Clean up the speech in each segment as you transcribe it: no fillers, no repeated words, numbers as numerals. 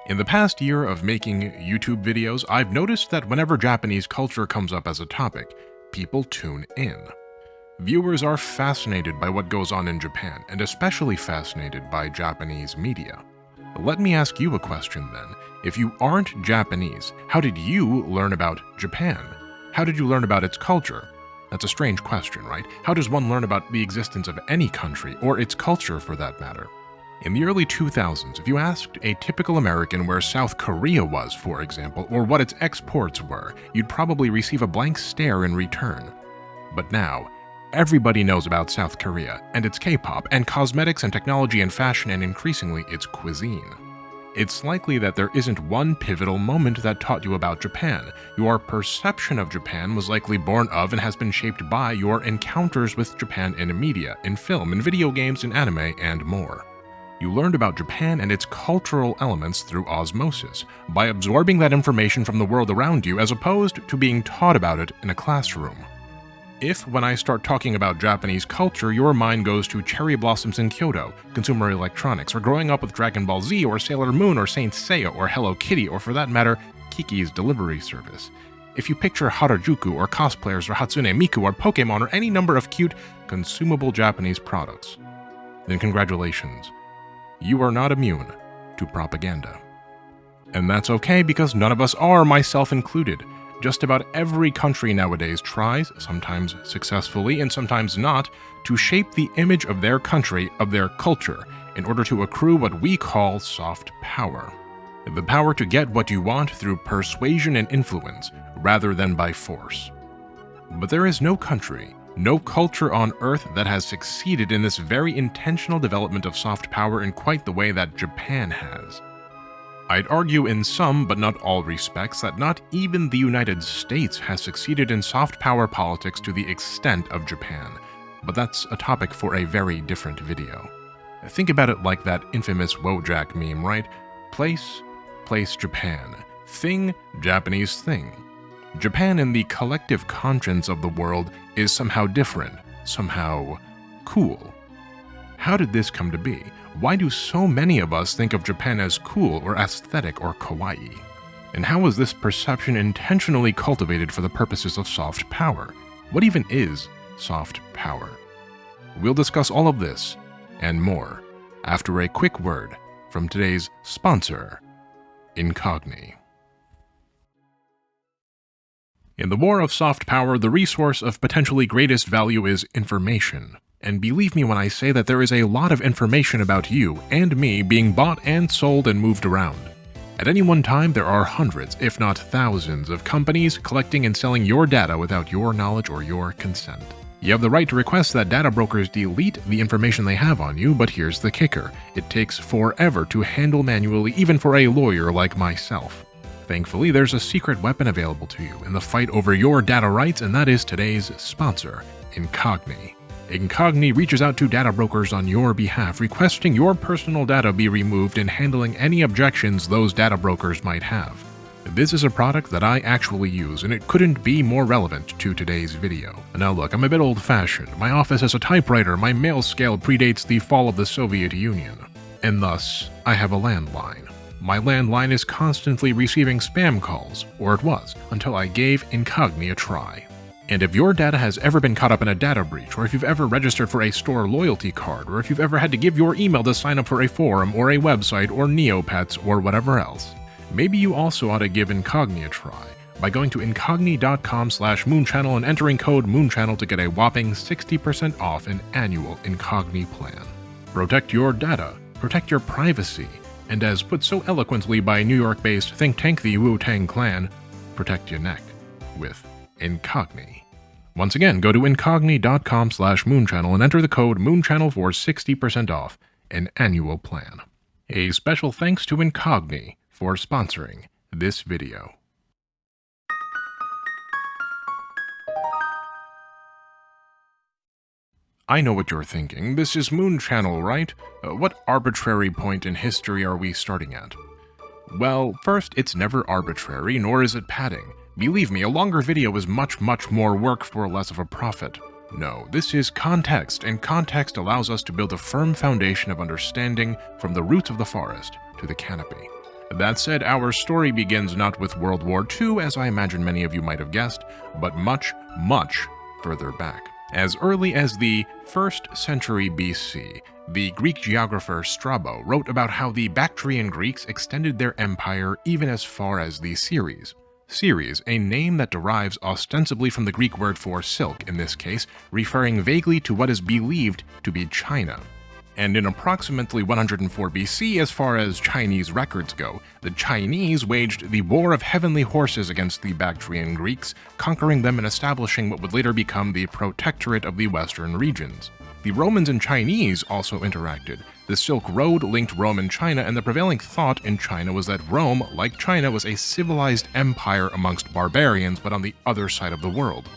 In the past year of making YouTube videos, I've noticed that whenever Japanese culture comes up as a topic, people tune in. Viewers are fascinated by what goes on in Japan, and especially fascinated by Japanese media. Let me ask you a question then. If you aren't Japanese, how did you learn about Japan? How did you learn about its culture? That's a strange question, right? How does one learn about the existence of any country, or its culture for that matter? In the early 2000s, if you asked a typical American where South Korea was, for example, or what its exports were, you'd probably receive a blank stare in return. But now, everybody knows about South Korea, and its K-pop, and cosmetics and technology and fashion, and increasingly its cuisine. It's likely that there isn't one pivotal moment that taught you about Japan. Your perception of Japan was likely born of and has been shaped by your encounters with Japan in media, in film, in video games, in anime, and more. You learned about Japan and its cultural elements through osmosis, by absorbing that information from the world around you as opposed to being taught about it in a classroom. If, when I start talking about Japanese culture, your mind goes to cherry blossoms in Kyoto, consumer electronics, or growing up with Dragon Ball Z, or Sailor Moon, or Saint Seiya, or Hello Kitty, or for that matter, Kiki's delivery service. If you picture Harajuku, or cosplayers, or Hatsune Miku, or Pokemon, or any number of cute, consumable Japanese products, then congratulations. You are not immune to propaganda. And that's okay, because none of us are, myself included. Just about every country nowadays tries, sometimes successfully and sometimes not, to shape the image of their country, of their culture, in order to accrue what we call soft power. The power to get what you want through persuasion and influence, rather than by force. But there is no country, no culture on Earth that has succeeded in this very intentional development of soft power in quite the way that Japan has. I'd argue in some, but not all respects, that not even the United States has succeeded in soft power politics to the extent of Japan, but that's a topic for a very different video. Think about it like that infamous Wojak meme, right? Place Japan. Thing, Japanese thing. Japan in the collective conscience of the world is somehow different, somehow cool. How did this come to be? Why do so many of us think of Japan as cool or aesthetic or kawaii? And how was this perception intentionally cultivated for the purposes of soft power? What even is soft power? We'll discuss all of this and more after a quick word from today's sponsor, Incogni. In the war of soft power, the resource of potentially greatest value is information. And believe me when I say that there is a lot of information about you and me being bought and sold and moved around. At any one time, there are hundreds, if not thousands, of companies collecting and selling your data without your knowledge or your consent. You have the right to request that data brokers delete the information they have on you, but here's the kicker. It takes forever to handle manually, even for a lawyer like myself. Thankfully, there's a secret weapon available to you in the fight over your data rights, and that is today's sponsor, Incogni. Incogni reaches out to data brokers on your behalf, requesting your personal data be removed and handling any objections those data brokers might have. This is a product that I actually use, and it couldn't be more relevant to today's video. Now look, I'm a bit old-fashioned. My office has a typewriter, my mail scale predates the fall of the Soviet Union, and thus, I have a landline. My landline is constantly receiving spam calls, or it was, until I gave Incogni a try. And if your data has ever been caught up in a data breach, or if you've ever registered for a store loyalty card, or if you've ever had to give your email to sign up for a forum, or a website, or Neopets, or whatever else, maybe you also ought to give Incogni a try by going to incogni.com/moonchannel and entering code moonchannel to get a whopping 60% off an annual Incogni plan. Protect your data, protect your privacy, and as put so eloquently by New York-based think tank the Wu-Tang Clan, protect your neck with Incogni. Once again, go to incogni.com/moonchannel and enter the code moonchannel for 60% off an annual plan. A special thanks to Incogni for sponsoring this video. I know what you're thinking. This is Moon Channel, right? What arbitrary point in history are we starting at? Well, first, it's never arbitrary, nor is it padding. Believe me, a longer video is much more work for less of a profit. No, this is context, and context allows us to build a firm foundation of understanding from the roots of the forest to the canopy. That said, our story begins not with World War II, as I imagine many of you might have guessed, but much, much further back. As early as the 1st century BC, the Greek geographer Strabo wrote about how the Bactrian Greeks extended their empire even as far as the Ceres. Ceres, a name that derives ostensibly from the Greek word for silk in this case, referring vaguely to what is believed to be China. And in approximately 104 BC, as far as Chinese records go, the Chinese waged the War of Heavenly Horses against the Bactrian Greeks, conquering them and establishing what would later become the Protectorate of the Western regions. The Romans and Chinese also interacted. The Silk Road linked Rome and China, and the prevailing thought in China was that Rome, like China, was a civilized empire amongst barbarians, but on the other side of the world.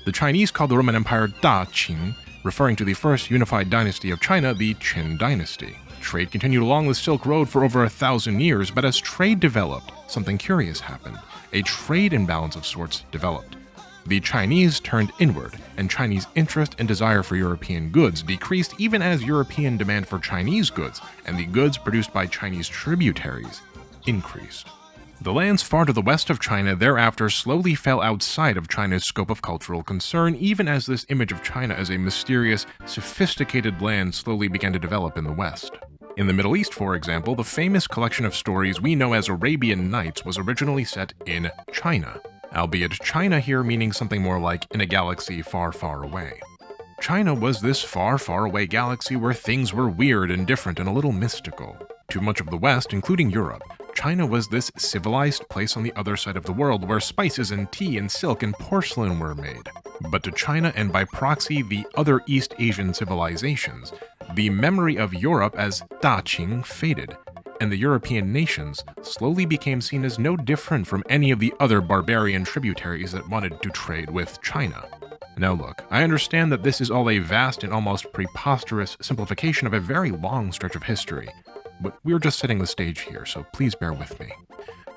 The Chinese called the Roman Empire Da Qing, referring to the first unified dynasty of China, the Qin dynasty. Trade continued along the Silk Road for over 1,000 years, but as trade developed, something curious happened. A trade imbalance of sorts developed. The Chinese turned inward, and Chinese interest and desire for European goods decreased even as European demand for Chinese goods, and the goods produced by Chinese tributaries, increased. The lands far to the west of China thereafter slowly fell outside of China's scope of cultural concern, even as this image of China as a mysterious, sophisticated land slowly began to develop in the West. In the Middle East, for example, the famous collection of stories we know as Arabian Nights was originally set in China, albeit China here meaning something more like in a galaxy far, far away. China was this far, far away galaxy where things were weird and different and a little mystical. To much of the West, including Europe, China was this civilized place on the other side of the world where spices and tea and silk and porcelain were made. But to China and by proxy the other East Asian civilizations, the memory of Europe as Daqing faded, and the European nations slowly became seen as no different from any of the other barbarian tributaries that wanted to trade with China. Now look, I understand that this is all a vast and almost preposterous simplification of a very long stretch of history, but we're just setting the stage here, so please bear with me.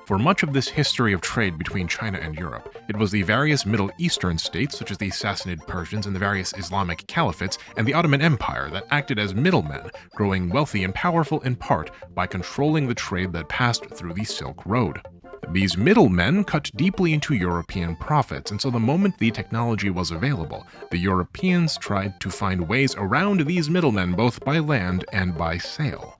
For much of this history of trade between China and Europe, it was the various Middle Eastern states, such as the Sassanid Persians and the various Islamic caliphates, and the Ottoman Empire that acted as middlemen, growing wealthy and powerful in part by controlling the trade that passed through the Silk Road. These middlemen cut deeply into European profits, and so the moment the technology was available, the Europeans tried to find ways around these middlemen both by land and by sail.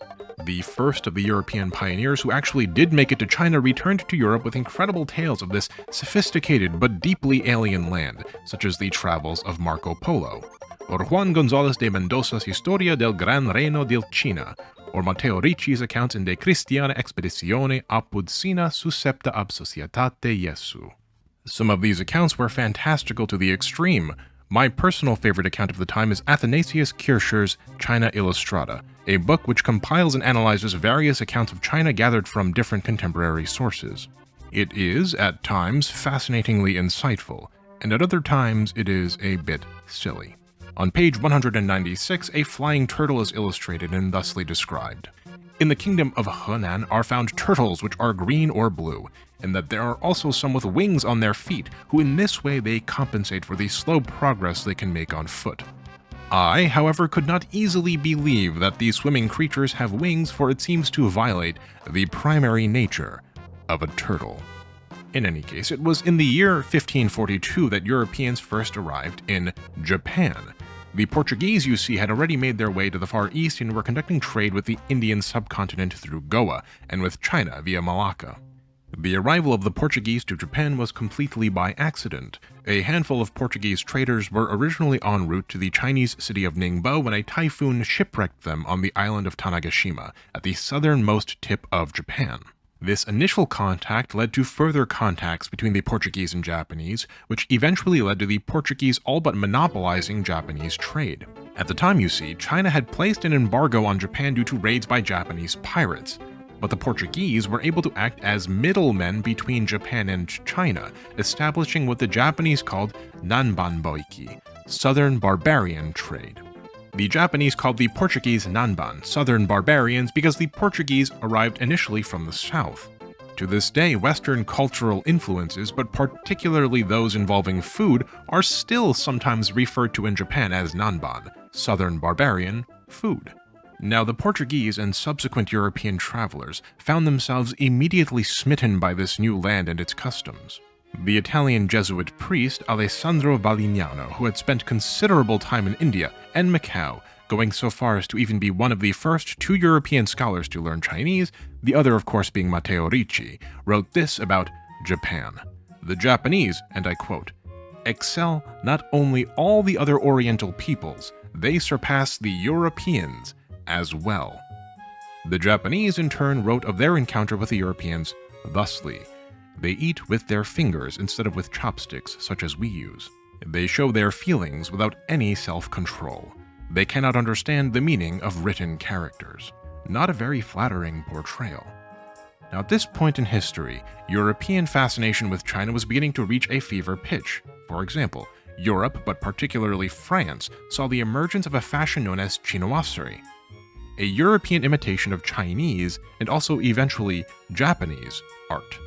The first of the European pioneers who actually did make it to China returned to Europe with incredible tales of this sophisticated but deeply alien land, such as the travels of Marco Polo, or Juan González de Mendoza's Historia del Gran Reino del China, or Matteo Ricci's accounts in De Christiana Expeditione apud Sina suscepta ab Societate Jesu. Some of these accounts were fantastical to the extreme. My personal favorite account of the time is Athanasius Kircher's China Illustrata, a book which compiles and analyzes various accounts of China gathered from different contemporary sources. It is, at times, fascinatingly insightful, and at other times it is a bit silly. On page 196, a flying turtle is illustrated and thusly described. In the kingdom of Henan are found turtles which are green or blue, and that there are also some with wings on their feet, who in this way they compensate for the slow progress they can make on foot. I, however, could not easily believe that these swimming creatures have wings, for it seems to violate the primary nature of a turtle. In any case, it was in the year 1542 that Europeans first arrived in Japan. The Portuguese, you see, had already made their way to the Far East and were conducting trade with the Indian subcontinent through Goa, and with China via Malacca. The arrival of the Portuguese to Japan was completely by accident. A handful of Portuguese traders were originally en route to the Chinese city of Ningbo when a typhoon shipwrecked them on the island of Tanegashima, at the southernmost tip of Japan. This initial contact led to further contacts between the Portuguese and Japanese, which eventually led to the Portuguese all but monopolizing Japanese trade. At the time, you see, China had placed an embargo on Japan due to raids by Japanese pirates. But the Portuguese were able to act as middlemen between Japan and China, establishing what the Japanese called Nanbanboiki, Southern Barbarian trade. The Japanese called the Portuguese Nanban, Southern Barbarians, because the Portuguese arrived initially from the south. To this day, Western cultural influences, but particularly those involving food, are still sometimes referred to in Japan as Nanban, Southern Barbarian food. Now, the Portuguese and subsequent European travelers found themselves immediately smitten by this new land and its customs. The Italian Jesuit priest Alessandro Valignano, who had spent considerable time in India and Macau, going so far as to even be one of the first two European scholars to learn Chinese, the other of course being Matteo Ricci, wrote this about Japan. The Japanese, and I quote, excel not only all the other Oriental peoples, they surpass the Europeans as well. The Japanese in turn wrote of their encounter with the Europeans thusly: they eat with their fingers instead of with chopsticks such as we use. They show their feelings without any self-control. They cannot understand the meaning of written characters. Not a very flattering portrayal. Now, at this point in history, European fascination with China was beginning to reach a fever pitch. For example, Europe, but particularly France, saw the emergence of a fashion known as chinoiserie, a European imitation of Chinese and also eventually Japanese art.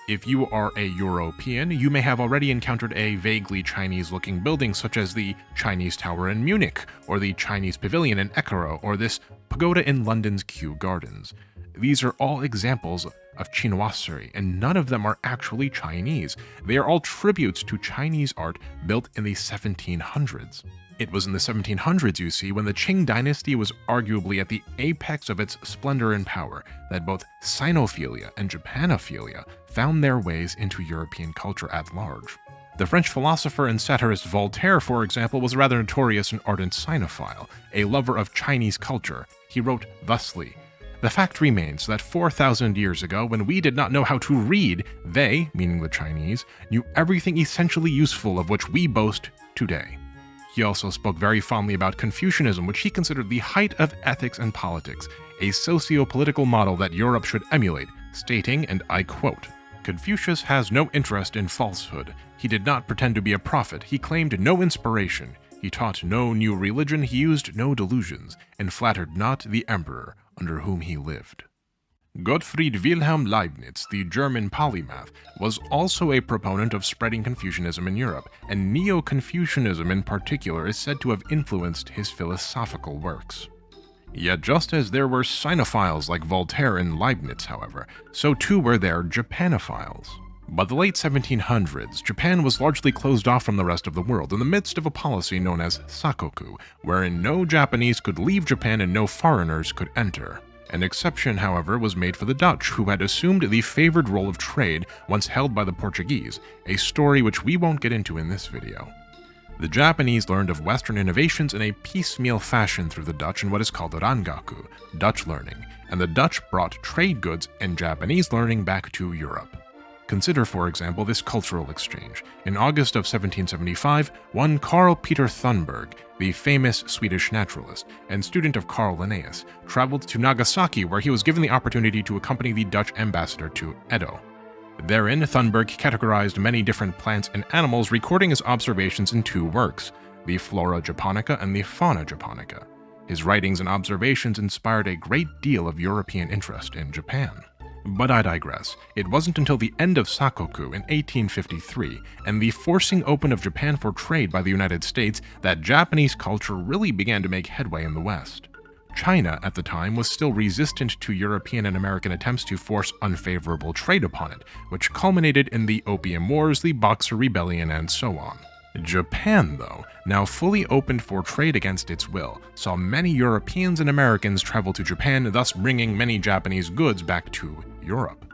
If you are a European, you may have already encountered a vaguely Chinese-looking building such as the Chinese Tower in Munich, or the Chinese Pavilion in Eckerö, or this pagoda in London's Kew Gardens. These are all examples of chinoiserie, and none of them are actually Chinese. They are all tributes to Chinese art built in the 1700s. It was in the 1700s, you see, when the Qing dynasty was arguably at the apex of its splendor and power, that both Sinophilia and Japanophilia found their ways into European culture at large. The French philosopher and satirist Voltaire, for example, was a rather notorious and ardent Sinophile, a lover of Chinese culture. He wrote thusly: the fact remains that 4,000 years ago, when we did not know how to read, they, meaning the Chinese, knew everything essentially useful of which we boast today. He also spoke very fondly about Confucianism, which he considered the height of ethics and politics, a socio-political model that Europe should emulate, stating, and I quote, Confucius has no interest in falsehood. He did not pretend to be a prophet. He claimed no inspiration. He taught no new religion. He used no delusions, and flattered not the emperor under whom he lived. Gottfried Wilhelm Leibniz, the German polymath, was also a proponent of spreading Confucianism in Europe, and Neo-Confucianism in particular is said to have influenced his philosophical works. Yet just as there were Sinophiles like Voltaire and Leibniz, however, so too were there Japanophiles. By the late 1700s, Japan was largely closed off from the rest of the world in the midst of a policy known as Sakoku, wherein no Japanese could leave Japan and no foreigners could enter. An exception, however, was made for the Dutch, who had assumed the favored role of trade once held by the Portuguese, a story which we won't get into in this video. The Japanese learned of Western innovations in a piecemeal fashion through the Dutch in what is called Rangaku, Dutch learning, and the Dutch brought trade goods and Japanese learning back to Europe. Consider, for example, this cultural exchange. In August of 1775, one Carl Peter Thunberg, the famous Swedish naturalist and student of Carl Linnaeus, traveled to Nagasaki, where he was given the opportunity to accompany the Dutch ambassador to Edo. Therein, Thunberg categorized many different plants and animals, recording his observations in two works, the Flora Japonica and the Fauna Japonica. His writings and observations inspired a great deal of European interest in Japan. But I digress. It wasn't until the end of Sakoku in 1853 and the forcing open of Japan for trade by the United States that Japanese culture really began to make headway in the West. China, at the time, was still resistant to European and American attempts to force unfavorable trade upon it, which culminated in the Opium Wars, the Boxer Rebellion, and so on. Japan, though, now fully opened for trade against its will, saw many Europeans and Americans travel to Japan, thus bringing many Japanese goods back to Europe.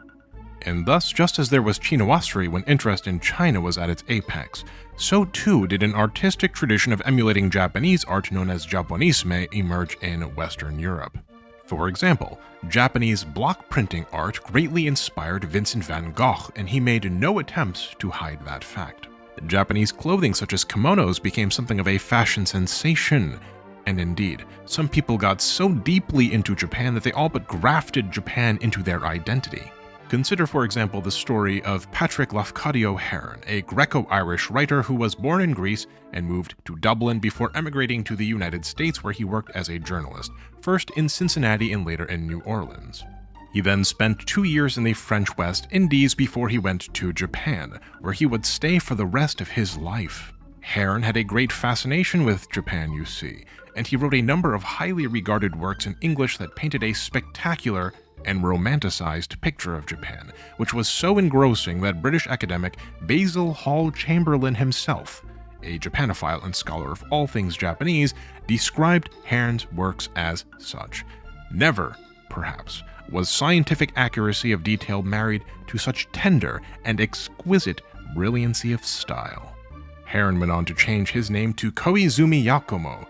And thus, just as there was chinoiserie when interest in China was at its apex, so too did an artistic tradition of emulating Japanese art known as Japonisme emerge in Western Europe. For example, Japanese block printing art greatly inspired Vincent van Gogh, and he made no attempts to hide that fact. Japanese clothing such as kimonos became something of a fashion sensation, and indeed, some people got so deeply into Japan that they all but grafted Japan into their identity. Consider, for example, the story of Patrick Lafcadio Hearn, a Greco-Irish writer who was born in Greece and moved to Dublin before emigrating to the United States, where he worked as a journalist, first in Cincinnati and later in New Orleans. He then spent 2 years in the French West Indies before he went to Japan, where he would stay for the rest of his life. Heron had a great fascination with Japan, you see, and he wrote a number of highly regarded works in English that painted a spectacular and romanticized picture of Japan, which was so engrossing that British academic Basil Hall Chamberlain himself, a Japanophile and scholar of all things Japanese, described Heron's works as such. Never, perhaps, was scientific accuracy of detail married to such tender and exquisite brilliancy of style. Heron went on to change his name to Koizumi Yakumo.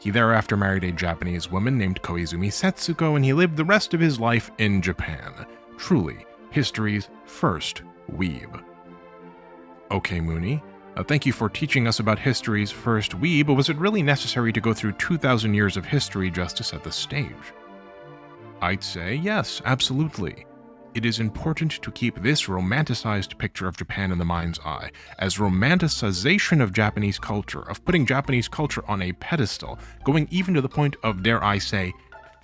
He thereafter married a Japanese woman named Koizumi Setsuko, and he lived the rest of his life in Japan. Truly, history's first weeb. Okay, Mooney, thank you for teaching us about history's first weeb, but was it really necessary to go through 2,000 years of history just to set the stage? I'd say yes, absolutely. It is important to keep this romanticized picture of Japan in the mind's eye, as romanticization of Japanese culture, of putting Japanese culture on a pedestal, going even to the point of, dare I say,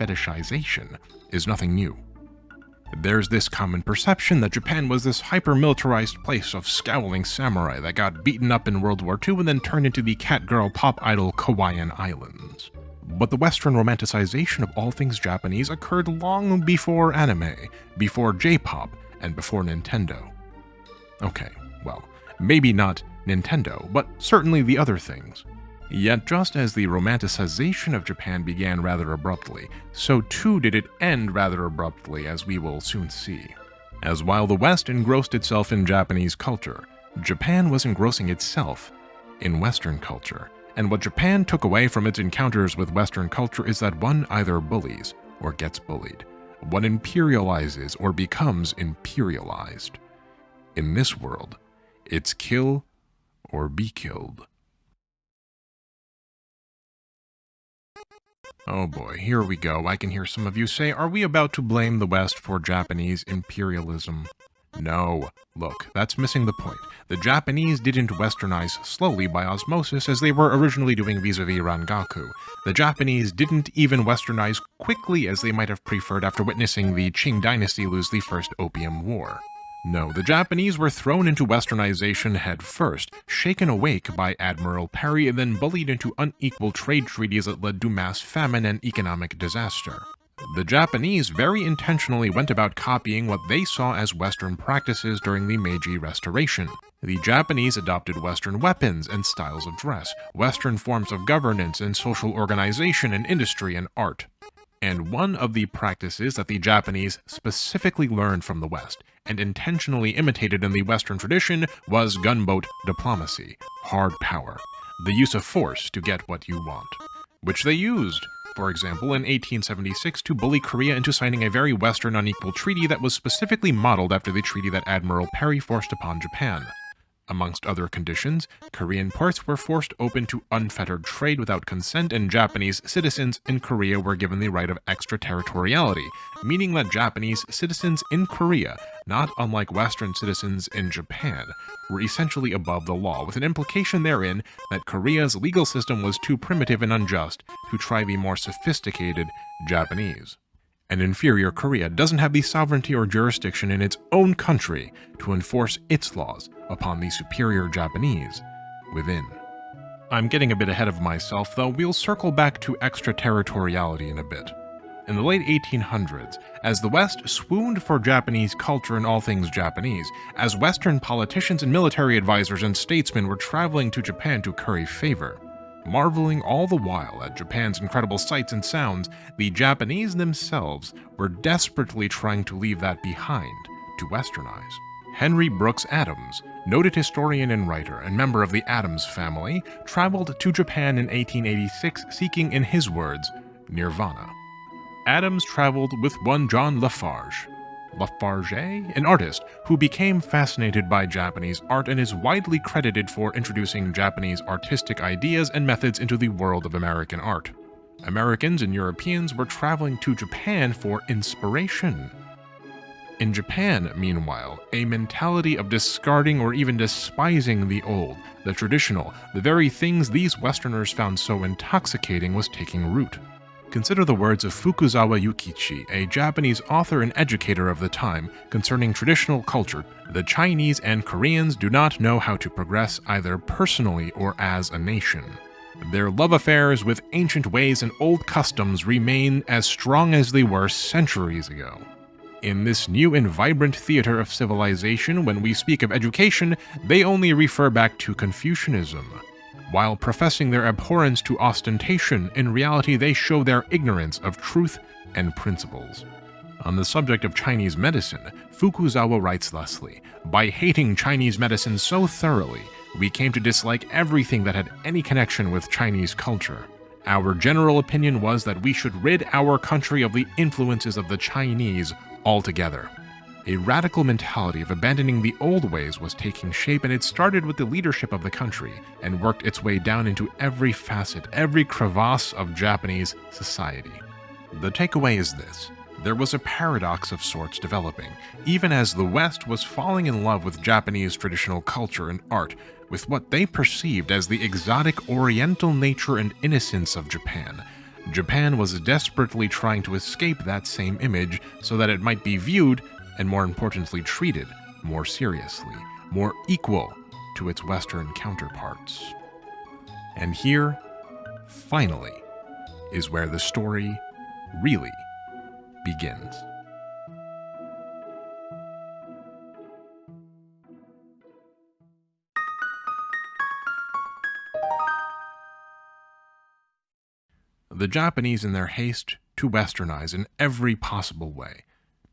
fetishization, is nothing new. There's this common perception that Japan was this hyper-militarized place of scowling samurai that got beaten up in World War II and then turned into the cat-girl pop idol Kawaii Islands. But the Western romanticization of all things Japanese occurred long before anime, before J-pop, and before Nintendo. Okay, well, maybe not Nintendo, but certainly the other things. Yet just as the romanticization of Japan began rather abruptly, so too did it end rather abruptly, as we will soon see. As while the West engrossed itself in Japanese culture, Japan was engrossing itself in Western culture. And what Japan took away from its encounters with Western culture is that one either bullies or gets bullied. One imperializes or becomes imperialized. In this world, it's kill or be killed. Oh boy, here we go. I can hear some of you say, are we about to blame the West for Japanese imperialism? No. Look, that's missing the point. The Japanese didn't westernize slowly by osmosis as they were originally doing vis-a-vis Rangaku. The Japanese didn't even westernize quickly as they might have preferred after witnessing the Qing dynasty lose the First Opium War. No, the Japanese were thrown into westernization head first, shaken awake by Admiral Perry, and then bullied into unequal trade treaties that led to mass famine and economic disaster. The Japanese very intentionally went about copying what they saw as Western practices during the Meiji Restoration. The Japanese adopted Western weapons and styles of dress, Western forms of governance and social organization and industry and art. And one of the practices that the Japanese specifically learned from the West and intentionally imitated in the Western tradition was gunboat diplomacy, hard power, the use of force to get what you want, which they used. For example, in 1876 to bully Korea into signing a very Western unequal treaty that was specifically modeled after the treaty that Admiral Perry forced upon Japan. Amongst other conditions, Korean ports were forced open to unfettered trade without consent, and Japanese citizens in Korea were given the right of extraterritoriality, meaning that Japanese citizens in Korea, not unlike Western citizens in Japan, were essentially above the law, with an implication therein that Korea's legal system was too primitive and unjust to try the more sophisticated Japanese. An inferior Korea doesn't have the sovereignty or jurisdiction in its own country to enforce its laws upon the superior Japanese within. I'm getting a bit ahead of myself, though. We'll circle back to extraterritoriality in a bit. In the late 1800s, as the West swooned for Japanese culture and all things Japanese, as Western politicians and military advisors and statesmen were traveling to Japan to curry favor, marveling all the while at Japan's incredible sights and sounds, the Japanese themselves were desperately trying to leave that behind, to westernize. Henry Brooks Adams, noted historian and writer and member of the Adams family, traveled to Japan in 1886 seeking, in his words, nirvana. Adams traveled with one John Lafarge, an artist who became fascinated by Japanese art and is widely credited for introducing Japanese artistic ideas and methods into the world of American art. Americans and Europeans were traveling to Japan for inspiration. In Japan, meanwhile, a mentality of discarding or even despising the old, the traditional, the very things these Westerners found so intoxicating was taking root. Consider the words of Fukuzawa Yukichi, a Japanese author and educator of the time, concerning traditional culture. The Chinese and Koreans do not know how to progress either personally or as a nation. Their love affairs with ancient ways and old customs remain as strong as they were centuries ago. In this new and vibrant theater of civilization, when we speak of education, they only refer back to Confucianism. While professing their abhorrence to ostentation, in reality they show their ignorance of truth and principles. On the subject of Chinese medicine, Fukuzawa writes thusly, "By hating Chinese medicine so thoroughly, we came to dislike everything that had any connection with Chinese culture. Our general opinion was that we should rid our country of the influences of the Chinese altogether." A radical mentality of abandoning the old ways was taking shape, and it started with the leadership of the country and worked its way down into every facet, every crevasse of Japanese society. The takeaway is this: there was a paradox of sorts developing, even as the West was falling in love with Japanese traditional culture and art, with what they perceived as the exotic Oriental nature and innocence of Japan. Japan was desperately trying to escape that same image so that it might be viewed, and more importantly treated, more seriously, more equal to its Western counterparts. And here, finally, is where the story really begins. The Japanese, in their haste to westernize in every possible way,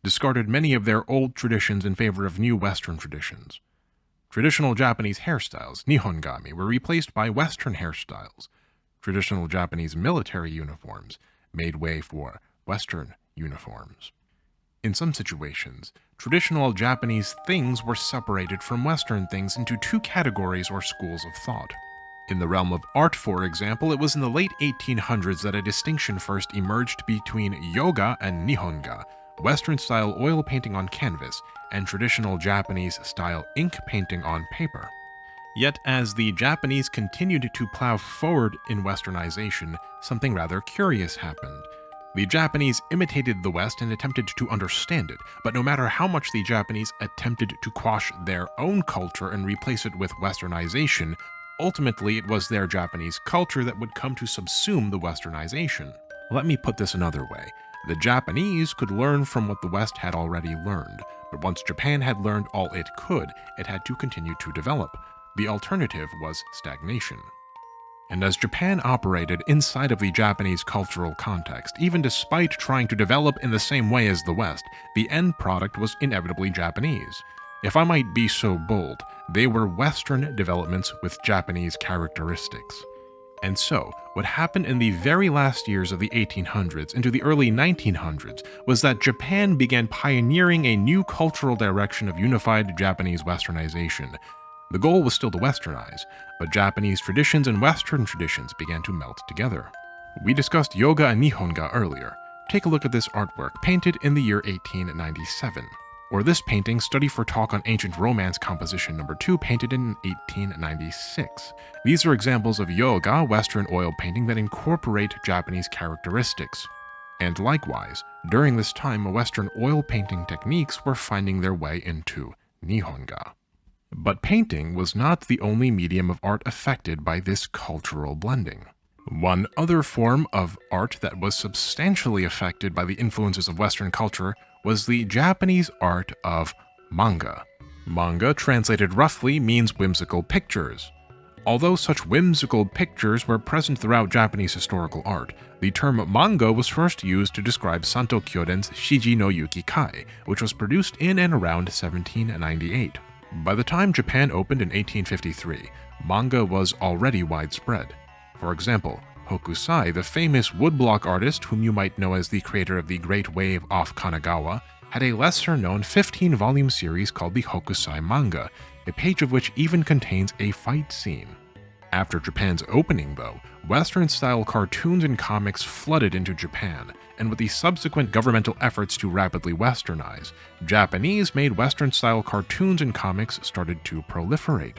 discarded many of their old traditions in favor of new Western traditions. Traditional Japanese hairstyles, nihongami, were replaced by Western hairstyles. Traditional Japanese military uniforms made way for Western uniforms. In some situations, traditional Japanese things were separated from Western things into two categories or schools of thought. In the realm of art, for example, it was in the late 1800s that a distinction first emerged between yoga and nihonga, Western-style oil painting on canvas, and traditional Japanese-style ink painting on paper. Yet, as the Japanese continued to plow forward in Westernization, something rather curious happened. The Japanese imitated the West and attempted to understand it, but no matter how much the Japanese attempted to quash their own culture and replace it with Westernization, ultimately it was their Japanese culture that would come to subsume the Westernization. Let me put this another way. The Japanese could learn from what the West had already learned, but once Japan had learned all it could, it had to continue to develop. The alternative was stagnation. And as Japan operated inside of the Japanese cultural context, even despite trying to develop in the same way as the West, the end product was inevitably Japanese. If I might be so bold, they were Western developments with Japanese characteristics. And so, what happened in the very last years of the 1800s into the early 1900s was that Japan began pioneering a new cultural direction of unified Japanese Westernization. The goal was still to Westernize, but Japanese traditions and Western traditions began to melt together. We discussed yoga and nihonga earlier. Take a look at this artwork, painted in the year 1897. Or this painting, Study for Talk on Ancient Romance Composition No. 2, painted in 1896. These are examples of yoga, Western oil painting that incorporate Japanese characteristics. And likewise, during this time, Western oil painting techniques were finding their way into nihonga. But painting was not the only medium of art affected by this cultural blending. One other form of art that was substantially affected by the influences of Western culture was the Japanese art of manga. Manga, translated roughly, means whimsical pictures. Although such whimsical pictures were present throughout Japanese historical art, the term manga was first used to describe Santo Kyoden's Shiji no Yuki Kai, which was produced in and around 1798. By the time Japan opened in 1853, manga was already widespread. For example, Hokusai, the famous woodblock artist whom you might know as the creator of the Great Wave off Kanagawa, had a lesser-known 15-volume series called the Hokusai manga, a page of which even contains a fight scene. After Japan's opening, though, Western-style cartoons and comics flooded into Japan, and with the subsequent governmental efforts to rapidly Westernize, Japanese-made Western-style cartoons and comics started to proliferate.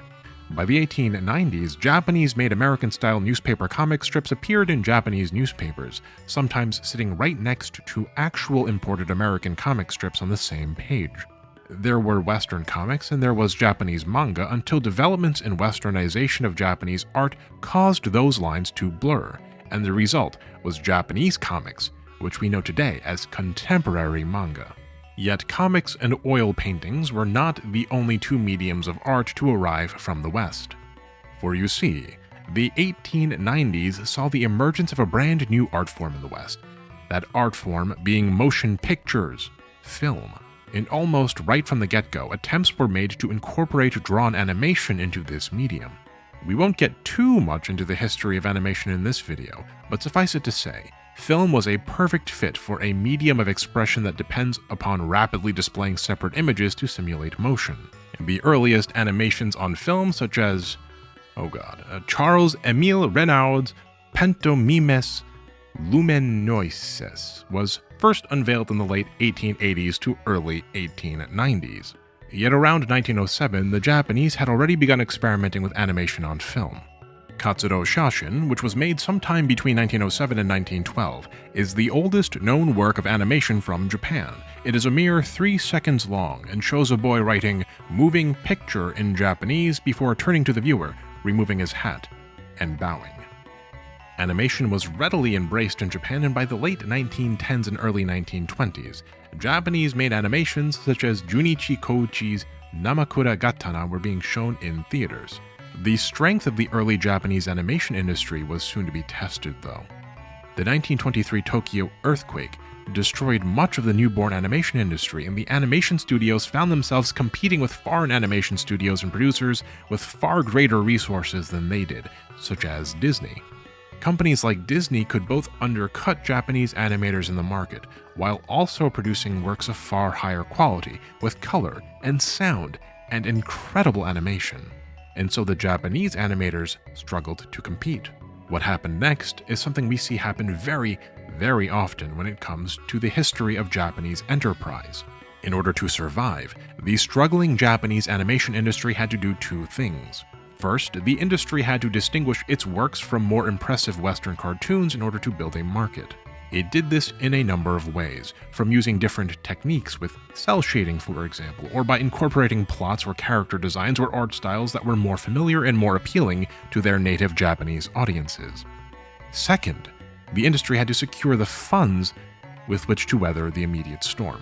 By the 1890s, Japanese-made American-style newspaper comic strips appeared in Japanese newspapers, sometimes sitting right next to actual imported American comic strips on the same page. There were Western comics and there was Japanese manga until developments in Westernization of Japanese art caused those lines to blur, and the result was Japanese comics, which we know today as contemporary manga. Yet comics and oil paintings were not the only two mediums of art to arrive from the West. For you see, the 1890s saw the emergence of a brand new art form in the West, that art form being motion pictures, film. And almost right from the get-go, attempts were made to incorporate drawn animation into this medium. We won't get too much into the history of animation in this video, but suffice it to say, film was a perfect fit for a medium of expression that depends upon rapidly displaying separate images to simulate motion. The earliest animations on film, such as, Charles-Émile Renaud's Pantomimes Luminoises, was first unveiled in the late 1880s to early 1890s. Yet around 1907, the Japanese had already begun experimenting with animation on film. Katsuro Shashin, which was made sometime between 1907 and 1912, is the oldest known work of animation from Japan. It is a mere 3 seconds long and shows a boy writing "moving picture" in Japanese before turning to the viewer, removing his hat, and bowing. Animation was readily embraced in Japan, and by the late 1910s and early 1920s, Japanese-made animations such as Junichi Kouchi's Namakura Gatana were being shown in theaters. The strength of the early Japanese animation industry was soon to be tested, though. The 1923 Tokyo earthquake destroyed much of the newborn animation industry, and the animation studios found themselves competing with foreign animation studios and producers with far greater resources than they did, such as Disney. Companies like Disney could both undercut Japanese animators in the market, while also producing works of far higher quality, with color and sound and incredible animation. And so the Japanese animators struggled to compete. What happened next is something we see happen very, very often when it comes to the history of Japanese enterprise. In order to survive, the struggling Japanese animation industry had to do two things. First, the industry had to distinguish its works from more impressive Western cartoons in order to build a market. It did this in a number of ways, from using different techniques with cell shading, for example, or by incorporating plots or character designs or art styles that were more familiar and more appealing to their native Japanese audiences. Second, the industry had to secure the funds with which to weather the immediate storm.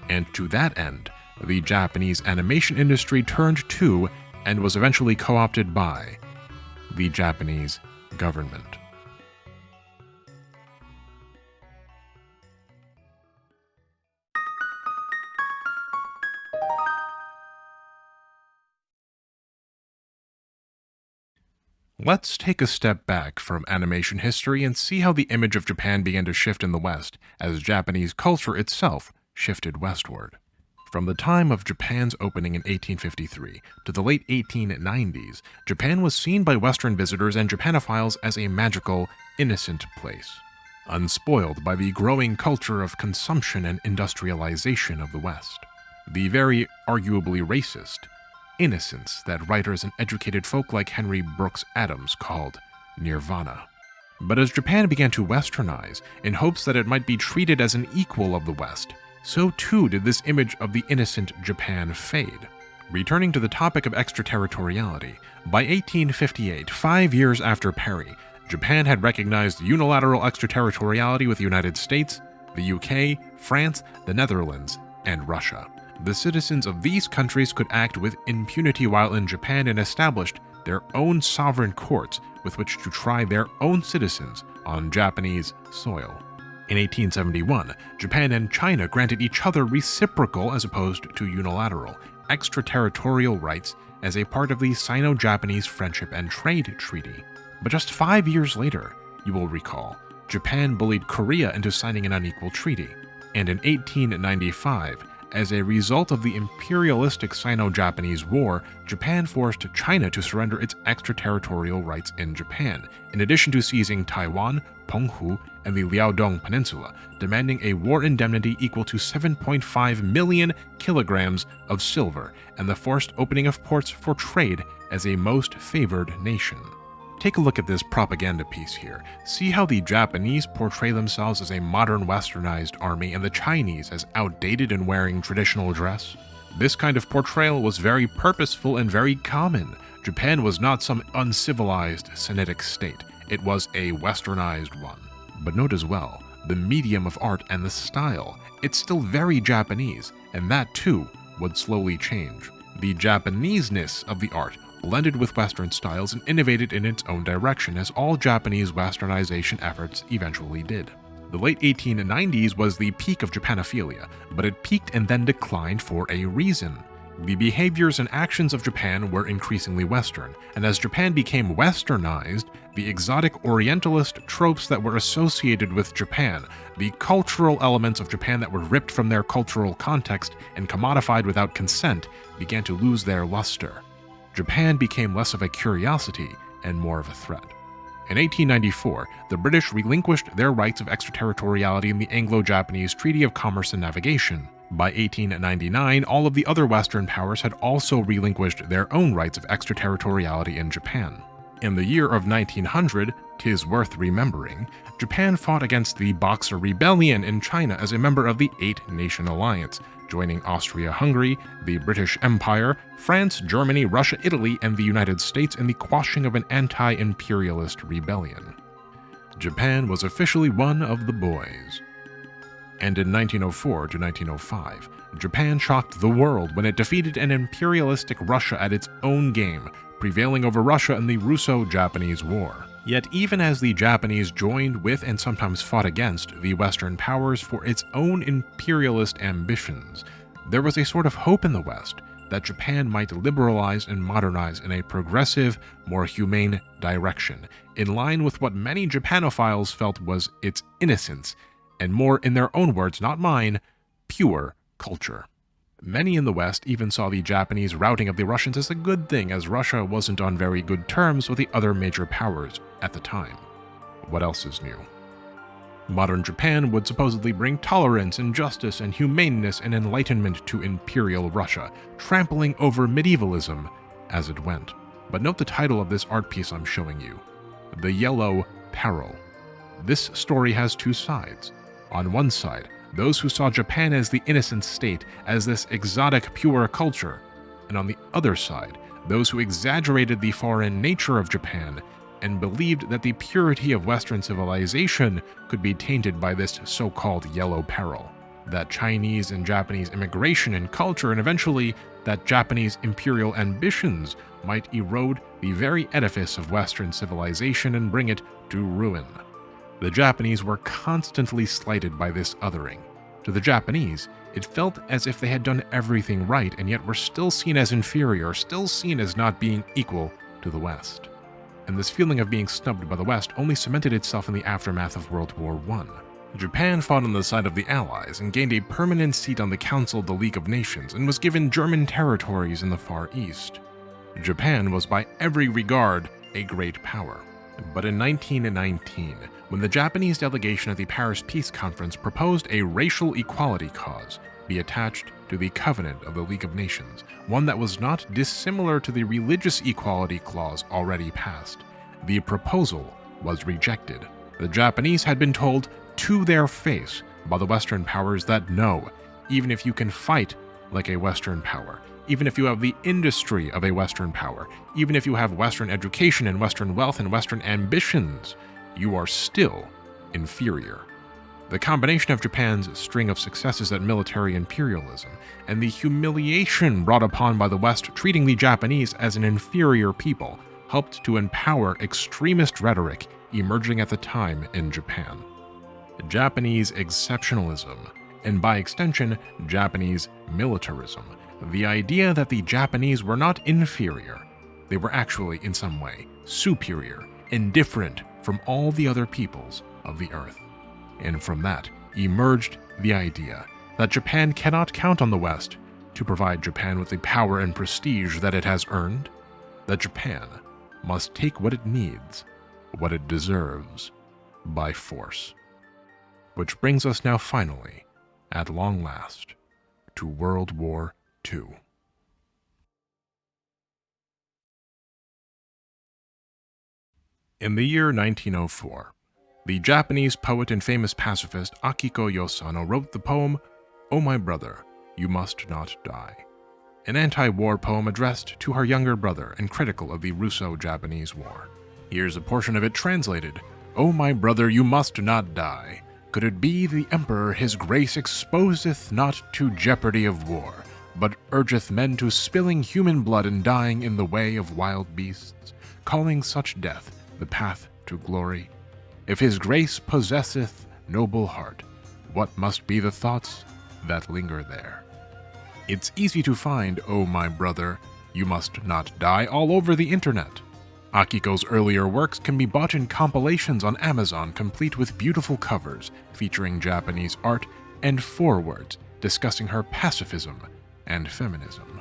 And to that end, the Japanese animation industry turned to and was eventually co-opted by the Japanese government. Let's take a step back from animation history and see how the image of Japan began to shift in the West as Japanese culture itself shifted westward. From the time of Japan's opening in 1853 to the late 1890s, Japan was seen by Western visitors and Japanophiles as a magical, innocent place, unspoiled by the growing culture of consumption and industrialization of the West. The very arguably racist innocence that writers and educated folk like Henry Brooks Adams called nirvana. But as Japan began to westernize, in hopes that it might be treated as an equal of the West, so too did this image of the innocent Japan fade. Returning to the topic of extraterritoriality, by 1858, 5 years after Peril, Japan had recognized unilateral extraterritoriality with the United States, the UK, France, the Netherlands, and Russia. The citizens of these countries could act with impunity while in Japan and established their own sovereign courts with which to try their own citizens on Japanese soil. In 1871, Japan and China granted each other reciprocal, as opposed to unilateral, extraterritorial rights as a part of the Sino-Japanese Friendship and Trade Treaty. But just 5 years later, you will recall, Japan bullied Korea into signing an unequal treaty. And in 1895, As a result of the imperialistic Sino-Japanese War, Japan forced China to surrender its extraterritorial rights in Japan, in addition to seizing Taiwan, Penghu, and the Liaodong Peninsula, demanding a war indemnity equal to 7.5 million kilograms of silver and the forced opening of ports for trade as a most favored nation. Take a look at this propaganda piece here. See how the Japanese portray themselves as a modern westernized army and the Chinese as outdated and wearing traditional dress? This kind of portrayal was very purposeful and very common. Japan was not some uncivilized Sinitic state. It was a westernized one. But note as well, the medium of art and the style. It's still very Japanese, and that too would slowly change. The Japaneseness of the art blended with Western styles and innovated in its own direction, as all Japanese westernization efforts eventually did. The late 1890s was the peak of Japanophilia, but it peaked and then declined for a reason. The behaviors and actions of Japan were increasingly Western, and as Japan became westernized, the exotic Orientalist tropes that were associated with Japan, the cultural elements of Japan that were ripped from their cultural context and commodified without consent, began to lose their luster. Japan became less of a curiosity and more of a threat. In 1894, the British relinquished their rights of extraterritoriality in the Anglo-Japanese Treaty of Commerce and Navigation. By 1899, all of the other Western powers had also relinquished their own rights of extraterritoriality in Japan. In the year of 1900, 'tis worth remembering, Japan fought against the Boxer Rebellion in China as a member of the Eight-Nation Alliance, joining Austria-Hungary, the British Empire, France, Germany, Russia, Italy, and the United States in the quashing of an anti-imperialist rebellion. Japan was officially one of the boys. And in 1904 to 1905, Japan shocked the world when it defeated an imperialistic Russia at its own game, prevailing over Russia in the Russo-Japanese War. Yet even as the Japanese joined with and sometimes fought against the Western powers for its own imperialist ambitions, there was a sort of hope in the West that Japan might liberalize and modernize in a progressive, more humane direction, in line with what many Japanophiles felt was its innocence, and more, in their own words, not mine, pure culture. Many in the West even saw the Japanese routing of the Russians as a good thing, as Russia wasn't on very good terms with the other major powers at the time. What else is new? Modern Japan would supposedly bring tolerance and justice and humaneness and enlightenment to Imperial Russia, trampling over medievalism as it went. But note the title of this art piece I'm showing you, The Yellow Peril. This story has two sides. On one side, those who saw Japan as the innocent state, as this exotic pure culture, and on the other side, those who exaggerated the foreign nature of Japan and believed that the purity of Western civilization could be tainted by this so-called yellow peril, that Chinese and Japanese immigration and culture, and eventually that Japanese imperial ambitions might erode the very edifice of Western civilization and bring it to ruin. The Japanese were constantly slighted by this othering. To the Japanese, it felt as if they had done everything right and yet were still seen as inferior, still seen as not being equal to the West. And this feeling of being snubbed by the West only cemented itself in the aftermath of World War I. Japan fought on the side of the Allies and gained a permanent seat on the Council of the League of Nations and was given German territories in the Far East. Japan was by every regard a great power. But in 1919, when the Japanese delegation at the Paris Peace Conference proposed a racial equality clause be attached to the Covenant of the League of Nations, one that was not dissimilar to the religious equality clause already passed, the proposal was rejected. The Japanese had been told to their face by the Western powers that no, even if you can fight like a Western power, even if you have the industry of a Western power, even if you have Western education and Western wealth and Western ambitions, you are still inferior. The combination of Japan's string of successes at military imperialism and the humiliation brought upon by the West treating the Japanese as an inferior people helped to empower extremist rhetoric emerging at the time in Japan. Japanese exceptionalism, and by extension, Japanese militarism, the idea that the Japanese were not inferior, they were actually in some way superior and different from all the other peoples of the earth. And from that emerged the idea that Japan cannot count on the West to provide Japan with the power and prestige that it has earned, that Japan must take what it needs, what it deserves, by force. Which brings us now finally, at long last, to World War II. In the year 1904, the Japanese poet and famous pacifist Akiko Yosano wrote the poem, "Oh My Brother, You Must Not Die," an anti-war poem addressed to her younger brother and critical of the Russo-Japanese War. Here's a portion of it translated. "O my brother, you must not die. Could it be the Emperor his grace exposeth not to jeopardy of war, but urgeth men to spilling human blood and dying in the way of wild beasts, calling such death the path to glory? If his grace possesseth noble heart, what must be the thoughts that linger there?" It's easy to find "Oh My Brother, You Must Not Die" all over the internet. Akiko's earlier works can be bought in compilations on Amazon, complete with beautiful covers featuring Japanese art and forewords discussing her pacifism and feminism.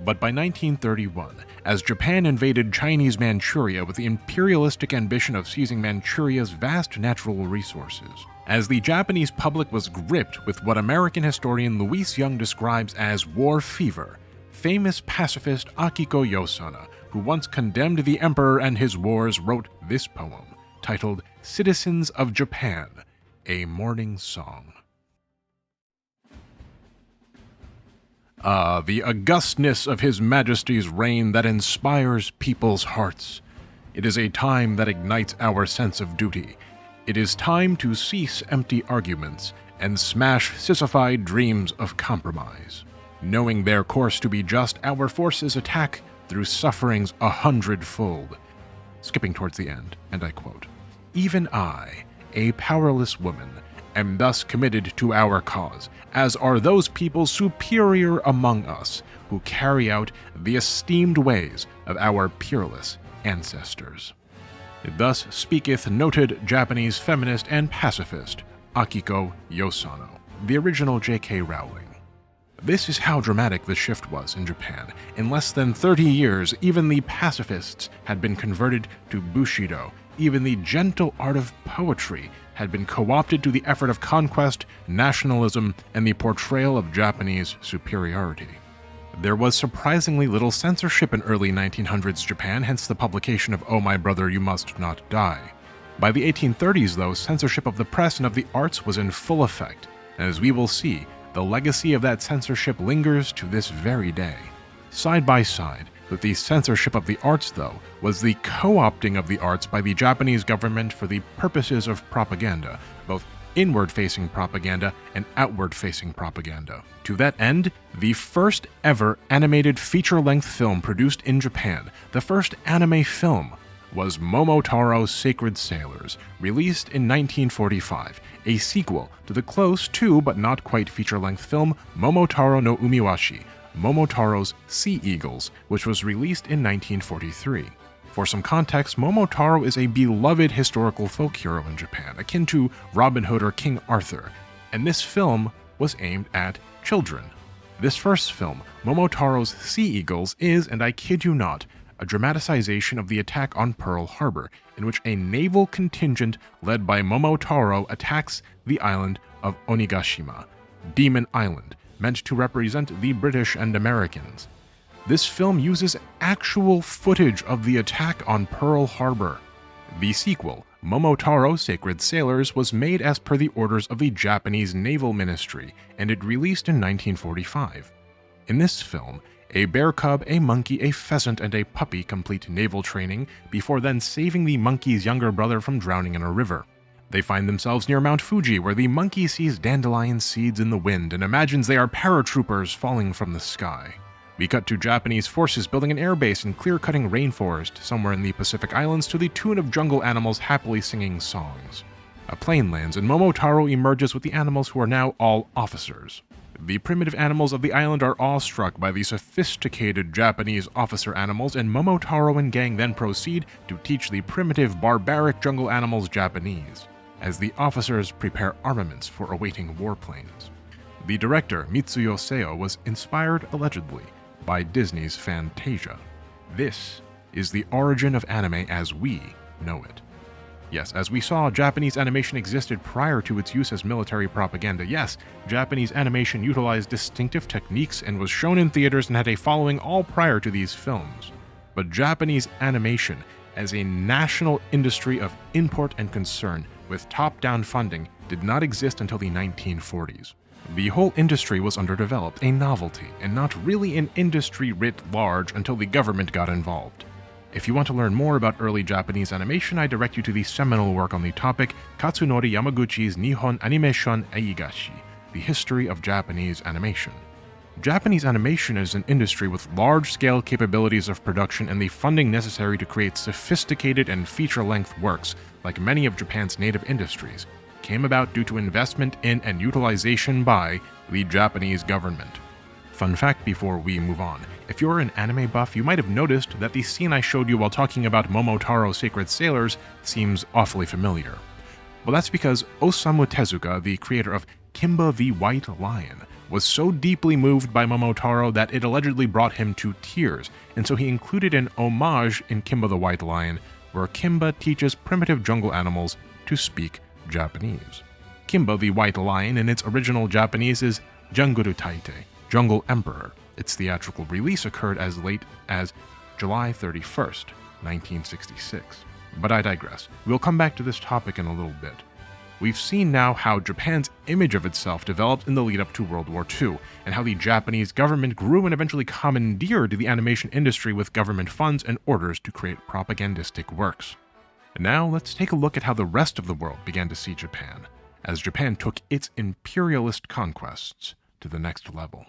But by 1931, as Japan invaded Chinese Manchuria with the imperialistic ambition of seizing Manchuria's vast natural resources, as the Japanese public was gripped with what American historian Louise Young describes as war fever, famous pacifist Akiko Yosana, who once condemned the emperor and his wars, wrote this poem, titled "Citizens of Japan, a Morning Song." Ah, the augustness of His Majesty's reign that inspires people's hearts. It is a time that ignites our sense of duty. It is time to cease empty arguments and smash sissified dreams of compromise. Knowing their course to be just, our forces attack through sufferings 100-fold. Skipping towards the end, and I quote, "Even I, a powerless woman, am thus committed to our cause, as are those people superior among us who carry out the esteemed ways of our peerless ancestors." Thus speaketh noted Japanese feminist and pacifist Akiko Yosano, the original J.K. Rowling. This is how dramatic the shift was in Japan. In less than 30 years, even the pacifists had been converted to Bushido. Even the gentle art of poetry had been co-opted to the effort of conquest, nationalism, and the portrayal of Japanese superiority. There was surprisingly little censorship in early 1900s Japan, hence the publication of "Oh My Brother, You Must Not Die." By the 1830s, though, censorship of the press and of the arts was in full effect, and as we will see, the legacy of that censorship lingers to this very day. Side by side with the censorship of the arts, though, was the co-opting of the arts by the Japanese government for the purposes of propaganda, both inward-facing propaganda and outward-facing propaganda. To that end, the first ever animated feature-length film produced in Japan, the first anime film, was Momotaro's Sacred Sailors, released in 1945, a sequel to the close to but not quite feature-length film Momotaro no Umiwashi, Momotaro's Sea Eagles, which was released in 1943. For some context, Momotaro is a beloved historical folk hero in Japan, akin to Robin Hood or King Arthur, and this film was aimed at children. This first film, Momotaro's Sea Eagles, is, and I kid you not, a dramatization of the attack on Pearl Harbor, in which a naval contingent led by Momotaro attacks the island of Onigashima, Demon Island, meant to represent the British and Americans. This film uses actual footage of the attack on Pearl Harbor. The sequel, Momotaro Sacred Sailors, was made as per the orders of the Japanese Naval Ministry, and it released in 1945. In this film, a bear cub, a monkey, a pheasant, and a puppy complete naval training before then saving the monkey's younger brother from drowning in a river. They find themselves near Mount Fuji, where the monkey sees dandelion seeds in the wind and imagines they are paratroopers falling from the sky. We cut to Japanese forces building an airbase and clear-cutting rainforest somewhere in the Pacific Islands to the tune of jungle animals happily singing songs. A plane lands and Momotaro emerges with the animals, who are now all officers. The primitive animals of the island are awestruck by the sophisticated Japanese officer animals, and Momotaro and gang then proceed to teach the primitive, barbaric jungle animals Japanese, as the officers prepare armaments for awaiting warplanes. The director, Mitsuyo Seo, was inspired, allegedly, by Disney's Fantasia. This is the origin of anime as we know it. Yes, as we saw, Japanese animation existed prior to its use as military propaganda. Yes, Japanese animation utilized distinctive techniques and was shown in theaters and had a following all prior to these films. But Japanese animation, as a national industry of import and concern with top-down funding, did not exist until the 1940s. The whole industry was underdeveloped, a novelty, and not really an industry writ large until the government got involved. If you want to learn more about early Japanese animation, I direct you to the seminal work on the topic, Katsunori Yamaguchi's Nihon Animation Eigashi, The History of Japanese Animation. Japanese animation is an industry with large-scale capabilities of production and the funding necessary to create sophisticated and feature-length works, like many of Japan's native industries, came about due to investment in and utilization by the Japanese government. Fun fact before we move on, if you're an anime buff, you might have noticed that the scene I showed you while talking about Momotaro's Sacred Sailors seems awfully familiar. Well, that's because Osamu Tezuka, the creator of Kimba the White Lion, was so deeply moved by Momotaro that it allegedly brought him to tears, and so he included an homage in Kimba the White Lion, where Kimba teaches primitive jungle animals to speak Japanese. Kimba the White Lion in its original Japanese is Janguru Taite, Jungle Emperor. Its theatrical release occurred as late as July 31st, 1966. But I digress. We'll come back to this topic in a little bit. We've seen now how Japan's image of itself developed in the lead up to World War II, and how the Japanese government grew and eventually commandeered the animation industry with government funds and orders to create propagandistic works. And now let's take a look at how the rest of the world began to see Japan, as Japan took its imperialist conquests to the next level.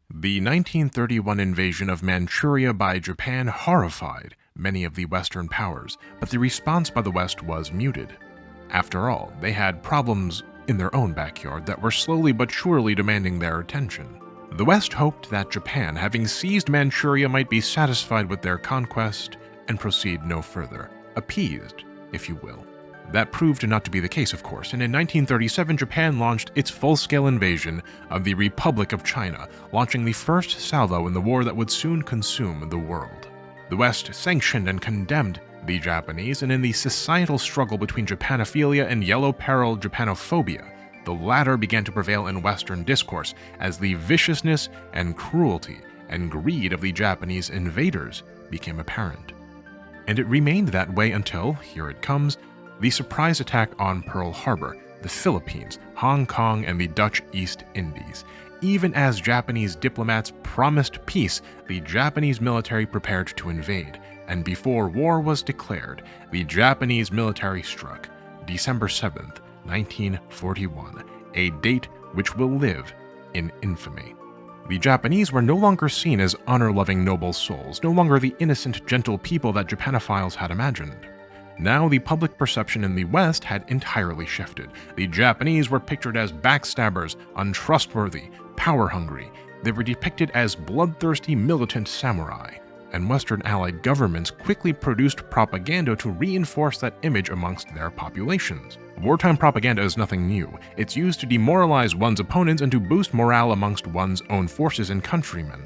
The 1931 invasion of Manchuria by Japan horrified many of the Western powers, but the response by the West was muted. After all, they had problems in their own backyard that were slowly but surely demanding their attention. The West hoped that Japan, having seized Manchuria, might be satisfied with their conquest and proceed no further, appeased, if you will. That proved not to be the case, of course, and in 1937 Japan launched its full-scale invasion of the Republic of China, launching the first salvo in the war that would soon consume the world. The West sanctioned and condemned the Japanese, and in the societal struggle between Japanophilia and Yellow Peril Japanophobia, the latter began to prevail in Western discourse as the viciousness and cruelty and greed of the Japanese invaders became apparent. And it remained that way until, here it comes, the surprise attack on Pearl Harbor, the Philippines, Hong Kong, and the Dutch East Indies. Even as Japanese diplomats promised peace, the Japanese military prepared to invade, and before war was declared, the Japanese military struck, December 7th, 1941, a date which will live in infamy. The Japanese were no longer seen as honor-loving noble souls, no longer the innocent, gentle people that Japanophiles had imagined. Now the public perception in the West had entirely shifted. The Japanese were pictured as backstabbers, untrustworthy, power-hungry. They were depicted as bloodthirsty militant samurai. And Western allied governments quickly produced propaganda to reinforce that image amongst their populations. Wartime propaganda is nothing new. It's used to demoralize one's opponents and to boost morale amongst one's own forces and countrymen.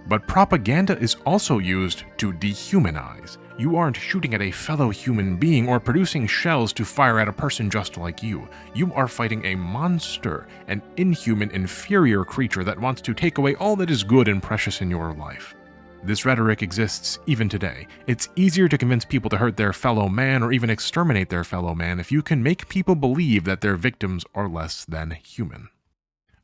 But propaganda is also used to dehumanize. You aren't shooting at a fellow human being or producing shells to fire at a person just like you. You are fighting a monster, an inhuman, inferior creature that wants to take away all that is good and precious in your life. This rhetoric exists even today. It's easier to convince people to hurt their fellow man or even exterminate their fellow man if you can make people believe that their victims are less than human.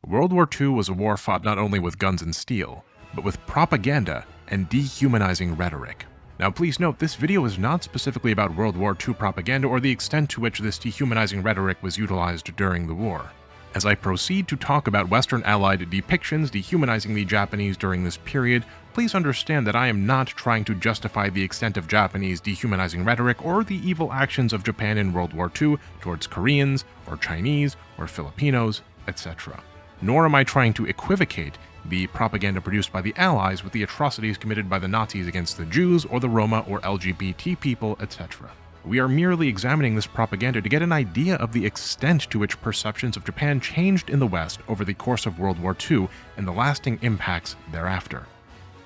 World War II was a war fought not only with guns and steel, but with propaganda and dehumanizing rhetoric. Now please note, this video is not specifically about World War II propaganda or the extent to which this dehumanizing rhetoric was utilized during the war. As I proceed to talk about Western Allied depictions dehumanizing the Japanese during this period, please understand that I am not trying to justify the extent of Japanese dehumanizing rhetoric or the evil actions of Japan in World War II towards Koreans, or Chinese, or Filipinos, etc. Nor am I trying to equivocate the propaganda produced by the Allies with the atrocities committed by the Nazis against the Jews or the Roma or LGBT people, etc. We are merely examining this propaganda to get an idea of the extent to which perceptions of Japan changed in the West over the course of World War II and the lasting impacts thereafter.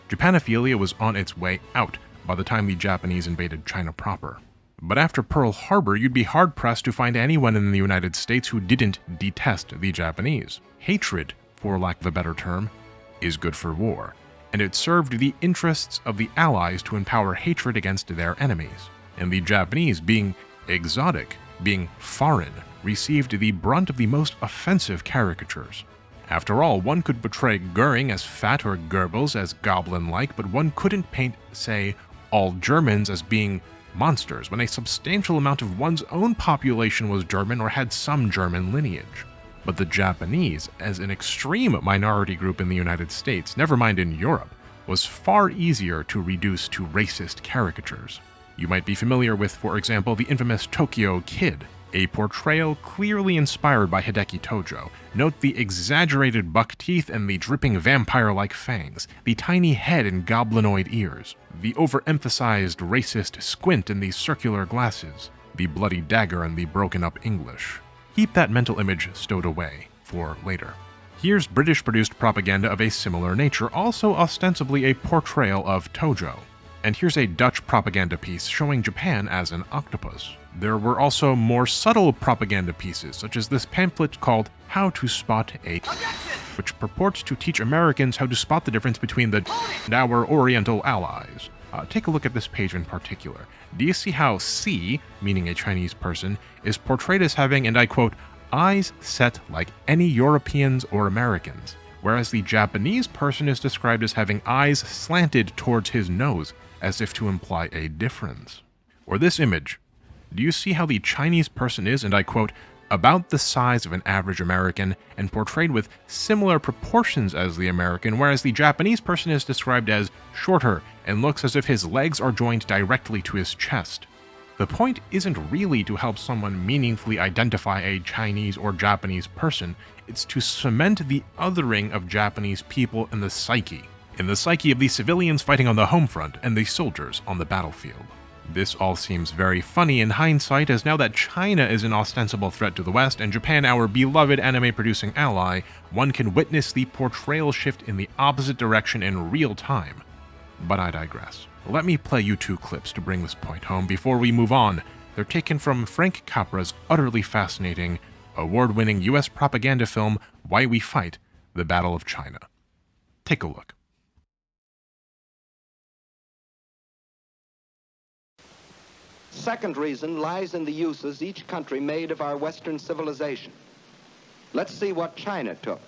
Japanophilia was on its way out by the time the Japanese invaded China proper. But after Pearl Harbor, you'd be hard-pressed to find anyone in the United States who didn't detest the Japanese. Hatred, for lack of a better term, is good for war, and it served the interests of the Allies to empower hatred against their enemies. And the Japanese, being exotic, being foreign, received the brunt of the most offensive caricatures. After all, one could portray Goering as fat or Goebbels as goblin-like, but one couldn't paint, say, all Germans as being monsters when a substantial amount of one's own population was German or had some German lineage. But the Japanese, as an extreme minority group in the United States, never mind in Europe, was far easier to reduce to racist caricatures. You might be familiar with, for example, the infamous Tokyo Kid, a portrayal clearly inspired by Hideki Tojo. Note the exaggerated buck teeth and the dripping vampire-like fangs, the tiny head and goblinoid ears, the overemphasized racist squint and the circular glasses, the bloody dagger and the broken-up English. Keep that mental image stowed away for later. Here's British-produced propaganda of a similar nature, also ostensibly a portrayal of Tojo. And here's a Dutch propaganda piece showing Japan as an octopus. There were also more subtle propaganda pieces, such as this pamphlet called How to Spot a which purports to teach Americans how to spot the difference between the and our Oriental allies. Take a look at this page in particular. Do you see how C, meaning a Chinese person, is portrayed as having, and I quote, eyes set like any Europeans or Americans, whereas the Japanese person is described as having eyes slanted towards his nose, as if to imply a difference. Or this image. Do you see how the Chinese person is, and I quote, about the size of an average American and portrayed with similar proportions as the American, whereas the Japanese person is described as shorter and looks as if his legs are joined directly to his chest. The point isn't really to help someone meaningfully identify a Chinese or Japanese person, it's to cement the othering of Japanese people in the psyche of the civilians fighting on the home front and the soldiers on the battlefield. This all seems very funny in hindsight, as now that China is an ostensible threat to the West and Japan our beloved anime-producing ally, one can witness the portrayal shift in the opposite direction in real time. But I digress. Let me play you two clips to bring this point home before we move on. They're taken from Frank Capra's utterly fascinating, award-winning US propaganda film, Why We Fight, The Battle of China. Take a look. Second reason lies in the uses each country made of our Western civilization. Let's see what China took.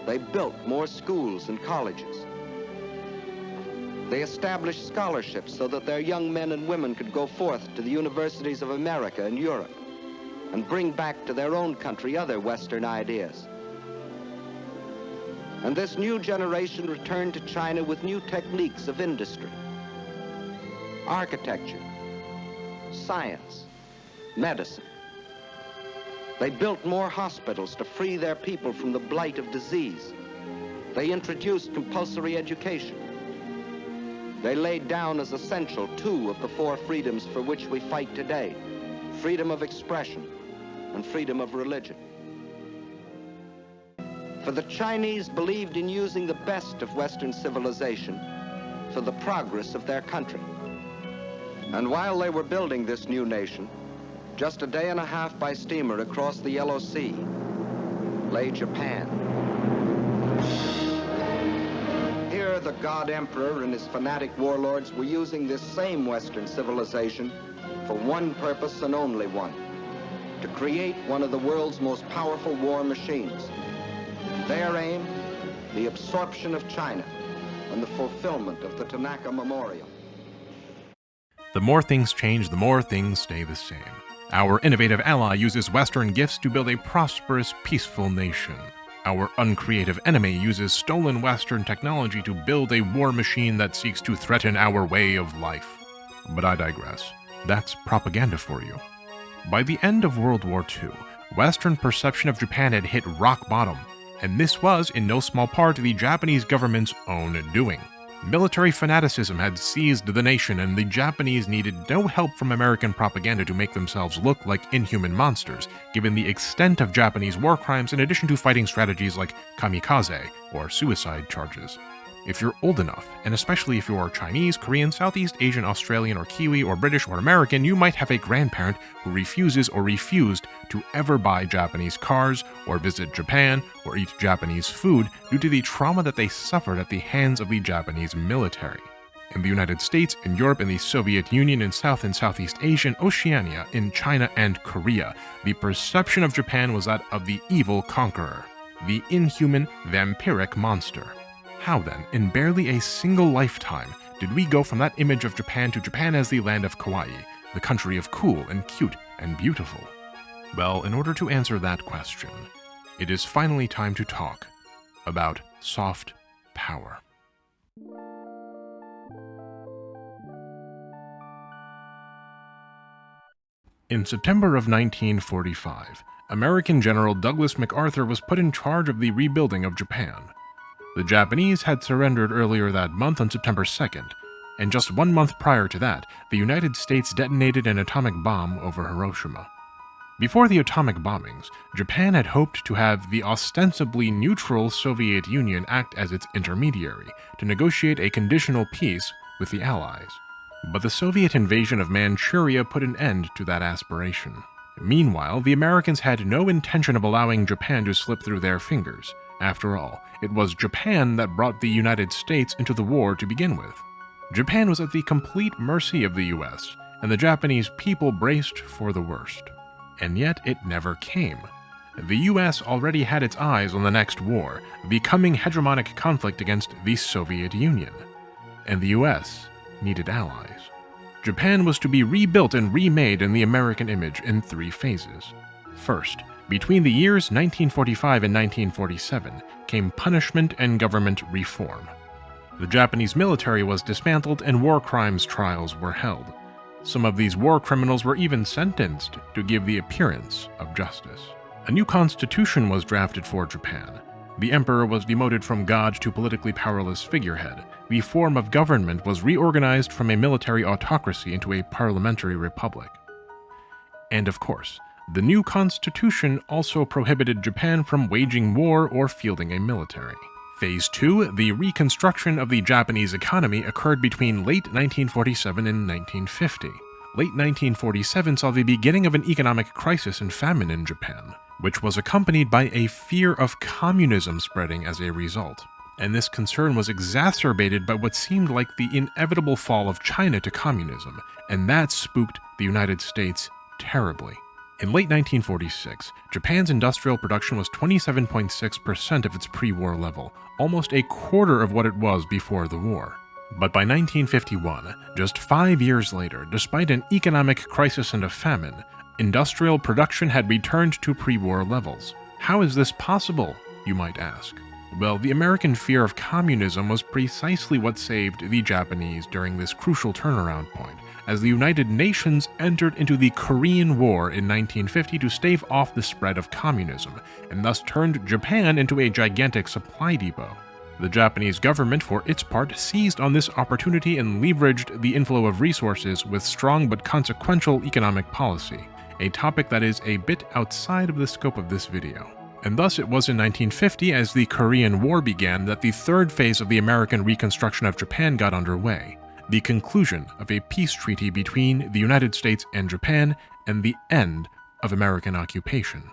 They built more schools and colleges. They established scholarships so that their young men and women could go forth to the universities of America and Europe and bring back to their own country other Western ideas. And this new generation returned to China with new techniques of industry, architecture, science, medicine. They built more hospitals to free their people from the blight of disease. They introduced compulsory education. They laid down as essential 2 of the 4 freedoms for which we fight today: freedom of expression and freedom of religion. For the Chinese believed in using the best of Western civilization for the progress of their country. And while they were building this new nation, just a day and a half by steamer across the Yellow Sea lay Japan. Here, the God Emperor and his fanatic warlords were using this same Western civilization for one purpose and only one: to create one of the world's most powerful war machines. Their aim, the absorption of China and the fulfillment of the Tanaka Memorial. The more things change, the more things stay the same. Our innovative ally uses Western gifts to build a prosperous, peaceful nation. Our uncreative enemy uses stolen Western technology to build a war machine that seeks to threaten our way of life. But I digress. That's propaganda for you. By the end of World War II, Western perception of Japan had hit rock bottom, and this was, in no small part, the Japanese government's own doing. Military fanaticism had seized the nation, and the Japanese needed no help from American propaganda to make themselves look like inhuman monsters, given the extent of Japanese war crimes in addition to fighting strategies like kamikaze, or suicide charges. If you're old enough, and especially if you're Chinese, Korean, Southeast Asian, Australian, or Kiwi, or British, or American, you might have a grandparent who refuses or refused to ever buy Japanese cars, or visit Japan, or eat Japanese food due to the trauma that they suffered at the hands of the Japanese military. In the United States, in Europe, in the Soviet Union, in South and Southeast Asia, in Oceania, in China, and Korea, the perception of Japan was that of the evil conqueror, the inhuman, vampiric monster. How then, in barely a single lifetime, did we go from that image of Japan to Japan as the land of Kawaii, the country of cool and cute and beautiful? Well, in order to answer that question, it is finally time to talk about soft power. In September of 1945, American General Douglas MacArthur was put in charge of the rebuilding of Japan. The Japanese had surrendered earlier that month on September 2nd, and just 1 month prior to that, the United States detonated an atomic bomb over Hiroshima. Before the atomic bombings, Japan had hoped to have the ostensibly neutral Soviet Union act as its intermediary to negotiate a conditional peace with the Allies. But the Soviet invasion of Manchuria put an end to that aspiration. Meanwhile, the Americans had no intention of allowing Japan to slip through their fingers. After all, it was Japan that brought the United States into the war to begin with. Japan was at the complete mercy of the US, and the Japanese people braced for the worst. And yet it never came. The US already had its eyes on the next war, the coming hegemonic conflict against the Soviet Union. And the US needed allies. Japan was to be rebuilt and remade in the American image in 3 phases. First, between the years 1945 and 1947 came punishment and government reform. The Japanese military was dismantled and war crimes trials were held. Some of these war criminals were even sentenced to give the appearance of justice. A new constitution was drafted for Japan. The emperor was demoted from god to politically powerless figurehead. The form of government was reorganized from a military autocracy into a parliamentary republic. And of course, the new constitution also prohibited Japan from waging war or fielding a military. Phase 2, the reconstruction of the Japanese economy, occurred between late 1947 and 1950. Late 1947 saw the beginning of an economic crisis and famine in Japan, which was accompanied by a fear of communism spreading as a result. And this concern was exacerbated by what seemed like the inevitable fall of China to communism, and that spooked the United States terribly. In late 1946, Japan's industrial production was 27.6% of its pre-war level, almost a quarter of what it was before the war. But by 1951, just 5 years later, despite an economic crisis and a famine, industrial production had returned to pre-war levels. How is this possible, you might ask? Well, the American fear of communism was precisely what saved the Japanese during this crucial turnaround point, as the United Nations entered into the Korean War in 1950 to stave off the spread of communism, and thus turned Japan into a gigantic supply depot. The Japanese government, for its part, seized on this opportunity and leveraged the inflow of resources with strong but consequential economic policy, a topic that is a bit outside of the scope of this video. And thus it was in 1950, as the Korean War began, that the third phase of the American reconstruction of Japan got underway, the conclusion of a peace treaty between the United States and Japan, and the end of American occupation.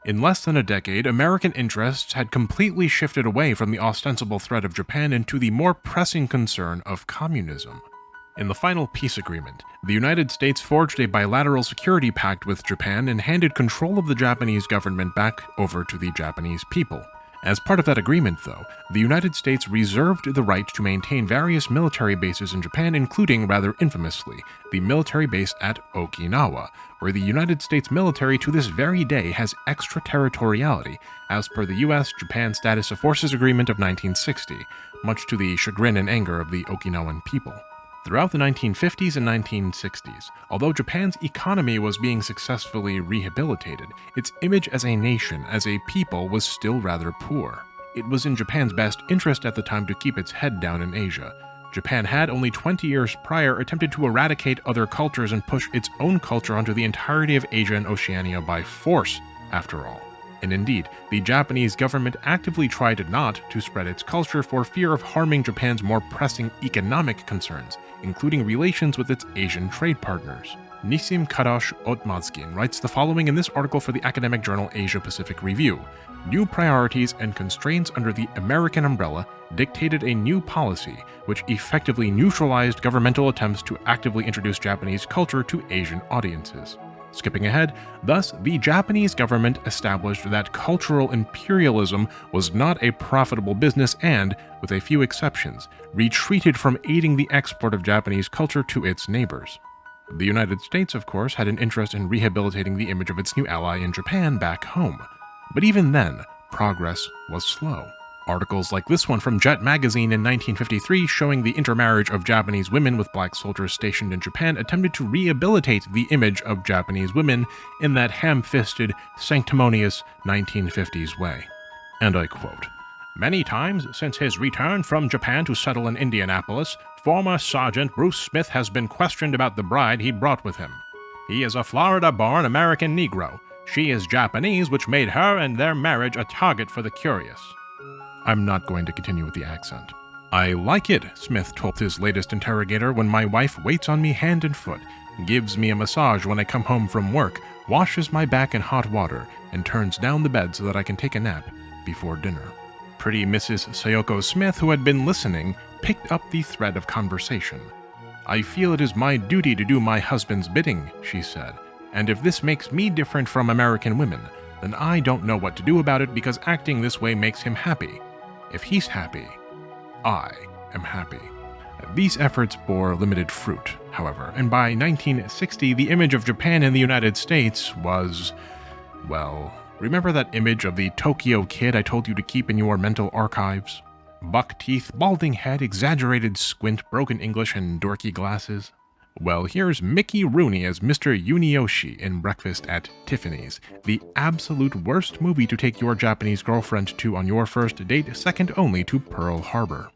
In less than a decade, American interests had completely shifted away from the ostensible threat of Japan into the more pressing concern of communism. In the final peace agreement, the United States forged a bilateral security pact with Japan and handed control of the Japanese government back over to the Japanese people. As part of that agreement, though, the United States reserved the right to maintain various military bases in Japan, including, rather infamously, the military base at Okinawa, where the United States military to this very day has extraterritoriality, as per the U.S.-Japan Status of Forces Agreement of 1960, much to the chagrin and anger of the Okinawan people. Throughout the 1950s and 1960s, although Japan's economy was being successfully rehabilitated, its image as a nation, as a people, was still rather poor. It was in Japan's best interest at the time to keep its head down in Asia. Japan had only 20 years prior attempted to eradicate other cultures and push its own culture onto the entirety of Asia and Oceania by force, after all. And indeed, the Japanese government actively tried not to spread its culture for fear of harming Japan's more pressing economic concerns, including relations with its Asian trade partners. Nissim Kadosh Otmazgin writes the following in this article for the academic journal Asia Pacific Review. New priorities and constraints under the American umbrella dictated a new policy which effectively neutralized governmental attempts to actively introduce Japanese culture to Asian audiences. Skipping ahead, thus, the Japanese government established that cultural imperialism was not a profitable business and, with a few exceptions, retreated from aiding the export of Japanese culture to its neighbors. The United States, of course, had an interest in rehabilitating the image of its new ally in Japan back home. But even then, progress was slow. Articles like this one from Jet magazine in 1953 showing the intermarriage of Japanese women with black soldiers stationed in Japan attempted to rehabilitate the image of Japanese women in that ham-fisted, sanctimonious 1950s way. And I quote, "Many times since his return from Japan to settle in Indianapolis, former Sergeant Bruce Smith has been questioned about the bride he brought with him. He is a Florida-born American Negro. She is Japanese, which made her and their marriage a target for the curious." I'm not going to continue with the accent. "I like it," Smith told his latest interrogator, "when my wife waits on me hand and foot, gives me a massage when I come home from work, washes my back in hot water, and turns down the bed so that I can take a nap before dinner." Pretty Mrs. Sayoko Smith, who had been listening, picked up the thread of conversation. "I feel it is my duty to do my husband's bidding," she said, "and if this makes me different from American women, then I don't know what to do about it because acting this way makes him happy. If he's happy, I am happy." These efforts bore limited fruit, however, and by 1960 the image of Japan in the United States was, well, remember that image of the Tokyo kid I told you to keep in your mental archives? Buck teeth, balding head, exaggerated squint, broken English, and dorky glasses? Well, here's Mickey Rooney as Mr. Yunioshi in Breakfast at Tiffany's, the absolute worst movie to take your Japanese girlfriend to on your first date, second only to Pearl Harbor.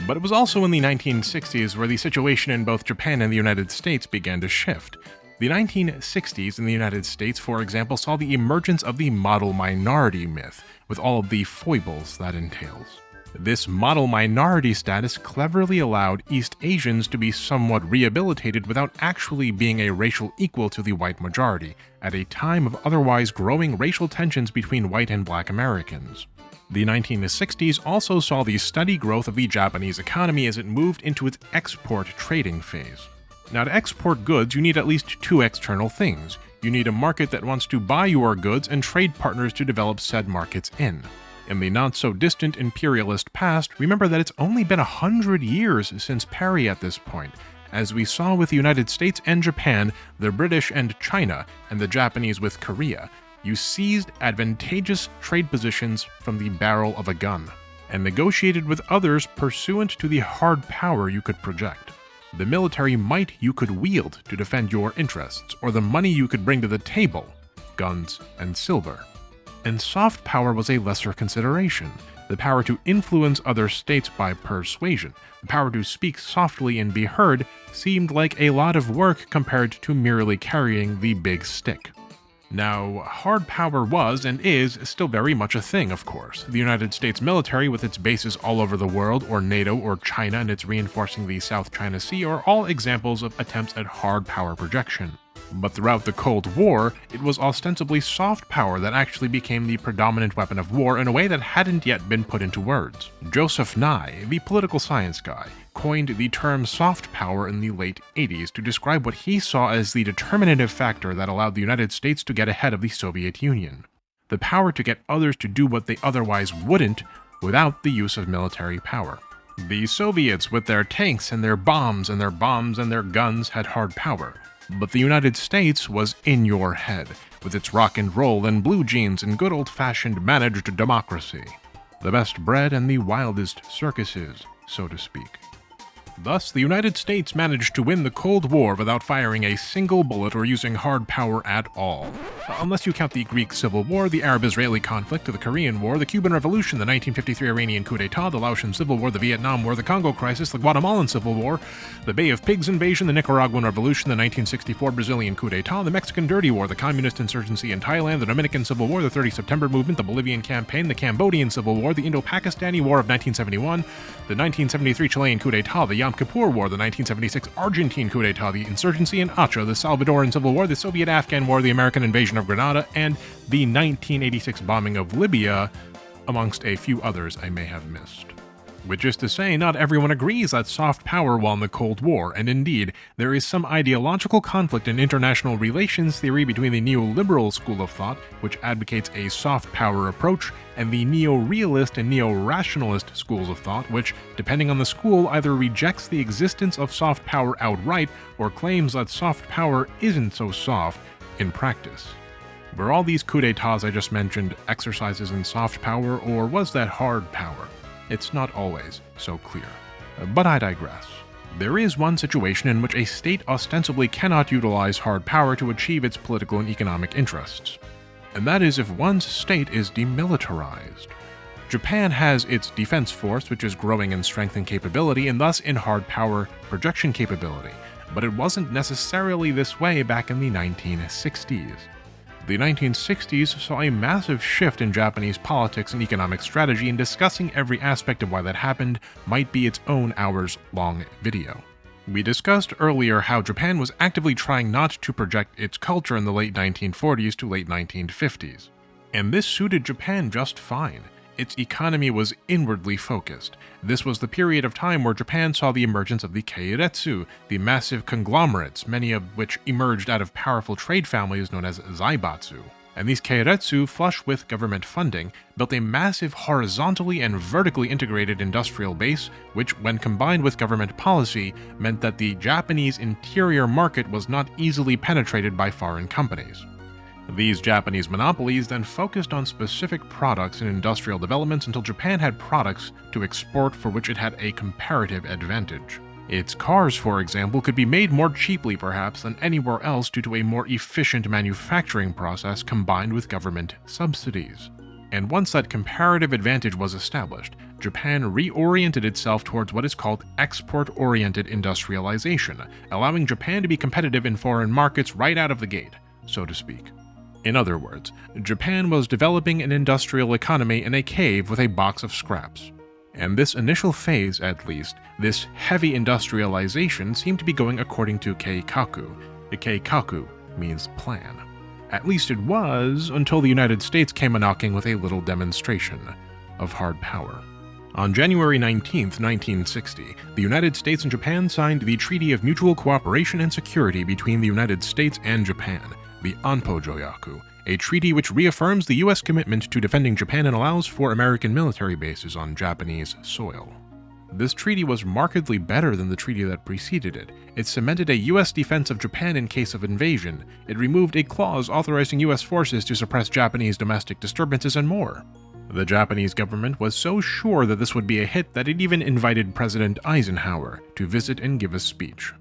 But it was also in the 1960s where the situation in both Japan and the United States began to shift. The 1960s in the United States, for example, saw the emergence of the model minority myth, with all of the foibles that entails. This model minority status cleverly allowed East Asians to be somewhat rehabilitated without actually being a racial equal to the white majority, at a time of otherwise growing racial tensions between white and black Americans. The 1960s also saw the steady growth of the Japanese economy as it moved into its export trading phase. Now, to export goods, you need at least two external things. You need a market that wants to buy your goods and trade partners to develop said markets in. In the not-so-distant imperialist past, remember that it's only been 100 years since Peril at this point. As we saw with the United States and Japan, the British and China, and the Japanese with Korea, you seized advantageous trade positions from the barrel of a gun, and negotiated with others pursuant to the hard power you could project. The military might you could wield to defend your interests, or the money you could bring to the table, guns and silver. And soft power was a lesser consideration. The power to influence other states by persuasion, the power to speak softly and be heard, seemed like a lot of work compared to merely carrying the big stick. Now, hard power was and is still very much a thing, of course. The United States military, with its bases all over the world, or NATO or China and its reinforcing the South China Sea, are all examples of attempts at hard power projection. But throughout the Cold War, it was ostensibly soft power that actually became the predominant weapon of war in a way that hadn't yet been put into words. Joseph Nye, the political science guy, coined the term soft power in the late 80s to describe what he saw as the determinative factor that allowed the United States to get ahead of the Soviet Union. The power to get others to do what they otherwise wouldn't without the use of military power. The Soviets, with their tanks and their bombs and their guns, had hard power. But the United States was in your head, with its rock and roll and blue jeans and good old-fashioned managed democracy. The best bread and the wildest circuses, so to speak. Thus, the United States managed to win the Cold War without firing a single bullet or using hard power at all. Unless you count the Greek Civil War, the Arab-Israeli conflict, the Korean War, the Cuban Revolution, the 1953 Iranian coup d'etat, the Laotian Civil War, the Vietnam War, the Congo Crisis, the Guatemalan Civil War, the Bay of Pigs invasion, the Nicaraguan Revolution, the 1964 Brazilian coup d'etat, the Mexican Dirty War, the Communist insurgency in Thailand, the Dominican Civil War, the 30 September movement, the Bolivian campaign, the Cambodian Civil War, the Indo-Pakistani War of 1971, the 1973 Chilean coup d'etat, the Yom Kippur War, the 1976 Argentine coup d'etat, the insurgency in Aceh, the Salvadoran Civil War, the Soviet-Afghan War, the American invasion of Grenada, and the 1986 bombing of Libya, amongst a few others I may have missed. Which is to say, not everyone agrees that soft power won the Cold War, and indeed, there is some ideological conflict in international relations theory between the neoliberal school of thought, which advocates a soft power approach, and the neo-realist and neo-rationalist schools of thought, which, depending on the school, either rejects the existence of soft power outright or claims that soft power isn't so soft in practice. Were all these coups d'etats I just mentioned exercises in soft power, or was that hard power? It's not always so clear. But I digress. There is one situation in which a state ostensibly cannot utilize hard power to achieve its political and economic interests, and that is if one's state is demilitarized. Japan has its defense force, which is growing in strength and capability, and thus in hard power projection capability, but it wasn't necessarily this way back in the 1960s. The 1960s saw a massive shift in Japanese politics and economic strategy, and discussing every aspect of why that happened might be its own hours-long video. We discussed earlier how Japan was actively trying not to project its culture in the late 1940s to late 1950s. And this suited Japan just fine. Its economy was inwardly focused. This was the period of time where Japan saw the emergence of the keiretsu, the massive conglomerates, many of which emerged out of powerful trade families known as zaibatsu. And these keiretsu, flush with government funding, built a massive horizontally and vertically integrated industrial base, which, when combined with government policy, meant that the Japanese interior market was not easily penetrated by foreign companies. These Japanese monopolies then focused on specific products and industrial developments until Japan had products to export for which it had a comparative advantage. Its cars, for example, could be made more cheaply perhaps than anywhere else due to a more efficient manufacturing process combined with government subsidies. And once that comparative advantage was established, Japan reoriented itself towards what is called export-oriented industrialization, allowing Japan to be competitive in foreign markets right out of the gate, so to speak. In other words, Japan was developing an industrial economy in a cave with a box of scraps. And this initial phase, at least, this heavy industrialization seemed to be going according to keikaku. Keikaku means plan. At least it was, until the United States came a-knocking with a little demonstration of hard power. On January 19, 1960, the United States and Japan signed the Treaty of Mutual Cooperation and Security between the United States and Japan, the Anpo-Joyaku, a treaty which reaffirms the U.S. commitment to defending Japan and allows for American military bases on Japanese soil. This treaty was markedly better than the treaty that preceded it. It cemented a U.S. defense of Japan in case of invasion. It removed a clause authorizing U.S. forces to suppress Japanese domestic disturbances and more. The Japanese government was so sure that this would be a hit that it even invited President Eisenhower to visit and give a speech.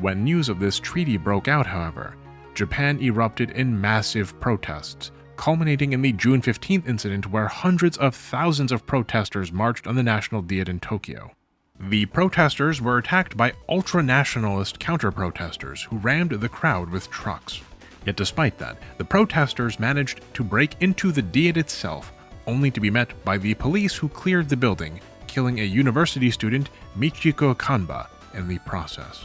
When news of this treaty broke out, however, Japan erupted in massive protests, culminating in the June 15th incident where hundreds of thousands of protesters marched on the National Diet in Tokyo. The protesters were attacked by ultra-nationalist counter-protesters who rammed the crowd with trucks. Yet despite that, the protesters managed to break into the Diet itself, only to be met by the police who cleared the building, killing a university student, Michiko Kanba, in the process.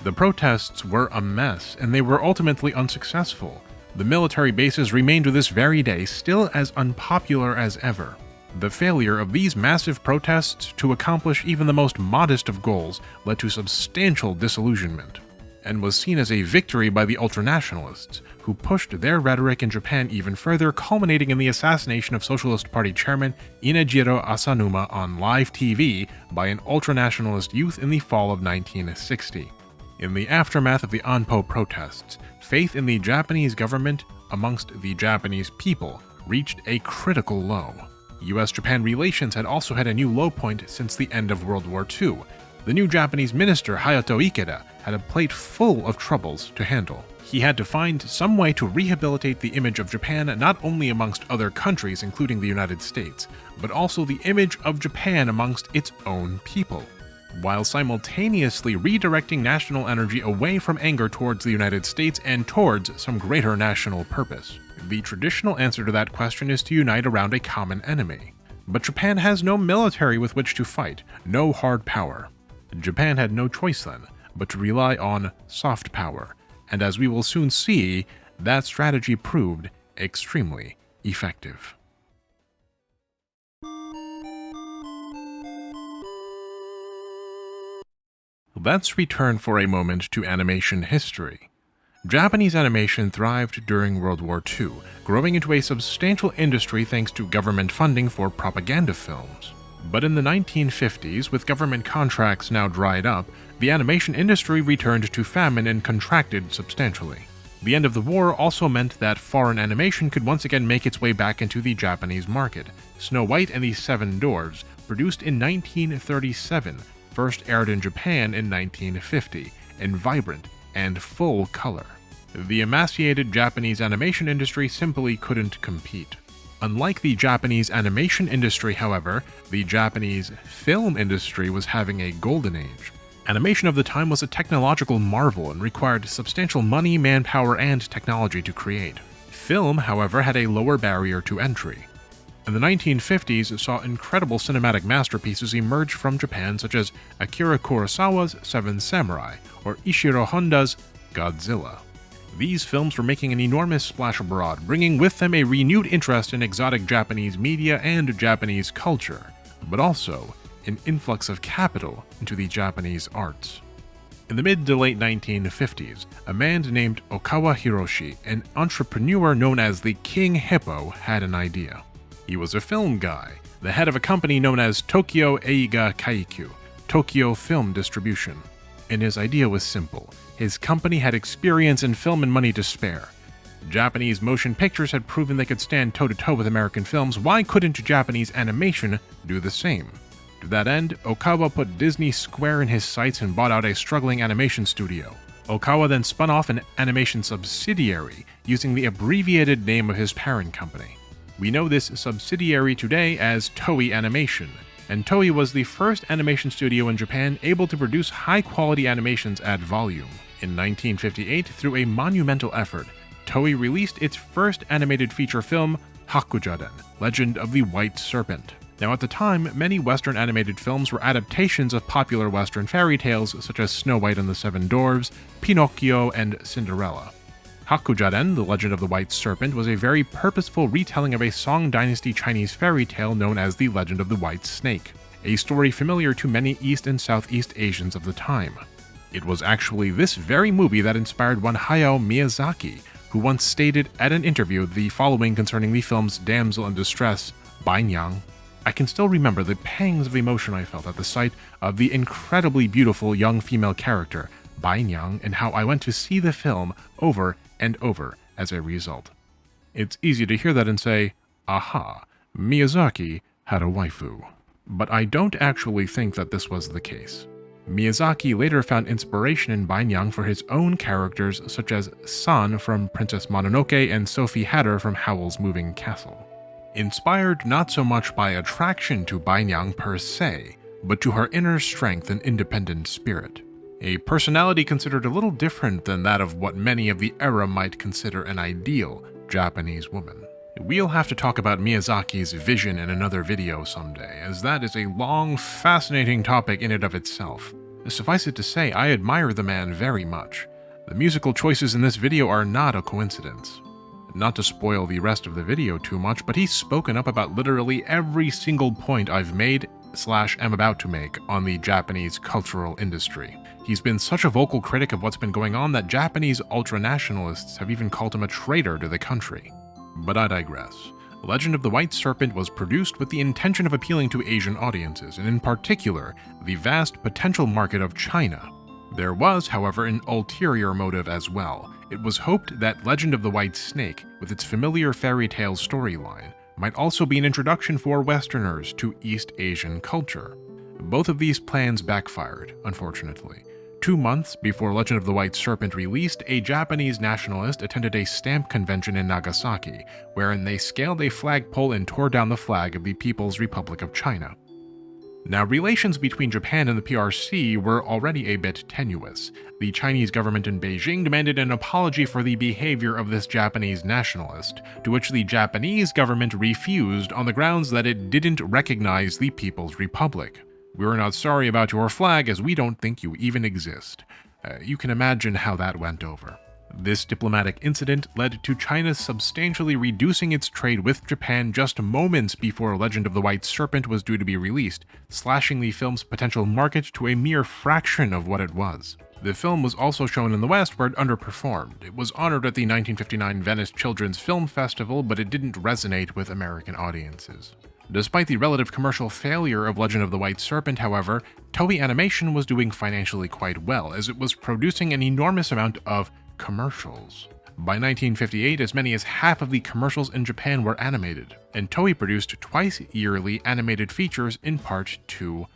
The protests were a mess, and they were ultimately unsuccessful. The military bases remain to this very day still as unpopular as ever. The failure of these massive protests to accomplish even the most modest of goals led to substantial disillusionment, and was seen as a victory by the ultranationalists, who pushed their rhetoric in Japan even further, culminating in the assassination of Socialist Party chairman Inejiro Asanuma on live TV by an ultranationalist youth in the fall of 1960. In the aftermath of the Anpo protests, faith in the Japanese government amongst the Japanese people reached a critical low. US-Japan relations had also had a new low point since the end of World War II. The new Japanese minister Hayato Ikeda had a plate full of troubles to handle. He had to find some way to rehabilitate the image of Japan not only amongst other countries, including the United States, but also the image of Japan amongst its own people, while simultaneously redirecting national energy away from anger towards the United States and towards some greater national purpose. The traditional answer to that question is to unite around a common enemy. But Japan has no military with which to fight, no hard power. Japan had no choice then, but to rely on soft power, and as we will soon see, that strategy proved extremely effective. Let's return for a moment to animation history. Japanese animation thrived during World War II, growing into a substantial industry thanks to government funding for propaganda films. But in the 1950s, with government contracts now dried up, the animation industry returned to famine and contracted substantially. The end of the war also meant that foreign animation could once again make its way back into the Japanese market. Snow White and the Seven Dwarfs, produced in 1937, first aired in Japan in 1950, in vibrant and full color. The emaciated Japanese animation industry simply couldn't compete. Unlike the Japanese animation industry, however, the Japanese film industry was having a golden age. Animation of the time was a technological marvel and required substantial money, manpower, and technology to create. Film, however, had a lower barrier to entry. In the 1950s, saw incredible cinematic masterpieces emerge from Japan, such as Akira Kurosawa's Seven Samurai or Ishiro Honda's Godzilla. These films were making an enormous splash abroad, bringing with them a renewed interest in exotic Japanese media and Japanese culture, but also an influx of capital into the Japanese arts. In the mid to late 1950s, a man named Okawa Hiroshi, an entrepreneur known as the King Hippo, had an idea. He was a film guy, the head of a company known as Tokyo Eiga Kaikyu, Tokyo Film Distribution. And his idea was simple. His company had experience in film and money to spare. Japanese motion pictures had proven they could stand toe-to-toe with American films. Why couldn't Japanese animation do the same? To that end, Okawa put Disney square in his sights and bought out a struggling animation studio. Okawa then spun off an animation subsidiary using the abbreviated name of his parent company. We know this subsidiary today as Toei Animation, and Toei was the first animation studio in Japan able to produce high-quality animations at volume. In 1958, through a monumental effort, Toei released its first animated feature film, Hakujaden, Legend of the White Serpent. Now at the time, many Western animated films were adaptations of popular Western fairy tales such as Snow White and the Seven Dwarfs, Pinocchio, and Cinderella. Hakujaden, The Legend of the White Serpent, was a very purposeful retelling of a Song Dynasty Chinese fairy tale known as The Legend of the White Snake, a story familiar to many East and Southeast Asians of the time. It was actually this very movie that inspired one Hayao Miyazaki, who once stated at an interview the following concerning the film's damsel in distress, Bai Nyang. I can still remember the pangs of emotion I felt at the sight of the incredibly beautiful young female character, Bai Nyang, and how I went to see the film over and over as a result. It's easy to hear that and say, aha, Miyazaki had a waifu. But I don't actually think that this was the case. Miyazaki later found inspiration in Bai Nyang for his own characters such as San from Princess Mononoke and Sophie Hatter from Howl's Moving Castle. Inspired not so much by attraction to Bai Nyang per se, but to her inner strength and independent spirit. A personality considered a little different than that of what many of the era might consider an ideal Japanese woman. We'll have to talk about Miyazaki's vision in another video someday, as that is a long, fascinating topic in and of itself. Suffice it to say, I admire the man very much. The musical choices in this video are not a coincidence. Not to spoil the rest of the video too much, but he's spoken up about literally every single point I've made / am about to make on the Japanese cultural industry. He's been such a vocal critic of what's been going on that Japanese ultranationalists have even called him a traitor to the country. But I digress. Legend of the White Serpent was produced with the intention of appealing to Asian audiences, and in particular, the vast potential market of China. There was, however, an ulterior motive as well. It was hoped that Legend of the White Snake, with its familiar fairy tale storyline, might also be an introduction for Westerners to East Asian culture. Both of these plans backfired, unfortunately. 2 months before Legend of the White Serpent released, a Japanese nationalist attended a stamp convention in Nagasaki, wherein they scaled a flagpole and tore down the flag of the People's Republic of China. Now, relations between Japan and the PRC were already a bit tenuous. The Chinese government in Beijing demanded an apology for the behavior of this Japanese nationalist, to which the Japanese government refused on the grounds that it didn't recognize the People's Republic. "We're not sorry about your flag as we don't think you even exist." You can imagine how that went over. This diplomatic incident led to China substantially reducing its trade with Japan just moments before Legend of the White Serpent was due to be released, slashing the film's potential market to a mere fraction of what it was. The film was also shown in the West where it underperformed. It was honored at the 1959 Venice Children's Film Festival, but it didn't resonate with American audiences. Despite the relative commercial failure of Legend of the White Serpent, however, Toei Animation was doing financially quite well, as it was producing an enormous amount of commercials. By 1958, as many as half of the commercials in Japan were animated, and Toei produced twice yearly animated features in part to,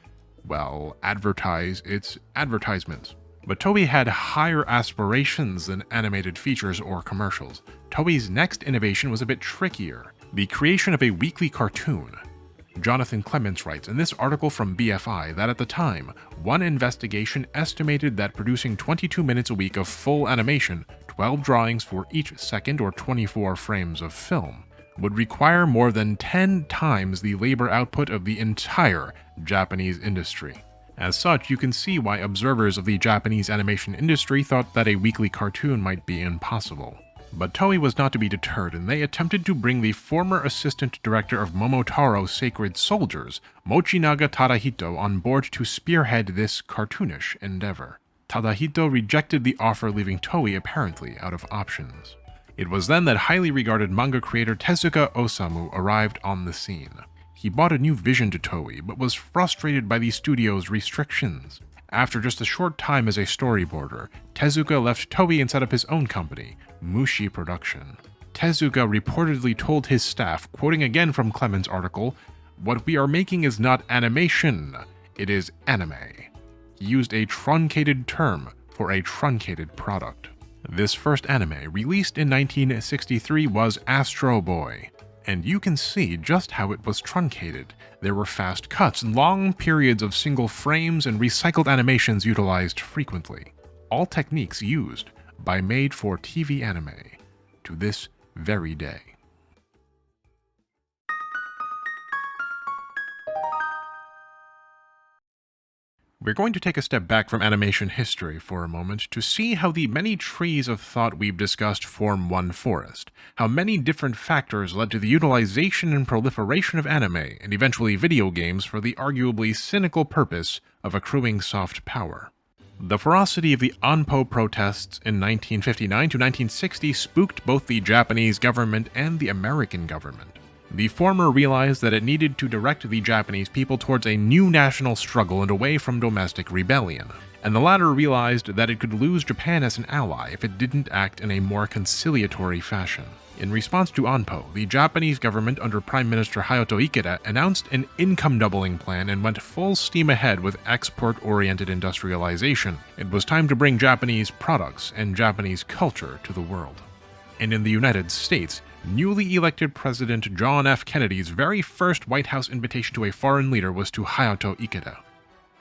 well, advertise its advertisements. But Toei had higher aspirations than animated features or commercials. Toei's next innovation was a bit trickier: the creation of a weekly cartoon. Jonathan Clements writes in this article from BFI that at the time, one investigation estimated that producing 22 minutes a week of full animation, 12 drawings for each second or 24 frames of film, would require more than 10 times the labor output of the entire Japanese industry. As such, you can see why observers of the Japanese animation industry thought that a weekly cartoon might be impossible. But Toei was not to be deterred, and they attempted to bring the former assistant director of Momotaro's Sacred Soldiers, Mochinaga Tadahito, on board to spearhead this cartoonish endeavor. Tadahito rejected the offer, leaving Toei apparently out of options. It was then that highly regarded manga creator Tezuka Osamu arrived on the scene. He brought a new vision to Toei, but was frustrated by the studio's restrictions. After just a short time as a storyboarder, Tezuka left Toei and set up his own company, Mushi Production. Tezuka reportedly told his staff, quoting again from Clemens' article, "What we are making is not animation, it is anime." He used a truncated term for a truncated product. This first anime, released in 1963, was Astro Boy. And you can see just how it was truncated. There were fast cuts, long periods of single frames, and recycled animations utilized frequently. All techniques used by made-for-TV anime to this very day. We're going to take a step back from animation history for a moment to see how the many trees of thought we've discussed form one forest, how many different factors led to the utilization and proliferation of anime, and eventually video games, for the arguably cynical purpose of accruing soft power. The ferocity of the Anpo protests in 1959 to 1960 spooked both the Japanese government and the American government. The former realized that it needed to direct the Japanese people towards a new national struggle and away from domestic rebellion, and the latter realized that it could lose Japan as an ally if it didn't act in a more conciliatory fashion. In response to Anpo, the Japanese government under Prime Minister Hayato Ikeda announced an income-doubling plan and went full steam ahead with export-oriented industrialization. It was time to bring Japanese products and Japanese culture to the world. And in the United States, newly elected President John F. Kennedy's very first White House invitation to a foreign leader was to Hayato Ikeda.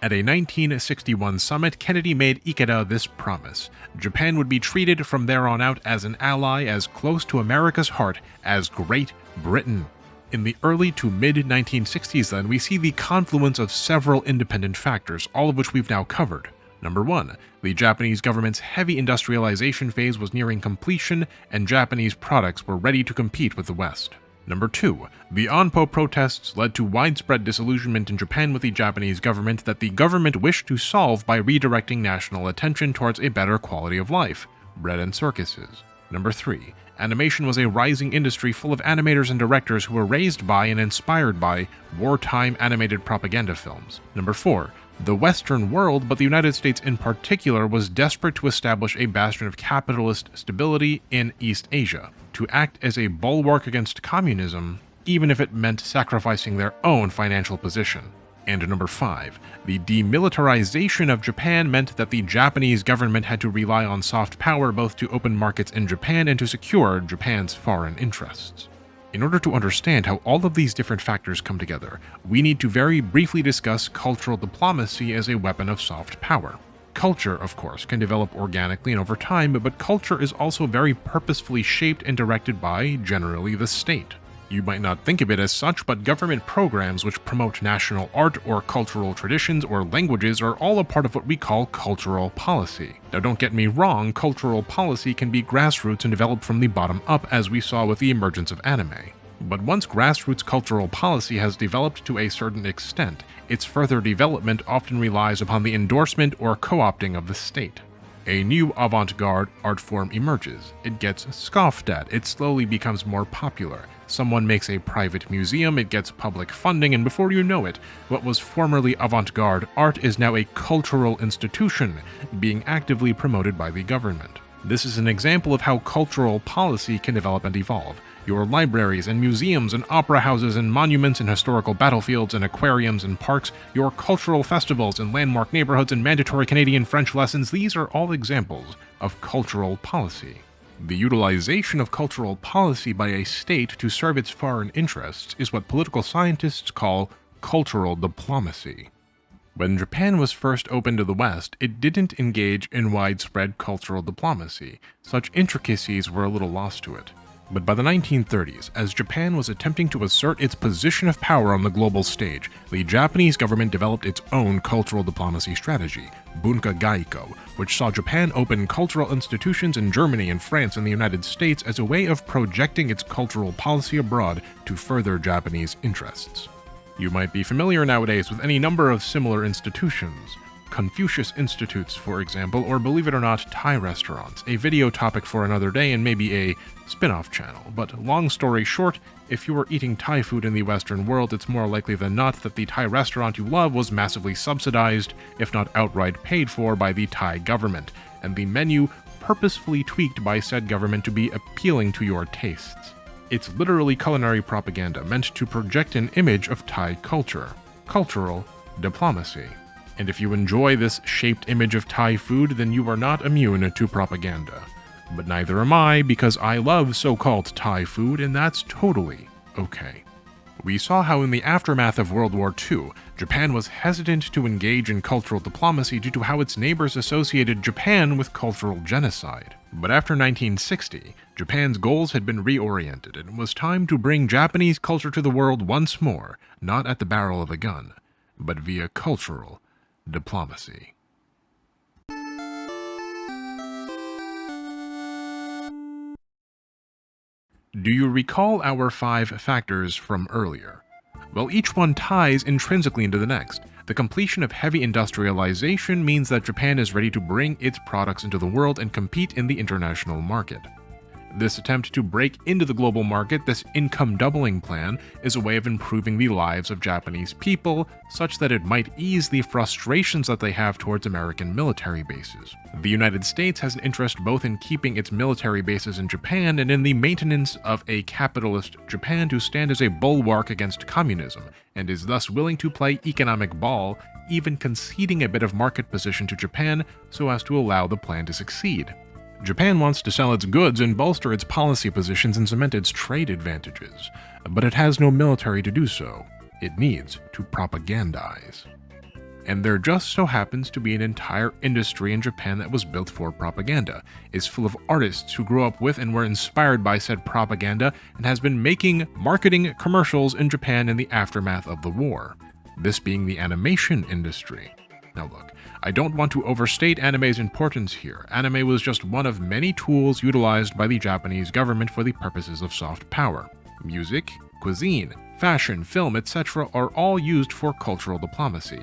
At a 1961 summit, Kennedy made Ikeda this promise: Japan would be treated from there on out as an ally as close to America's heart as Great Britain. In the early to mid-1960s then, we see the confluence of several independent factors, all of which we've now covered. Number 1, the Japanese government's heavy industrialization phase was nearing completion, and Japanese products were ready to compete with the West. Number 2, the Anpo protests led to widespread disillusionment in Japan with the Japanese government that the government wished to solve by redirecting national attention towards a better quality of life, bread and circuses. Number 3, animation was a rising industry full of animators and directors who were raised by and inspired by wartime animated propaganda films. Number 4, the Western world, but the United States in particular, was desperate to establish a bastion of capitalist stability in East Asia, to act as a bulwark against communism, even if it meant sacrificing their own financial position. And number 5, the demilitarization of Japan meant that the Japanese government had to rely on soft power both to open markets in Japan and to secure Japan's foreign interests. In order to understand how all of these different factors come together, we need to very briefly discuss cultural diplomacy as a weapon of soft power. Culture, of course, can develop organically and over time, but culture is also very purposefully shaped and directed by, generally, the state. You might not think of it as such, but government programs which promote national art or cultural traditions or languages are all a part of what we call cultural policy. Now don't get me wrong, cultural policy can be grassroots and develop from the bottom up, as we saw with the emergence of anime. But once grassroots cultural policy has developed to a certain extent, its further development often relies upon the endorsement or co-opting of the state. A new avant-garde art form emerges. It gets scoffed at, it slowly becomes more popular. Someone makes a private museum, it gets public funding, and before you know it, what was formerly avant-garde art is now a cultural institution, being actively promoted by the government. This is an example of how cultural policy can develop and evolve. Your libraries and museums and opera houses and monuments and historical battlefields and aquariums and parks, your cultural festivals and landmark neighborhoods and mandatory Canadian French lessons, these are all examples of cultural policy. The utilization of cultural policy by a state to serve its foreign interests is what political scientists call cultural diplomacy. When Japan was first opened to the West, it didn't engage in widespread cultural diplomacy. Such intricacies were a little lost to it. But by the 1930s, as Japan was attempting to assert its position of power on the global stage, the Japanese government developed its own cultural diplomacy strategy, Bunka Gaiko, which saw Japan open cultural institutions in Germany and France and the United States as a way of projecting its cultural policy abroad to further Japanese interests. You might be familiar nowadays with any number of similar institutions. Confucius Institutes, for example, or believe it or not, Thai restaurants, a video topic for another day and maybe a spin-off channel. But long story short, if you were eating Thai food in the Western world, it's more likely than not that the Thai restaurant you love was massively subsidized, if not outright paid for, by the Thai government, and the menu purposefully tweaked by said government to be appealing to your tastes. It's literally culinary propaganda meant to project an image of Thai culture. Cultural diplomacy. And if you enjoy this shaped image of Thai food, then you are not immune to propaganda. But neither am I, because I love so-called Thai food, and that's totally okay. We saw how in the aftermath of World War II, Japan was hesitant to engage in cultural diplomacy due to how its neighbors associated Japan with cultural genocide. But after 1960, Japan's goals had been reoriented, and it was time to bring Japanese culture to the world once more, not at the barrel of a gun, but via cultural diplomacy. Do you recall our 5 factors from earlier? Well, each one ties intrinsically into the next. The completion of heavy industrialization means that Japan is ready to bring its products into the world and compete in the international market. This attempt to break into the global market, this income doubling plan, is a way of improving the lives of Japanese people, such that it might ease the frustrations that they have towards American military bases. The United States has an interest both in keeping its military bases in Japan and in the maintenance of a capitalist Japan to stand as a bulwark against communism, and is thus willing to play economic ball, even conceding a bit of market position to Japan so as to allow the plan to succeed. Japan wants to sell its goods and bolster its policy positions and cement its trade advantages, but it has no military to do so. It needs to propagandize. And there just so happens to be an entire industry in Japan that was built for propaganda, is full of artists who grew up with and were inspired by said propaganda, and has been making marketing commercials in Japan in the aftermath of the war. This being the animation industry. Now look, I don't want to overstate anime's importance here. Anime was just one of many tools utilized by the Japanese government for the purposes of soft power. Music, cuisine, fashion, film, etc. are all used for cultural diplomacy.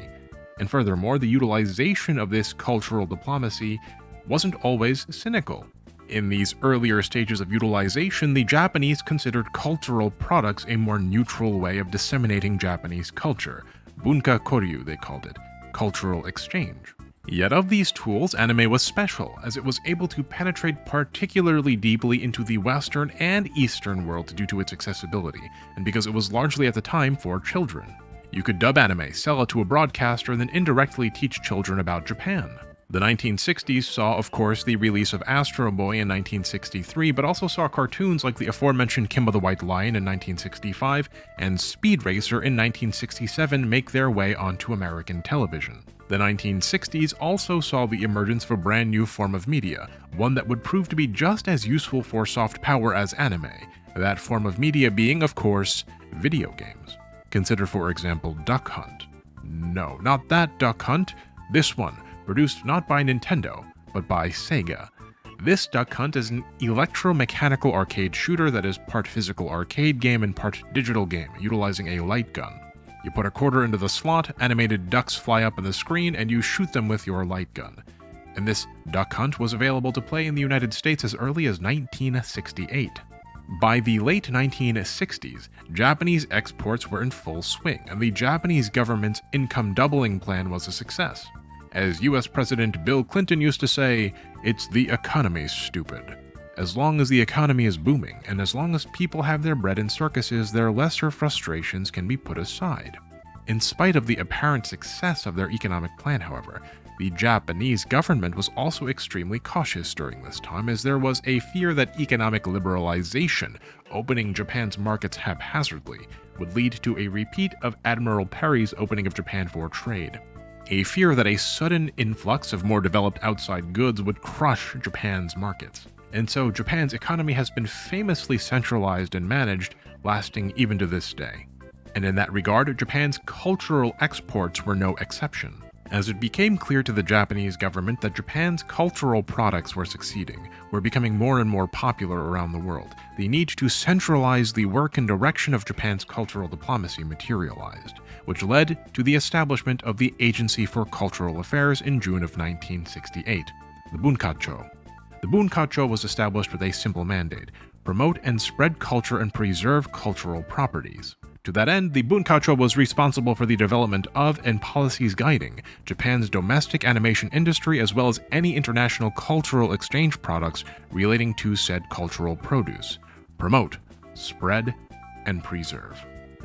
And furthermore, the utilization of this cultural diplomacy wasn't always cynical. In these earlier stages of utilization, the Japanese considered cultural products a more neutral way of disseminating Japanese culture. Bunka koryu, they called it. Cultural exchange. Yet of these tools, anime was special, as it was able to penetrate particularly deeply into the Western and Eastern world due to its accessibility, and because it was largely at the time for children. You could dub anime, sell it to a broadcaster, and then indirectly teach children about Japan. The 1960s saw, of course, the release of Astro Boy in 1963, but also saw cartoons like the aforementioned Kimba the White Lion in 1965 and Speed Racer in 1967 make their way onto American television. The 1960s also saw the emergence of a brand new form of media, one that would prove to be just as useful for soft power as anime, that form of media being, of course, video games. Consider, for example, Duck Hunt. No, not that Duck Hunt, this one, produced not by Nintendo, but by Sega. This Duck Hunt is an electromechanical arcade shooter that is part physical arcade game and part digital game, utilizing a light gun. You put a quarter into the slot, animated ducks fly up on the screen, and you shoot them with your light gun. And this Duck Hunt was available to play in the United States as early as 1968. By the late 1960s, Japanese exports were in full swing, and the Japanese government's income doubling plan was a success. As US President Bill Clinton used to say, "It's the economy, stupid." As long as the economy is booming, and as long as people have their bread in circuses, their lesser frustrations can be put aside. In spite of the apparent success of their economic plan, however, the Japanese government was also extremely cautious during this time, as there was a fear that economic liberalization, opening Japan's markets haphazardly, would lead to a repeat of Admiral Perry's opening of Japan for trade. A fear that a sudden influx of more developed outside goods would crush Japan's markets. And so Japan's economy has been famously centralized and managed, lasting even to this day. And in that regard, Japan's cultural exports were no exception. As it became clear to the Japanese government that Japan's cultural products were succeeding, were becoming more and more popular around the world, the need to centralize the work and direction of Japan's cultural diplomacy materialized, which led to the establishment of the Agency for Cultural Affairs in June of 1968, the Bunkacho. The Bunkacho was established with a simple mandate: promote and spread culture and preserve cultural properties. To that end, the Bunkacho was responsible for the development of and policies guiding Japan's domestic animation industry, as well as any international cultural exchange products relating to said cultural produce. Promote, spread, and preserve.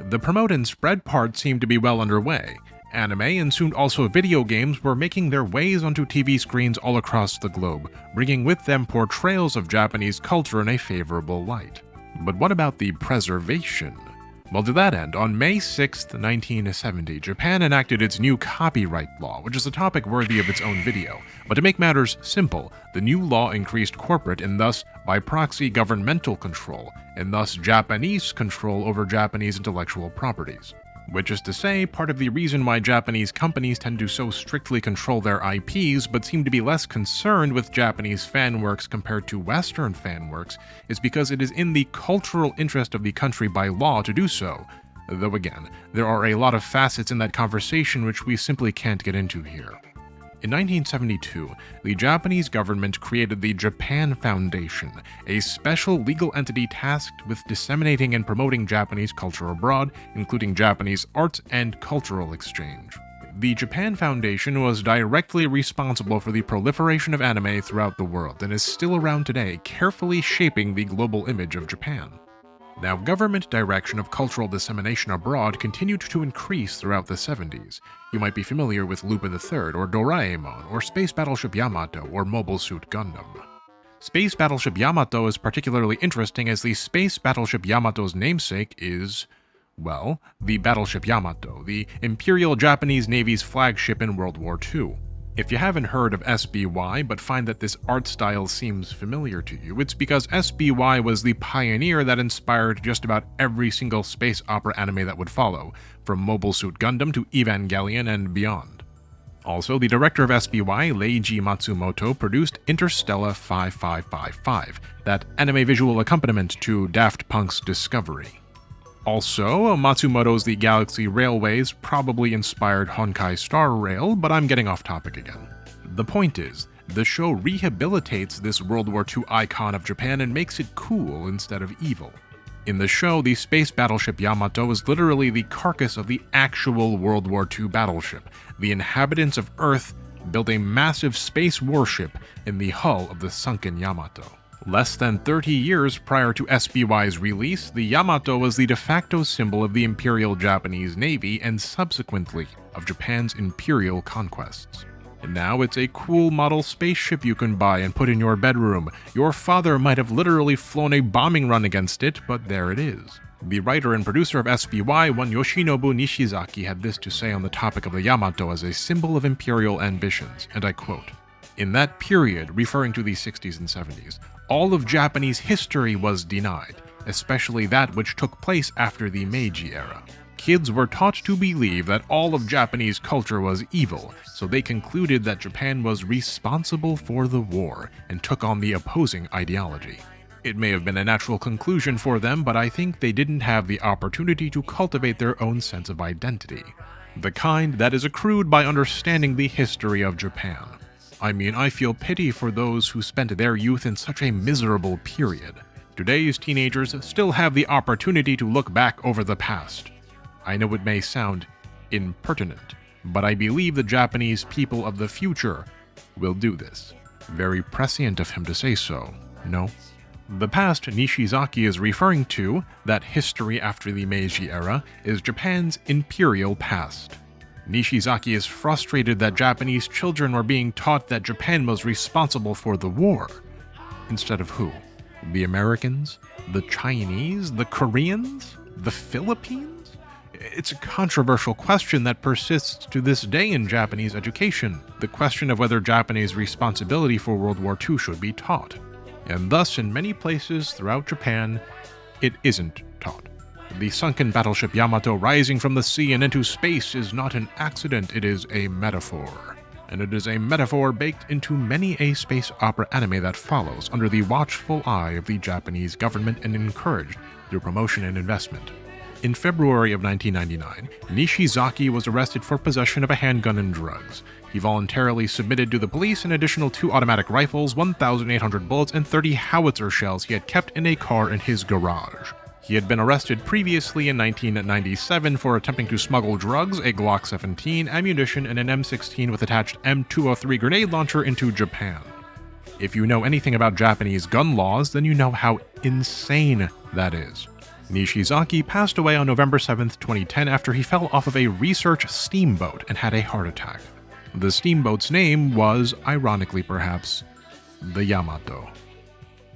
The promote and spread part seemed to be well underway. Anime and soon also video games were making their ways onto TV screens all across the globe, bringing with them portrayals of Japanese culture in a favorable light. But what about the preservation? Well, to that end, on May 6, 1970, Japan enacted its new copyright law, which is a topic worthy of its own video. But to make matters simple, the new law increased corporate and thus, by proxy, governmental control, and thus Japanese control over Japanese intellectual properties. Which is to say, part of the reason why Japanese companies tend to so strictly control their IPs but seem to be less concerned with Japanese fan works compared to Western fan works is because it is in the cultural interest of the country by law to do so. Though again, there are a lot of facets in that conversation which we simply can't get into here. In 1972, the Japanese government created the Japan Foundation, a special legal entity tasked with disseminating and promoting Japanese culture abroad, including Japanese arts and cultural exchange. The Japan Foundation was directly responsible for the proliferation of anime throughout the world and is still around today, carefully shaping the global image of Japan. Now, government direction of cultural dissemination abroad continued to increase throughout the 70s. You might be familiar with Lupin III, or Doraemon, or Space Battleship Yamato, or Mobile Suit Gundam. Space Battleship Yamato is particularly interesting as the Space Battleship Yamato's namesake is, well, the Battleship Yamato, the Imperial Japanese Navy's flagship in World War II. If you haven't heard of SBY but find that this art style seems familiar to you, it's because SBY was the pioneer that inspired just about every single space opera anime that would follow, from Mobile Suit Gundam to Evangelion and beyond. Also, the director of SBY, Leiji Matsumoto, produced Interstellar 5555, that anime visual accompaniment to Daft Punk's Discovery. Also, Matsumoto's The Galaxy Railways probably inspired Honkai Star Rail, but I'm getting off topic again. The point is, the show rehabilitates this World War II icon of Japan and makes it cool instead of evil. In the show, the space battleship Yamato is literally the carcass of the actual World War II battleship. The inhabitants of Earth built a massive space warship in the hull of the sunken Yamato. Less than 30 years prior to SBY's release, the Yamato was the de facto symbol of the Imperial Japanese Navy and subsequently of Japan's imperial conquests. And now it's a cool model spaceship you can buy and put in your bedroom. Your father might have literally flown a bombing run against it, but there it is. The writer and producer of SBY, one Yoshinobu Nishizaki, had this to say on the topic of the Yamato as a symbol of imperial ambitions, and I quote, "In that period, referring to the 60s and 70s, all of Japanese history was denied, especially that which took place after the Meiji era. Kids were taught to believe that all of Japanese culture was evil, so they concluded that Japan was responsible for the war and took on the opposing ideology. It may have been a natural conclusion for them, but I think they didn't have the opportunity to cultivate their own sense of identity, the kind that is accrued by understanding the history of Japan. I mean, I feel pity for those who spent their youth in such a miserable period. Today's teenagers still have the opportunity to look back over the past. I know it may sound impertinent, but I believe the Japanese people of the future will do this." Very prescient of him to say so, no? The past Nishizaki is referring to, that history after the Meiji era, is Japan's imperial past. Nishizaki is frustrated that Japanese children were being taught that Japan was responsible for the war. Instead of who? The Americans? The Chinese? The Koreans? The Philippines? It's a controversial question that persists to this day in Japanese education, the question of whether Japanese responsibility for World War II should be taught. And thus, in many places throughout Japan, it isn't taught. The sunken battleship Yamato rising from the sea and into space is not an accident, it is a metaphor. And it is a metaphor baked into many a space opera anime that follows under the watchful eye of the Japanese government and encouraged through promotion and investment. In February of 1999, Nishizaki was arrested for possession of a handgun and drugs. He voluntarily submitted to the police an additional 2 automatic rifles, 1,800 bullets, and 30 howitzer shells he had kept in a car in his garage. He had been arrested previously in 1997 for attempting to smuggle drugs, a Glock 17, ammunition, and an M16 with attached M203 grenade launcher into Japan. If you know anything about Japanese gun laws, then you know how insane that is. Nishizaki passed away on November 7, 2010 after he fell off of a research steamboat and had a heart attack. The steamboat's name was, ironically perhaps, the Yamato.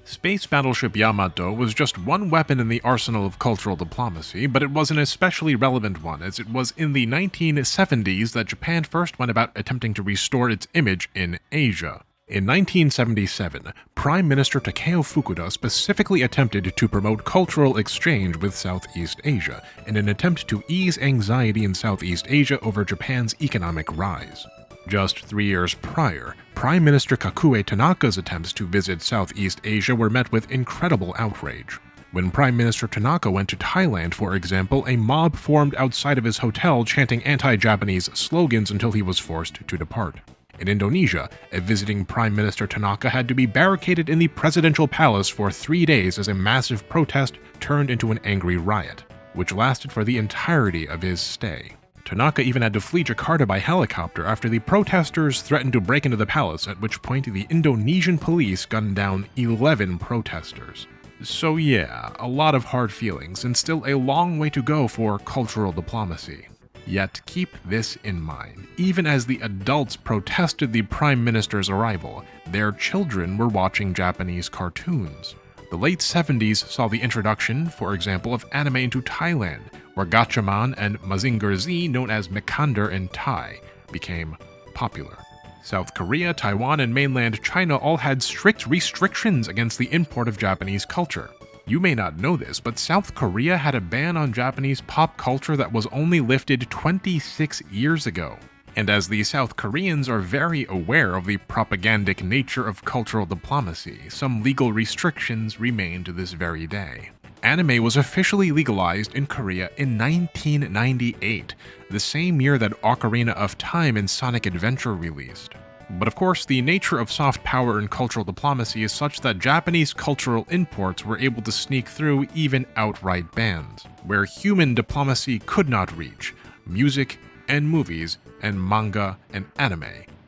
Space battleship Yamato was just one weapon in the arsenal of cultural diplomacy, but it was an especially relevant one, as it was in the 1970s that Japan first went about attempting to restore its image in Asia. In 1977, Prime Minister Takeo Fukuda specifically attempted to promote cultural exchange with Southeast Asia in an attempt to ease anxiety in Southeast Asia over Japan's economic rise. Just 3 years prior, Prime Minister Kakue Tanaka's attempts to visit Southeast Asia were met with incredible outrage. When Prime Minister Tanaka went to Thailand, for example, a mob formed outside of his hotel chanting anti-Japanese slogans until he was forced to depart. In Indonesia, a visiting Prime Minister Tanaka had to be barricaded in the presidential palace for 3 days as a massive protest turned into an angry riot, which lasted for the entirety of his stay. Tanaka even had to flee Jakarta by helicopter after the protesters threatened to break into the palace, at which point the Indonesian police gunned down 11 protesters. So yeah, a lot of hard feelings and still a long way to go for cultural diplomacy. Yet keep this in mind, even as the adults protested the Prime Minister's arrival, their children were watching Japanese cartoons. The late 70s saw the introduction, for example, of anime into Thailand, where Gatchaman and Mazinger Z, known as Mikander in Thai, became popular. South Korea, Taiwan, and mainland China all had strict restrictions against the import of Japanese culture. You may not know this, but South Korea had a ban on Japanese pop culture that was only lifted 26 years ago. And as the South Koreans are very aware of the propagandic nature of cultural diplomacy, some legal restrictions remain to this very day. Anime was officially legalized in Korea in 1998, the same year that Ocarina of Time and Sonic Adventure released. But of course, the nature of soft power and cultural diplomacy is such that Japanese cultural imports were able to sneak through even outright bans, where human diplomacy could not reach. Music and movies and manga and anime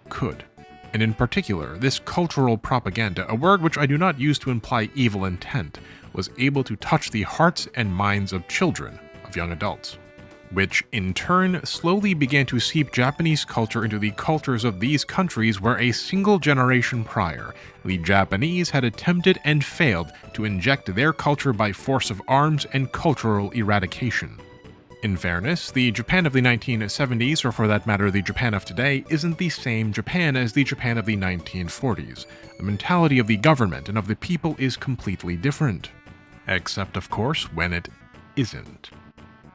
could. And in particular, this cultural propaganda, a word which I do not use to imply evil intent, was able to touch the hearts and minds of children, of young adults, which in turn slowly began to seep Japanese culture into the cultures of these countries where a single generation prior, the Japanese had attempted and failed to inject their culture by force of arms and cultural eradication. In fairness, the Japan of the 1970s, or for that matter the Japan of today, isn't the same Japan as the Japan of the 1940s. The mentality of the government and of the people is completely different. Except, of course, when it isn't.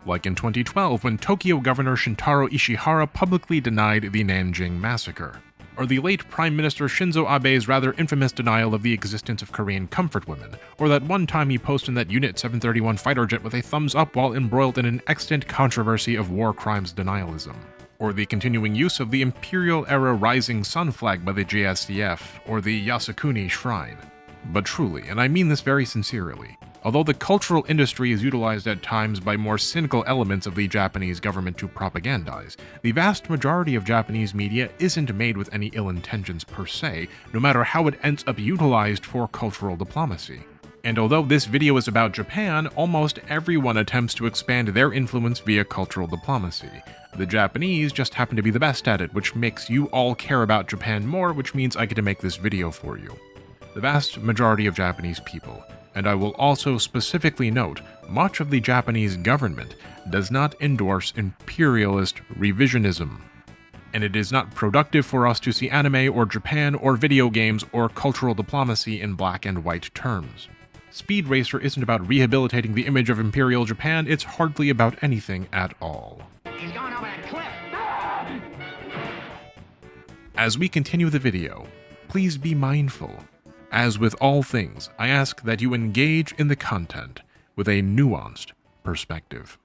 Like in 2012, when Tokyo Governor Shintaro Ishihara publicly denied the Nanjing massacre, or the late Prime Minister Shinzo Abe's rather infamous denial of the existence of Korean comfort women, or that one time he posed in that Unit 731 fighter jet with a thumbs up while embroiled in an extant controversy of war crimes denialism, or the continuing use of the Imperial-era Rising Sun flag by the JSDF, or the Yasukuni Shrine. But truly, and I mean this very sincerely, although the cultural industry is utilized at times by more cynical elements of the Japanese government to propagandize, the vast majority of Japanese media isn't made with any ill intentions per se, no matter how it ends up utilized for cultural diplomacy. And although this video is about Japan, almost everyone attempts to expand their influence via cultural diplomacy. The Japanese just happen to be the best at it, which makes you all care about Japan more, which means I get to make this video for you. The vast majority of Japanese people, and I will also specifically note, much of the Japanese government does not endorse imperialist revisionism. And it is not productive for us to see anime or Japan or video games or cultural diplomacy in black and white terms. Speed Racer isn't about rehabilitating the image of Imperial Japan, it's hardly about anything at all. He's going over that cliff! As we continue the video, please be mindful. As with all things, I ask that you engage in the content with a nuanced perspective.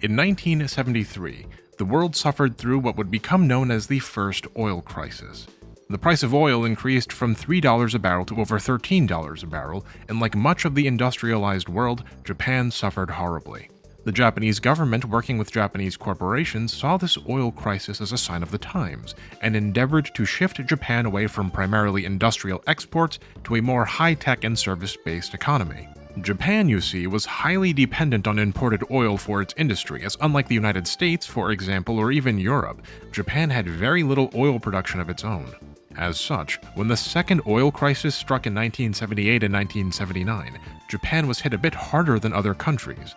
In 1973, the world suffered through what would become known as the first oil crisis. The price of oil increased from $3 a barrel to over $13 a barrel, and like much of the industrialized world, Japan suffered horribly. The Japanese government, working with Japanese corporations, saw this oil crisis as a sign of the times, and endeavored to shift Japan away from primarily industrial exports to a more high-tech and service-based economy. Japan, you see, was highly dependent on imported oil for its industry, as unlike the United States, for example, or even Europe, Japan had very little oil production of its own. As such, when the second oil crisis struck in 1978 and 1979, Japan was hit a bit harder than other countries,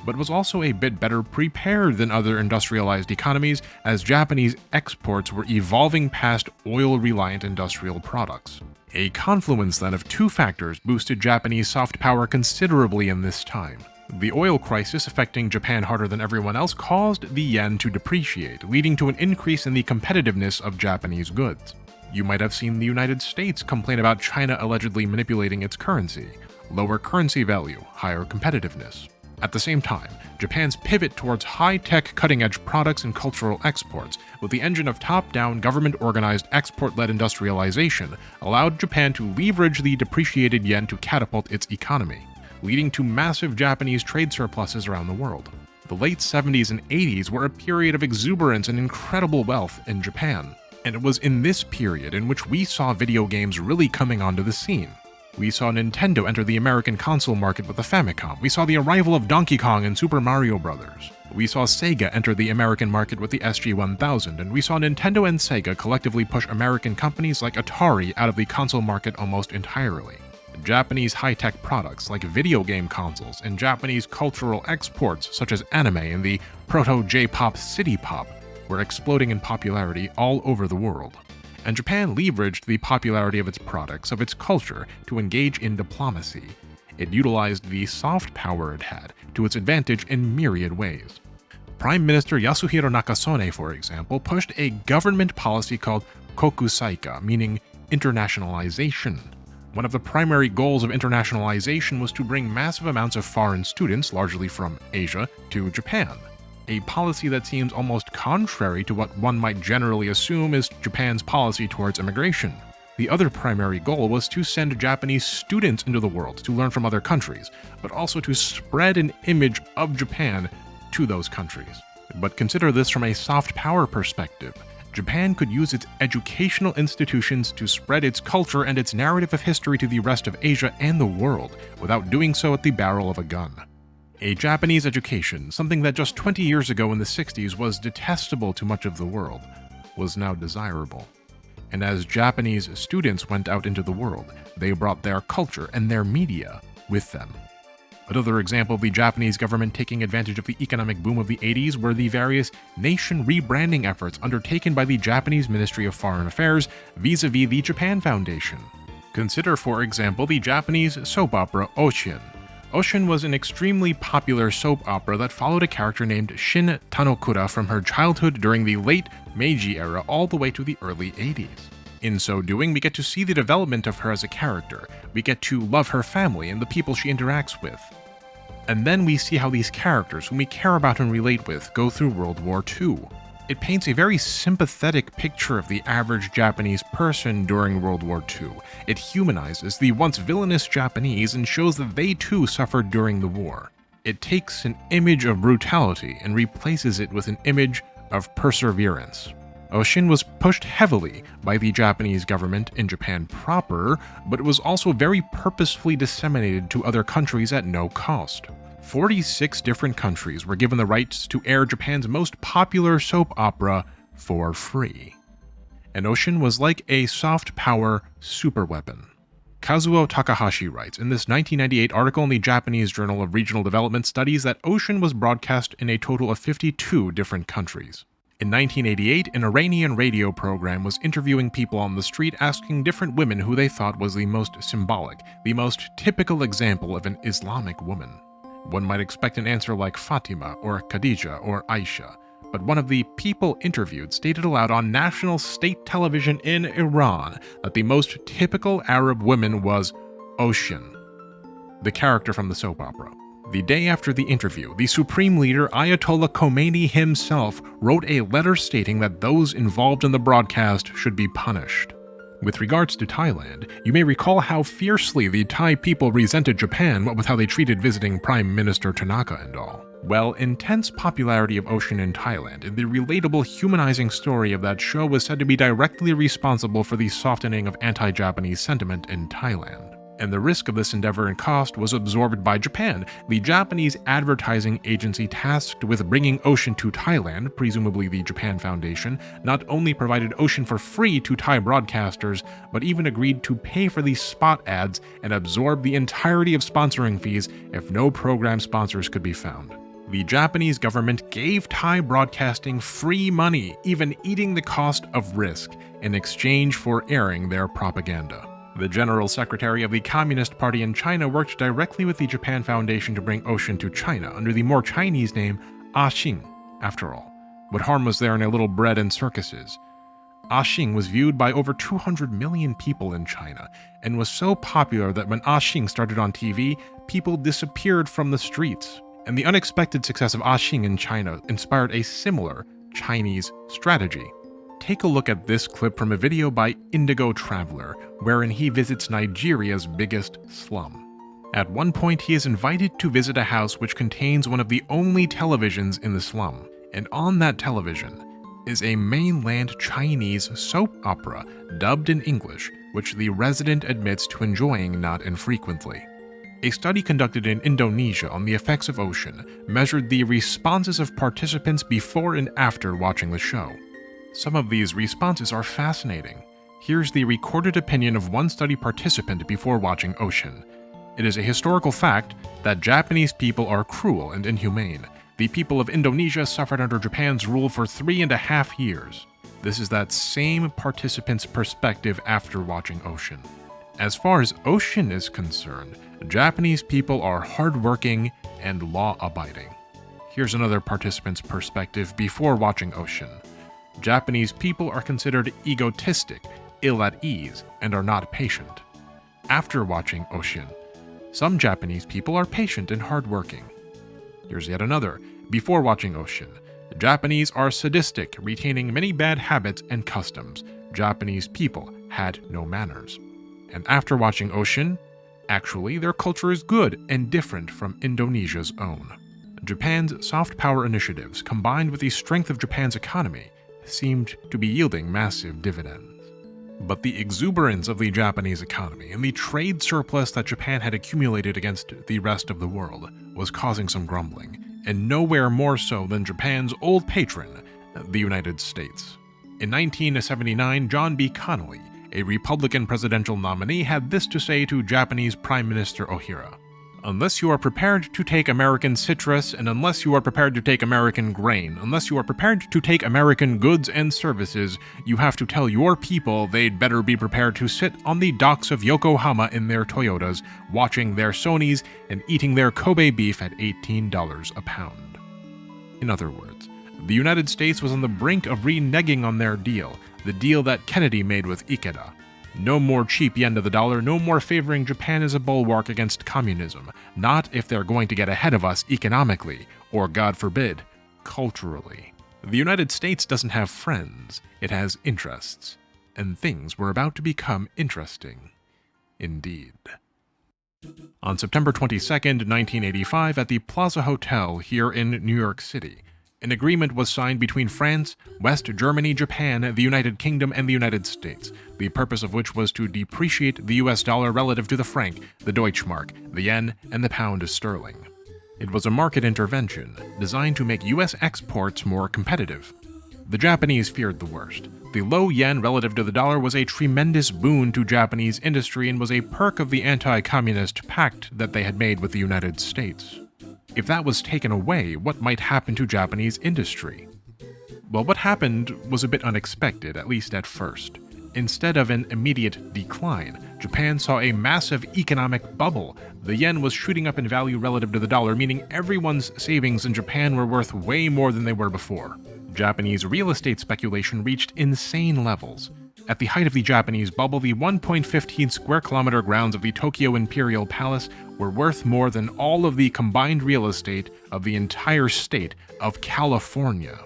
but was also a bit better prepared than other industrialized economies, as Japanese exports were evolving past oil-reliant industrial products. A confluence then of two factors boosted Japanese soft power considerably in this time. The oil crisis affecting Japan harder than everyone else caused the yen to depreciate, leading to an increase in the competitiveness of Japanese goods. You might have seen the United States complain about China allegedly manipulating its currency. Lower currency value, higher competitiveness. At the same time, Japan's pivot towards high-tech cutting-edge products and cultural exports, with the engine of top-down government-organized export-led industrialization, allowed Japan to leverage the depreciated yen to catapult its economy, leading to massive Japanese trade surpluses around the world. The late 70s and 80s were a period of exuberance and incredible wealth in Japan, and it was in this period in which we saw video games really coming onto the scene. We saw Nintendo enter the American console market with the Famicom. We saw the arrival of Donkey Kong and Super Mario Bros. We saw Sega enter the American market with the SG-1000, and we saw Nintendo and Sega collectively push American companies like Atari out of the console market almost entirely. Japanese high-tech products like video game consoles and Japanese cultural exports such as anime and the proto-J-pop city pop were exploding in popularity all over the world. And Japan leveraged the popularity of its products, of its culture, to engage in diplomacy. It utilized the soft power it had to its advantage in myriad ways. Prime Minister Yasuhiro Nakasone, for example, pushed a government policy called kokusaika, meaning internationalization. One of the primary goals of internationalization was to bring massive amounts of foreign students, largely from Asia, to Japan. A policy that seems almost contrary to what one might generally assume is Japan's policy towards immigration. The other primary goal was to send Japanese students into the world to learn from other countries, but also to spread an image of Japan to those countries. But consider this from a soft power perspective. Japan could use its educational institutions to spread its culture and its narrative of history to the rest of Asia and the world, without doing so at the barrel of a gun. A Japanese education, something that just 20 years ago in the 60s was detestable to much of the world, was now desirable. And as Japanese students went out into the world, they brought their culture and their media with them. Another example of the Japanese government taking advantage of the economic boom of the 80s were the various nation rebranding efforts undertaken by the Japanese Ministry of Foreign Affairs vis-a-vis the Japan Foundation. Consider, for example, the Japanese soap opera Oshin. Oshin was an extremely popular soap opera that followed a character named Shin Tanokura from her childhood during the late Meiji era all the way to the early 80s. In so doing, we get to see the development of her as a character, we get to love her family and the people she interacts with. And then we see how these characters, whom we care about and relate with, go through World War II. It paints a very sympathetic picture of the average Japanese person during World War II. It humanizes the once villainous Japanese and shows that they too suffered during the war. It takes an image of brutality and replaces it with an image of perseverance. Oshin was pushed heavily by the Japanese government in Japan proper, but it was also very purposefully disseminated to other countries at no cost. 46 different countries were given the rights to air Japan's most popular soap opera for free. And Oshin was like a soft power superweapon. Kazuo Takahashi writes in this 1998 article in the Japanese Journal of Regional Development Studies that Oshin was broadcast in a total of 52 different countries. In 1988, an Iranian radio program was interviewing people on the street asking different women who they thought was the most symbolic, the most typical example of an Islamic woman. One might expect an answer like Fatima or Khadija or Aisha, but one of the people interviewed stated aloud on national state television in Iran that the most typical Arab woman was Oshin, the character from the soap opera. The day after the interview, the supreme leader Ayatollah Khomeini himself wrote a letter stating that those involved in the broadcast should be punished. With regards to Thailand, you may recall how fiercely the Thai people resented Japan, what with how they treated visiting Prime Minister Tanaka and all. Well, intense popularity of Oshin in Thailand and the relatable, humanizing story of that show was said to be directly responsible for the softening of anti-Japanese sentiment in Thailand. And the risk of this endeavor and cost was absorbed by Japan, the Japanese advertising agency tasked with bringing Oshin to Thailand, presumably the Japan Foundation, not only provided Oshin for free to Thai broadcasters, but even agreed to pay for these spot ads and absorb the entirety of sponsoring fees if no program sponsors could be found. The Japanese government gave Thai broadcasting free money, even eating the cost of risk, in exchange for airing their propaganda. The General Secretary of the Communist Party in China worked directly with the Japan Foundation to bring Oshin to China under the more Chinese name Xing. After all, what harm was there in a little bread and circuses? Xing was viewed by over 200 million people in China and was so popular that when Xing started on TV, people disappeared from the streets. And the unexpected success of Xing in China inspired a similar Chinese strategy. Take a look at this clip from a video by Indigo Traveler, wherein he visits Nigeria's biggest slum. At one point, he is invited to visit a house which contains one of the only televisions in the slum, and on that television is a mainland Chinese soap opera dubbed in English, which the resident admits to enjoying not infrequently. A study conducted in Indonesia on the effects of Oshin measured the responses of participants before and after watching the show. Some of these responses are fascinating. Here's the recorded opinion of one study participant before watching Oshin. It is a historical fact that Japanese people are cruel and inhumane. The people of Indonesia suffered under Japan's rule for 3.5 years. This is that same participant's perspective after watching Oshin. As far as Oshin is concerned, Japanese people are hardworking and law-abiding. Here's another participant's perspective before watching Oshin. Japanese people are considered egotistic, ill at ease, and are not patient. After watching Oshin, some Japanese people are patient and hardworking. Here's yet another. Before watching Oshin, Japanese are sadistic, retaining many bad habits and customs. Japanese people had no manners. And after watching Oshin, actually their culture is good and different from Indonesia's own. Japan's soft power initiatives, combined with the strength of Japan's economy, seemed to be yielding massive dividends. But the exuberance of the Japanese economy and the trade surplus that Japan had accumulated against the rest of the world was causing some grumbling, and nowhere more so than Japan's old patron, the United States. In 1979, John B. Connally, a Republican presidential nominee, had this to say to Japanese Prime Minister Ohira: "Unless you are prepared to take American citrus, and unless you are prepared to take American grain, unless you are prepared to take American goods and services, you have to tell your people they'd better be prepared to sit on the docks of Yokohama in their Toyotas, watching their Sonys and eating their Kobe beef at $18 a pound." In other words, the United States was on the brink of reneging on their deal, the deal that Kennedy made with Ikeda. No more cheap yen to the dollar, no more favoring Japan as a bulwark against communism, not if they're going to get ahead of us economically, or God forbid, culturally. The United States doesn't have friends, it has interests, and things were about to become interesting. Indeed. On September 22nd, 1985, at the Plaza Hotel here in New York City, an agreement was signed between France, West Germany, Japan, the United Kingdom, and the United States, the purpose of which was to depreciate the US dollar relative to the franc, the Deutschmark, the yen, and the pound sterling. It was a market intervention designed to make US exports more competitive. The Japanese feared the worst. The low yen relative to the dollar was a tremendous boon to Japanese industry and was a perk of the anti-communist pact that they had made with the United States. If that was taken away, what might happen to Japanese industry? Well, what happened was a bit unexpected, at least at first. Instead of an immediate decline, Japan saw a massive economic bubble. The yen was shooting up in value relative to the dollar, meaning everyone's savings in Japan were worth way more than they were before. Japanese real estate speculation reached insane levels. At the height of the Japanese bubble, the 1.15 square kilometer grounds of the Tokyo Imperial Palace were worth more than all of the combined real estate of the entire state of California.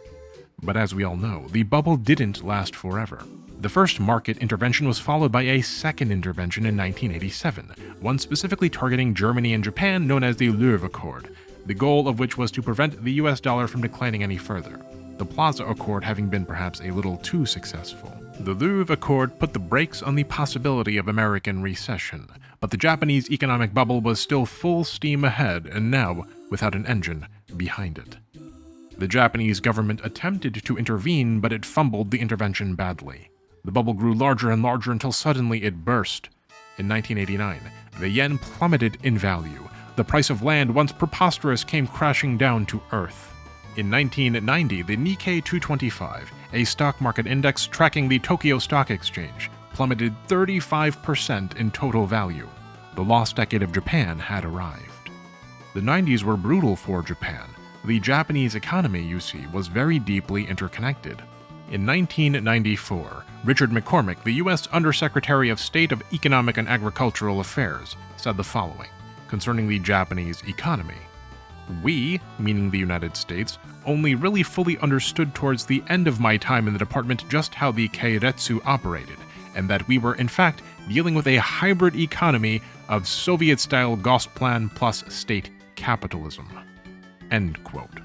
But as we all know, the bubble didn't last forever. The first market intervention was followed by a second intervention in 1987, one specifically targeting Germany and Japan known as the Louvre Accord, the goal of which was to prevent the US dollar from declining any further, the Plaza Accord having been perhaps a little too successful. The Louvre Accord put the brakes on the possibility of American recession, but the Japanese economic bubble was still full steam ahead and now without an engine behind it. The Japanese government attempted to intervene, but it fumbled the intervention badly. The bubble grew larger and larger until suddenly it burst. In 1989, the yen plummeted in value. The price of land, once preposterous, came crashing down to earth. In 1990, the Nikkei 225, a stock market index tracking the Tokyo Stock Exchange, plummeted 35% in total value. The lost decade of Japan had arrived. The 90s were brutal for Japan. The Japanese economy, you see, was very deeply interconnected. In 1994, Richard McCormick, the U.S. Undersecretary of State of Economic and Agricultural Affairs, said the following concerning the Japanese economy. "We, meaning the United States, only really fully understood towards the end of my time in the department just how the keiretsu operated, and that we were in fact dealing with a hybrid economy of Soviet-style Gosplan plus state capitalism." End quote.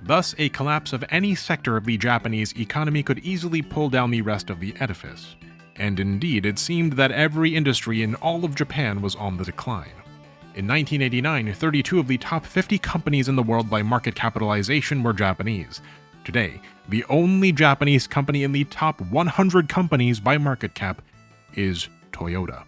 Thus, a collapse of any sector of the Japanese economy could easily pull down the rest of the edifice. And indeed, it seemed that every industry in all of Japan was on the decline. In 1989, 32 of the top 50 companies in the world by market capitalization were Japanese. Today, the only Japanese company in the top 100 companies by market cap is Toyota.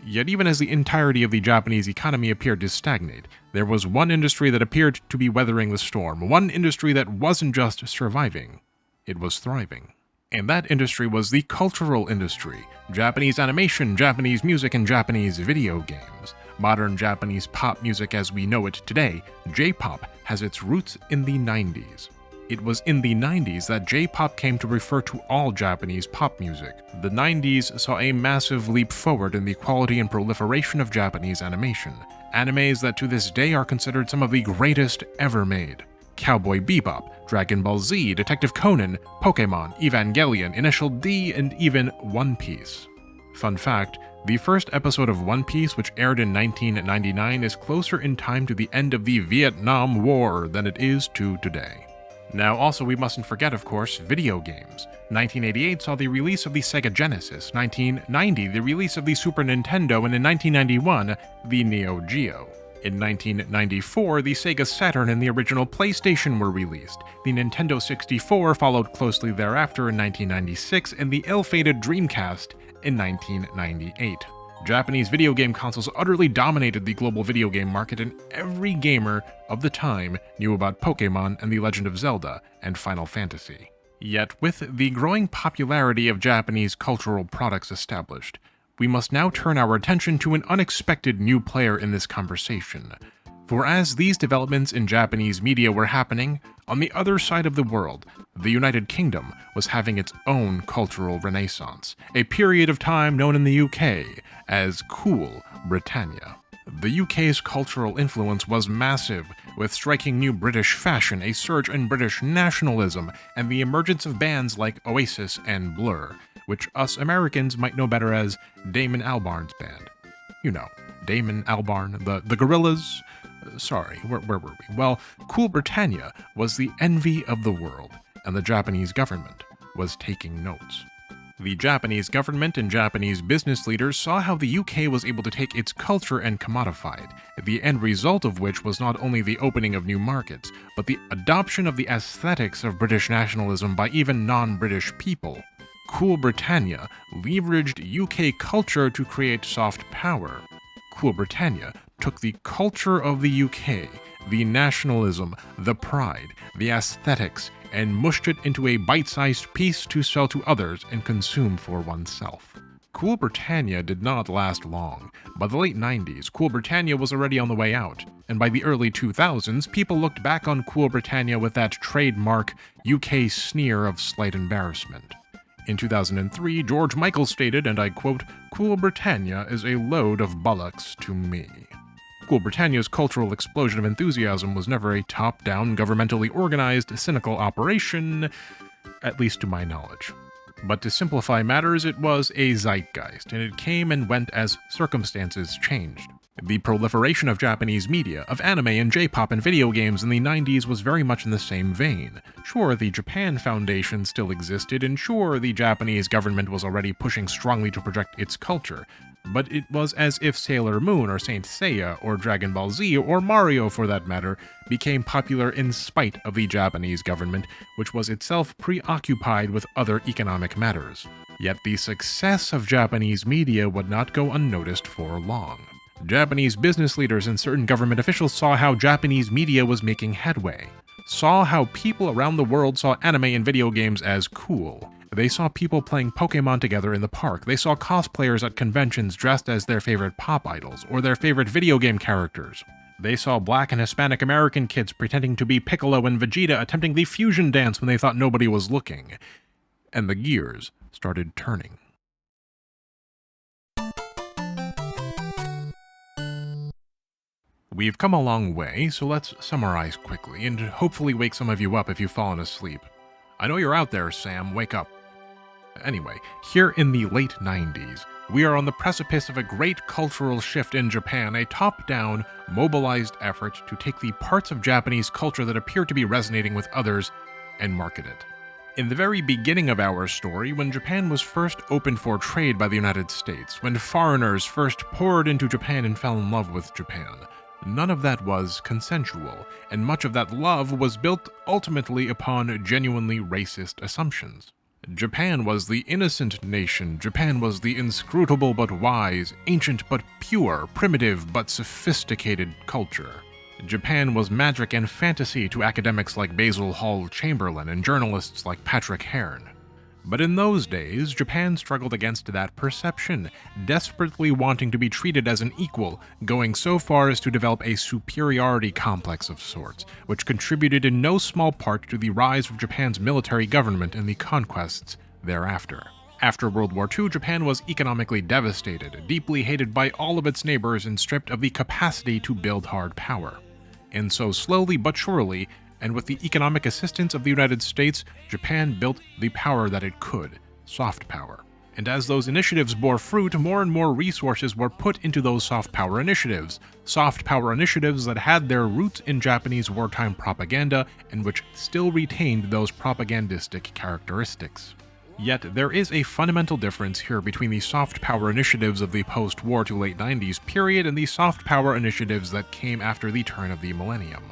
Yet even as the entirety of the Japanese economy appeared to stagnate, there was one industry that appeared to be weathering the storm, one industry that wasn't just surviving, it was thriving. And that industry was the cultural industry, Japanese animation, Japanese music, and Japanese video games. Modern Japanese pop music as we know it today, J-pop, has its roots in the 90s. It was in the 90s that J-pop came to refer to all Japanese pop music. The 90s saw a massive leap forward in the quality and proliferation of Japanese animation, animes that to this day are considered some of the greatest ever made. Cowboy Bebop, Dragon Ball Z, Detective Conan, Pokémon, Evangelion, Initial D, and even One Piece. Fun fact, the first episode of One Piece, which aired in 1999, is closer in time to the end of the Vietnam War than it is to today. Now also we mustn't forget, of course, video games. 1988 saw the release of the Sega Genesis, 1990 the release of the Super Nintendo, and in 1991 the Neo Geo. In 1994, the Sega Saturn and the original PlayStation were released. The Nintendo 64 followed closely thereafter in 1996, and the ill-fated Dreamcast in 1998. Japanese video game consoles utterly dominated the global video game market, and every gamer of the time knew about Pokémon and The Legend of Zelda and Final Fantasy. Yet, with the growing popularity of Japanese cultural products established, we must now turn our attention to an unexpected new player in this conversation. For as these developments in Japanese media were happening, on the other side of the world, the United Kingdom was having its own cultural renaissance, a period of time known in the UK as Cool Britannia. The UK's cultural influence was massive, with striking new British fashion, a surge in British nationalism, and the emergence of bands like Oasis and Blur, which us Americans might know better as Damon Albarn's band. You know, Damon Albarn, the Gorillaz. Sorry, where were we? Well, Cool Britannia was the envy of the world, and the Japanese government was taking notes. The Japanese government and Japanese business leaders saw how the UK was able to take its culture and commodify it, the end result of which was not only the opening of new markets, but the adoption of the aesthetics of British nationalism by even non-British people. Cool Britannia leveraged UK culture to create soft power. Cool Britannia took the culture of the UK, the nationalism, the pride, the aesthetics, and mushed it into a bite-sized piece to sell to others and consume for oneself. Cool Britannia did not last long. By the late 90s, Cool Britannia was already on the way out, and by the early 2000s, people looked back on Cool Britannia with that trademark UK sneer of slight embarrassment. In 2003, George Michael stated, and I quote, "Cool Britannia is a load of bollocks to me." Cool Britannia's cultural explosion of enthusiasm was never a top-down, governmentally organized, cynical operation, at least to my knowledge. But to simplify matters, it was a zeitgeist, and it came and went as circumstances changed. The proliferation of Japanese media, of anime and J-pop and video games in the 90s was very much in the same vein. Sure, the Japan Foundation still existed, and sure, the Japanese government was already pushing strongly to project its culture, but it was as if Sailor Moon or Saint Seiya or Dragon Ball Z or Mario for that matter became popular in spite of the Japanese government, which was itself preoccupied with other economic matters. Yet the success of Japanese media would not go unnoticed for long. Japanese business leaders and certain government officials saw how Japanese media was making headway, saw how people around the world saw anime and video games as cool. They saw people playing Pokémon together in the park. They saw cosplayers at conventions dressed as their favorite pop idols or their favorite video game characters. They saw Black and Hispanic American kids pretending to be Piccolo and Vegeta attempting the fusion dance when they thought nobody was looking. And the gears started turning. We've come a long way, so let's summarize quickly and hopefully wake some of you up if you've fallen asleep. I know you're out there, Sam. Wake up. Anyway, here in the late 90s, we are on the precipice of a great cultural shift in Japan, a top-down, mobilized effort to take the parts of Japanese culture that appear to be resonating with others and market it. In the very beginning of our story, when Japan was first opened for trade by the United States, when foreigners first poured into Japan and fell in love with Japan, none of that was consensual, and much of that love was built ultimately upon genuinely racist assumptions. Japan was the innocent nation. Japan was the inscrutable but wise, ancient but pure, primitive but sophisticated culture. Japan was magic and fantasy to academics like Basil Hall Chamberlain and journalists like Patrick Hearn. But in those days, Japan struggled against that perception, desperately wanting to be treated as an equal, going so far as to develop a superiority complex of sorts, which contributed in no small part to the rise of Japan's military government and the conquests thereafter. After World War II, Japan was economically devastated, deeply hated by all of its neighbors, and stripped of the capacity to build hard power. And so slowly but surely, and with the economic assistance of the United States, Japan built the power that it could, soft power. And as those initiatives bore fruit, more and more resources were put into those soft power initiatives. Soft power initiatives that had their roots in Japanese wartime propaganda and which still retained those propagandistic characteristics. Yet there is a fundamental difference here between the soft power initiatives of the post-war to late 90s period and the soft power initiatives that came after the turn of the millennium.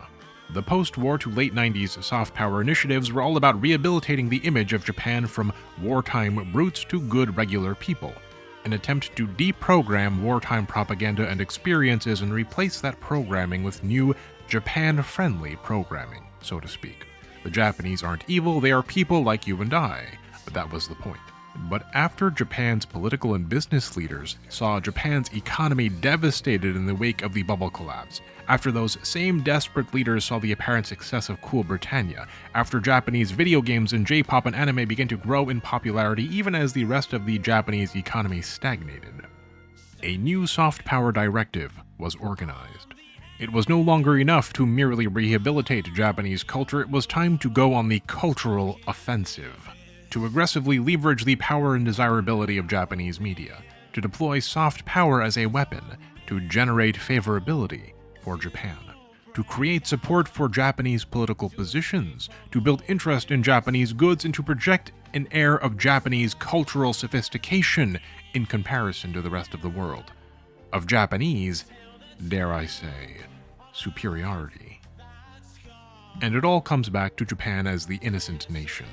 The post-war to late 90s soft power initiatives were all about rehabilitating the image of Japan from wartime brutes to good regular people, an attempt to deprogram wartime propaganda and experiences and replace that programming with new Japan-friendly programming, so to speak. The Japanese aren't evil, they are people like you and I, but that was the point. But after Japan's political and business leaders saw Japan's economy devastated in the wake of the bubble collapse, after those same desperate leaders saw the apparent success of Cool Britannia, after Japanese video games and J-pop and anime began to grow in popularity even as the rest of the Japanese economy stagnated, a new soft power directive was organized. It was no longer enough to merely rehabilitate Japanese culture, it was time to go on the cultural offensive, to aggressively leverage the power and desirability of Japanese media, to deploy soft power as a weapon, to generate favorability for Japan, to create support for Japanese political positions, to build interest in Japanese goods, and to project an air of Japanese cultural sophistication in comparison to the rest of the world, of Japanese, dare I say, superiority. And it all comes back to Japan as the innocent nation.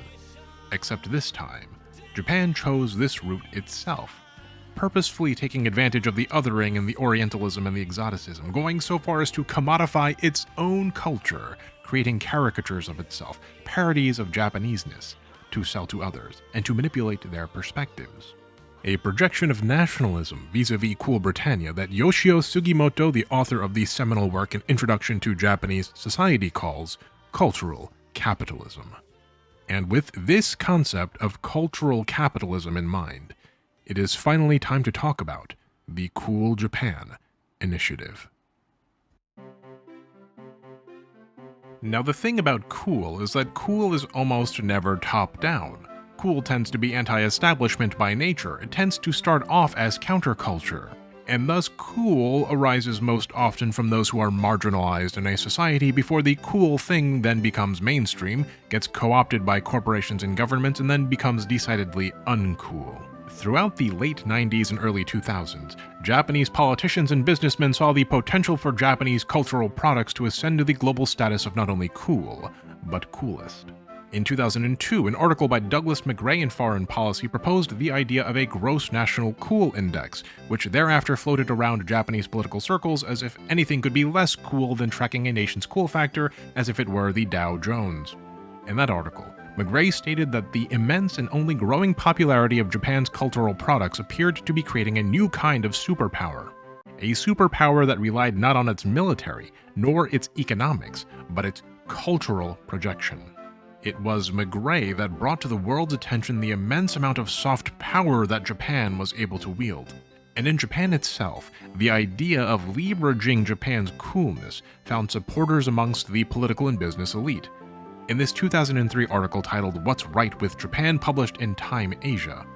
Except this time, Japan chose this route itself, purposefully taking advantage of the othering and the Orientalism and the exoticism, going so far as to commodify its own culture, creating caricatures of itself, parodies of Japaneseness, to sell to others, and to manipulate their perspectives. A projection of nationalism vis-a-vis Cool Britannia that Yoshio Sugimoto, the author of the seminal work An Introduction to Japanese Society, calls cultural capitalism. And with this concept of cultural capitalism in mind, it is finally time to talk about the Cool Japan Initiative. Now the thing about cool is that cool is almost never top-down. Cool tends to be anti-establishment by nature, it tends to start off as counterculture. And thus cool arises most often from those who are marginalized in a society before the cool thing then becomes mainstream, gets co-opted by corporations and governments, and then becomes decidedly uncool. Throughout the late 90s and early 2000s, Japanese politicians and businessmen saw the potential for Japanese cultural products to ascend to the global status of not only cool, but coolest. In 2002, an article by Douglas McGray in Foreign Policy proposed the idea of a gross national cool index, which thereafter floated around Japanese political circles as if anything could be less cool than tracking a nation's cool factor as if it were the Dow Jones. In that article, McGray stated that the immense and only growing popularity of Japan's cultural products appeared to be creating a new kind of superpower. A superpower that relied not on its military, nor its economics, but its cultural projection. It was McGray that brought to the world's attention the immense amount of soft power that Japan was able to wield. And in Japan itself, the idea of leveraging Japan's coolness found supporters amongst the political and business elite. In this 2003 article titled What's Right with Japan, published in Time Asia,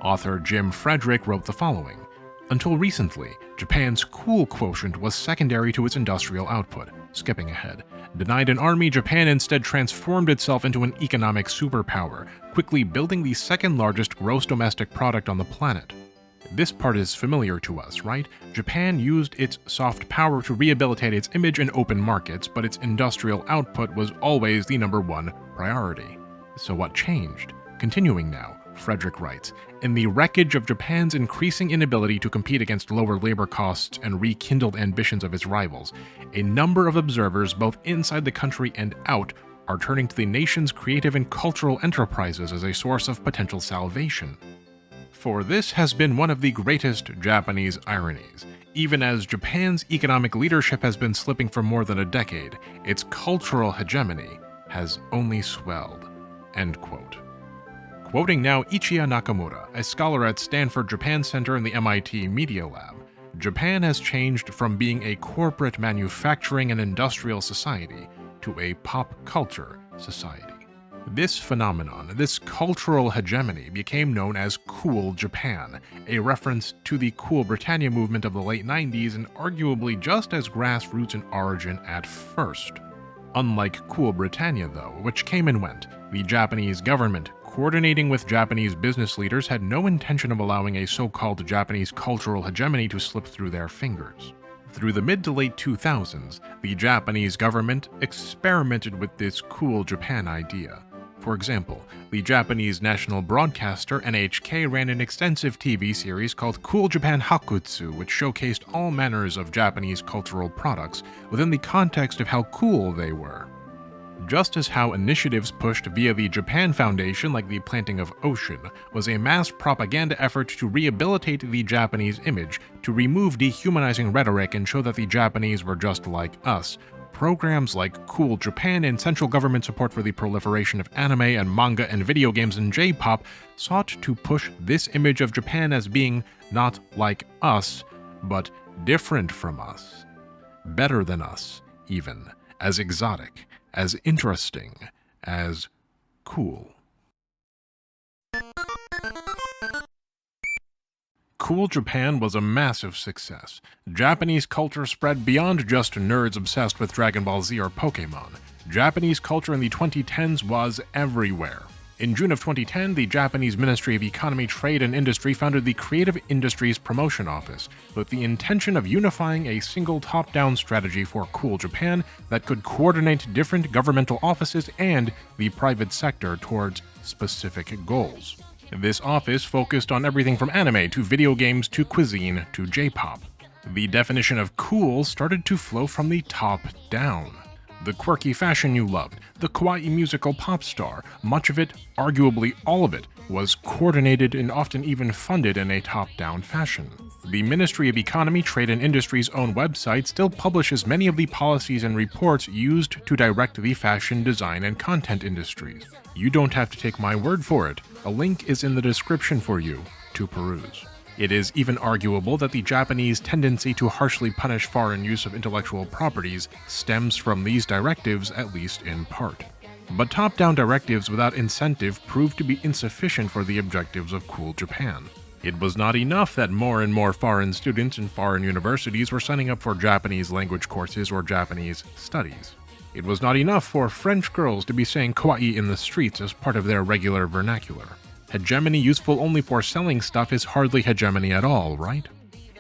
author Jim Frederick wrote the following: "Until recently, Japan's cool quotient was secondary to its industrial output. Skipping ahead. Denied an army, Japan instead transformed itself into an economic superpower, quickly building the second largest gross domestic product on the planet. This part is familiar to us, right? Japan used its soft power to rehabilitate its image in open markets, but its industrial output was always the #1 priority. So what changed? Continuing now, Frederick writes, in the wreckage of Japan's increasing inability to compete against lower labor costs and rekindled ambitions of its rivals, a number of observers both inside the country and out are turning to the nation's creative and cultural enterprises as a source of potential salvation. For this has been one of the greatest Japanese ironies. Even as Japan's economic leadership has been slipping for more than a decade, its cultural hegemony has only swelled." End quote. Quoting now Ichiya Nakamura, a scholar at Stanford Japan Center in the MIT Media Lab, Japan has changed from being a corporate manufacturing and industrial society to a pop culture society. This phenomenon, this cultural hegemony, became known as Cool Japan, a reference to the Cool Britannia movement of the late 90s and arguably just as grassroots in origin at first. Unlike Cool Britannia, though, which came and went, the Japanese government, coordinating with Japanese business leaders, had no intention of allowing a so-called Japanese cultural hegemony to slip through their fingers. Through the mid to late 2000s, the Japanese government experimented with this Cool Japan idea. For example, the Japanese national broadcaster NHK ran an extensive TV series called Cool Japan Hakutsu, which showcased all manners of Japanese cultural products within the context of how cool they were. Just as how initiatives pushed via the Japan Foundation, like the planting of ocean, was a mass propaganda effort to rehabilitate the Japanese image, to remove dehumanizing rhetoric and show that the Japanese were just like us, programs like Cool Japan and central government support for the proliferation of anime and manga and video games and J-pop sought to push this image of Japan as being not like us, but different from us, better than us, even, as exotic, as interesting, as cool. Cool Japan was a massive success. Japanese culture spread beyond just nerds obsessed with Dragon Ball Z or Pokemon. Japanese culture in the 2010s was everywhere. In June of 2010, the Japanese Ministry of Economy, Trade and Industry founded the Creative Industries Promotion Office, with the intention of unifying a single top-down strategy for Cool Japan that could coordinate different governmental offices and the private sector towards specific goals. This office focused on everything from anime to video games to cuisine to J-pop. The definition of cool started to flow from the top down. The quirky fashion you loved, the kawaii musical pop star, much of it, arguably all of it, was coordinated and often even funded in a top-down fashion. The Ministry of Economy, Trade and Industry's own website still publishes many of the policies and reports used to direct the fashion, design, and content industries. You don't have to take my word for it. A link is in the description for you to peruse. It is even arguable that the Japanese tendency to harshly punish foreign use of intellectual properties stems from these directives, at least in part. But top-down directives without incentive proved to be insufficient for the objectives of Cool Japan. It was not enough that more and more foreign students in foreign universities were signing up for Japanese language courses or Japanese studies. It was not enough for French girls to be saying kawaii in the streets as part of their regular vernacular. Hegemony useful only for selling stuff is hardly hegemony at all, right?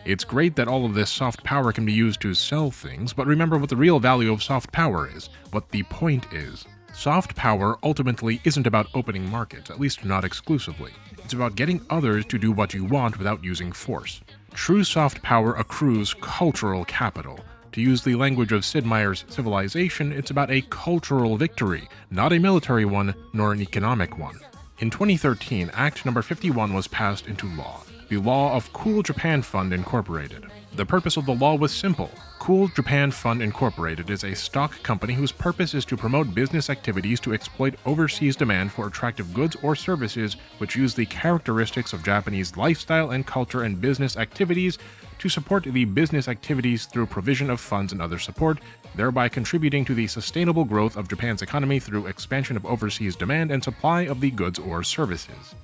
It's great that all of this soft power can be used to sell things, but remember what the real value of soft power is, what the point is. Soft power ultimately isn't about opening markets, at least not exclusively. It's about getting others to do what you want without using force. True soft power accrues cultural capital. To use the language of Sid Meier's Civilization, it's about a cultural victory, not a military one, nor an economic one. In 2013, Act No. 51 was passed into law, the Law of Cool Japan Fund Incorporated. The purpose of the law was simple. Cool Japan Fund Incorporated is a stock company whose purpose is to promote business activities to exploit overseas demand for attractive goods or services which use the characteristics of Japanese lifestyle and culture and business activities to support the business activities through provision of funds and other support, thereby contributing to the sustainable growth of Japan's economy through expansion of overseas demand and supply of the goods or services.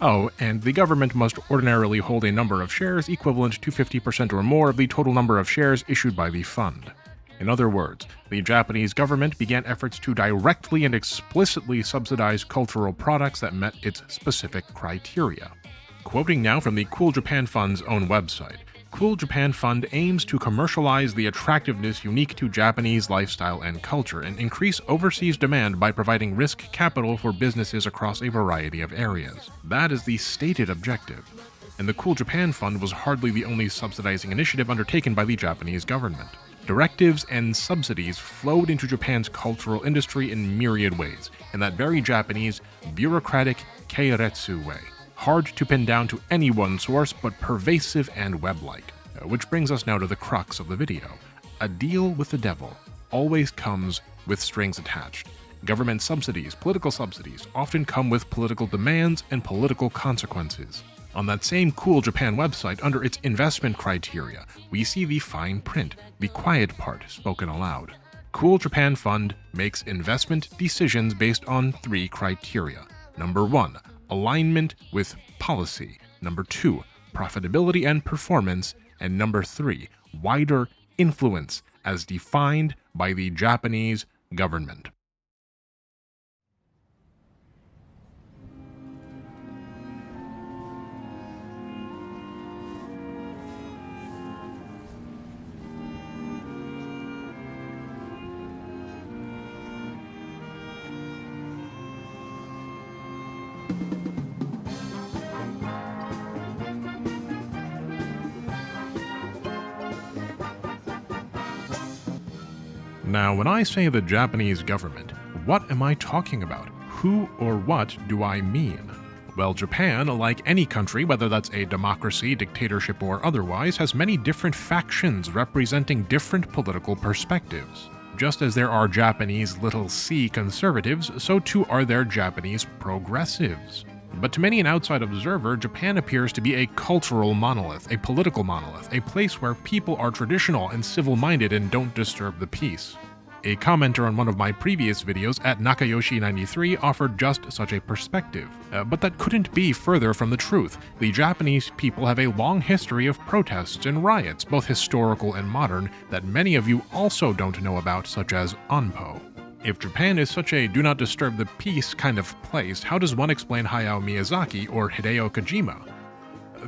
Oh, and the government must ordinarily hold a number of shares equivalent to 50% or more of the total number of shares issued by the fund. In other words, the Japanese government began efforts to directly and explicitly subsidize cultural products that met its specific criteria. Quoting now from the Cool Japan Fund's own website, Cool Japan Fund aims to commercialize the attractiveness unique to Japanese lifestyle and culture and increase overseas demand by providing risk capital for businesses across a variety of areas. That is the stated objective. And the Cool Japan Fund was hardly the only subsidizing initiative undertaken by the Japanese government. Directives and subsidies flowed into Japan's cultural industry in myriad ways, in that very Japanese, bureaucratic keiretsu way. Hard to pin down to any one source, but pervasive and web-like. Which brings us now to the crux of the video. A deal with the devil always comes with strings attached. Government subsidies, political subsidies, often come with political demands and political consequences. On that same Cool Japan website, under its investment criteria, we see the fine print, the quiet part spoken aloud. Cool Japan Fund makes investment decisions based on 3 criteria. Number 1, alignment with policy. Number 2, profitability and performance. And number 3, wider influence as defined by the Japanese government. Now, when I say the Japanese government, what am I talking about? Who or what do I mean? Well, Japan, like any country, whether that's a democracy, dictatorship, or otherwise, has many different factions representing different political perspectives. Just as there are Japanese little c conservatives, so too are there Japanese progressives. But to many an outside observer, Japan appears to be a cultural monolith, a political monolith, a place where people are traditional and civil-minded and don't disturb the peace. A commenter on one of my previous videos at Nakayoshi93 offered just such a perspective, but that couldn't be further from the truth. The Japanese people have a long history of protests and riots, both historical and modern, that many of you also don't know about, such as Onpo. If Japan is such a do not disturb the peace kind of place, how does one explain Hayao Miyazaki or Hideo Kojima?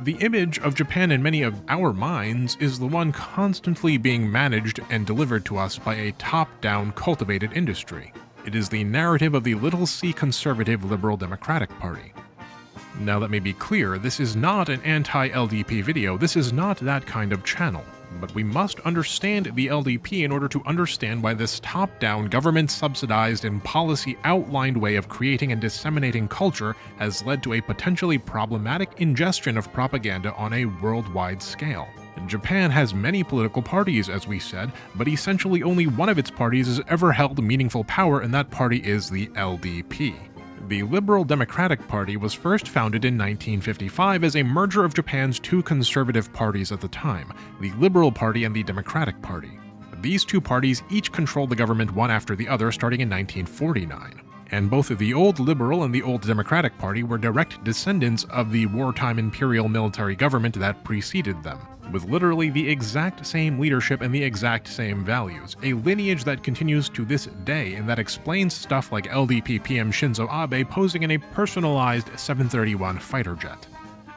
The image of Japan in many of our minds is the one constantly being managed and delivered to us by a top-down cultivated industry. It is the narrative of the little c conservative Liberal Democratic Party. Now let me be clear, this is not an anti-LDP video, this is not that kind of channel. But we must understand the LDP in order to understand why this top-down, government-subsidized and policy-outlined way of creating and disseminating culture has led to a potentially problematic ingestion of propaganda on a worldwide scale. Japan has many political parties, as we said, but essentially only one of its parties has ever held meaningful power, and that party is the LDP. The Liberal Democratic Party was first founded in 1955 as a merger of Japan's 2 conservative parties at the time, the Liberal Party and the Democratic Party. These 2 parties each controlled the government one after the other starting in 1949. And both the old Liberal and the old Democratic Party were direct descendants of the wartime imperial military government that preceded them, with literally the exact same leadership and the exact same values, a lineage that continues to this day and that explains stuff like LDP PM Shinzo Abe posing in a personalized 731 fighter jet.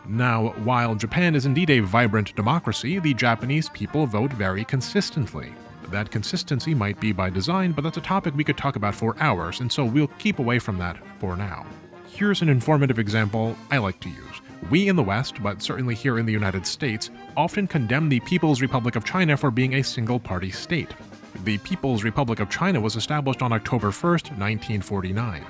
Now, while Japan is indeed a vibrant democracy, the Japanese people vote very consistently. That consistency might be by design, but that's a topic we could talk about for hours, and so we'll keep away from that for now. Here's an informative example I like to use. We in the West, but certainly here in the United States, often condemn the People's Republic of China for being a single-party state. The People's Republic of China was established on October 1st, 1949.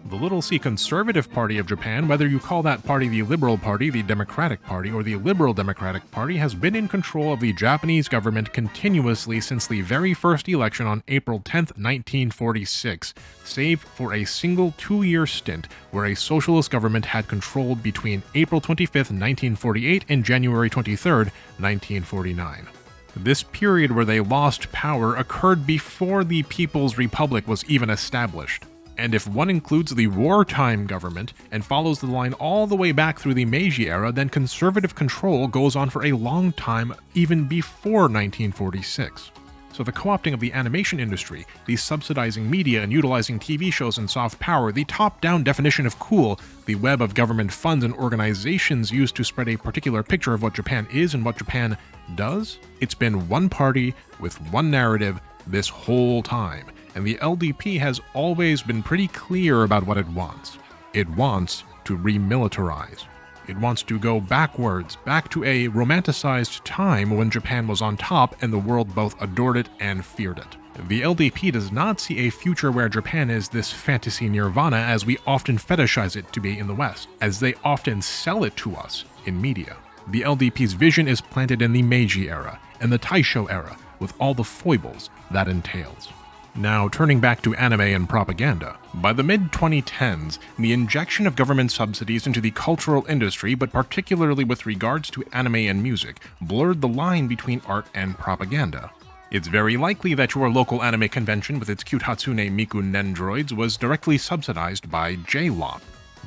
The little c conservative party of Japan, whether you call that party the Liberal Party, the Democratic Party, or the Liberal Democratic Party, has been in control of the Japanese government continuously since the very first election on April 10, 1946, save for a single 2-year stint where a socialist government had controlled between April 25, 1948 and January 23, 1949. This period where they lost power occurred before the People's Republic was even established. And if one includes the wartime government and follows the line all the way back through the Meiji era, then conservative control goes on for a long time, even before 1946. So the co-opting of the animation industry, the subsidizing media and utilizing TV shows and soft power, the top-down definition of cool, the web of government funds and organizations used to spread a particular picture of what Japan is and what Japan does, it's been one party with one narrative this whole time. And the LDP has always been pretty clear about what it wants. It wants to remilitarize. It wants to go backwards, back to a romanticized time when Japan was on top and the world both adored it and feared it. The LDP does not see a future where Japan is this fantasy nirvana as we often fetishize it to be in the West, as they often sell it to us in media. The LDP's vision is planted in the Meiji era and the Taisho era, with all the foibles that entails. Now, turning back to anime and propaganda. By the mid-2010s, the injection of government subsidies into the cultural industry, but particularly with regards to anime and music, blurred the line between art and propaganda. It's very likely that your local anime convention with its cute Hatsune Miku Nendroids was directly subsidized by JLOP,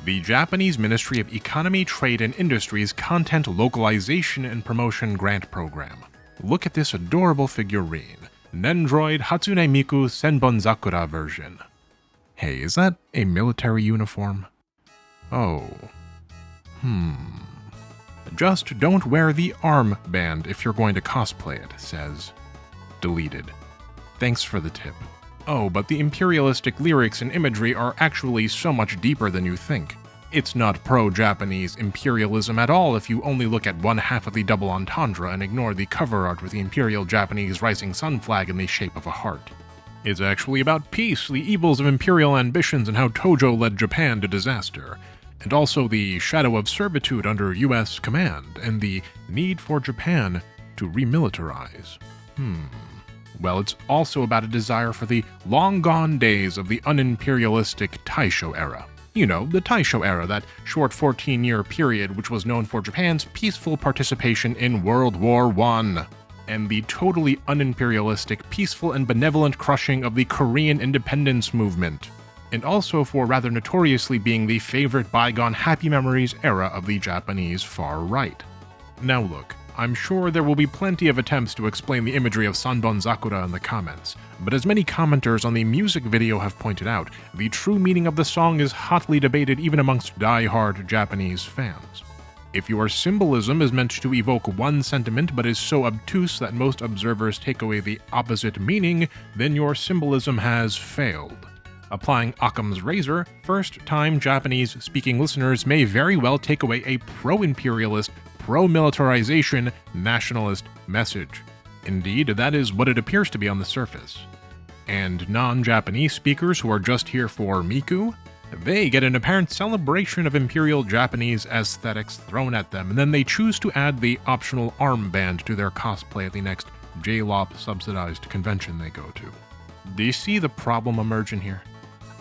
the Japanese Ministry of Economy, Trade and Industry's Content Localization and Promotion Grant Program. Look at this adorable figurine, Nendroid Hatsune Miku Senbonzakura version. Hey, is that a military uniform? Oh. Just don't wear the armband if you're going to cosplay it, says. Deleted. Thanks for the tip. Oh, but the imperialistic lyrics and imagery are actually so much deeper than you think. It's not pro-Japanese imperialism at all if you only look at one half of the double entendre and ignore the cover art with the Imperial Japanese rising sun flag in the shape of a heart. It's actually about peace, the evils of imperial ambitions, and how Tojo led Japan to disaster, and also the shadow of servitude under US command, and the need for Japan to remilitarize. Well, it's also about a desire for the long-gone days of the unimperialistic Taisho era. You know, the Taisho era, that short 14-year period which was known for Japan's peaceful participation in World War I, and the totally unimperialistic, peaceful and benevolent crushing of the Korean independence movement, and also for rather notoriously being the favorite bygone happy memories era of the Japanese far right. Now look, I'm sure there will be plenty of attempts to explain the imagery of Sanbonzakura in the comments, but as many commenters on the music video have pointed out, the true meaning of the song is hotly debated even amongst die-hard Japanese fans. If your symbolism is meant to evoke one sentiment but is so obtuse that most observers take away the opposite meaning, then your symbolism has failed. Applying Occam's razor, first-time Japanese-speaking listeners may very well take away a pro-imperialist, pro-militarization, nationalist message. Indeed, that is what it appears to be on the surface. And non-Japanese speakers who are just here for Miku, they get an apparent celebration of imperial Japanese aesthetics thrown at them, and then they choose to add the optional armband to their cosplay at the next JLOP-subsidized convention they go to. Do you see the problem emerge in here?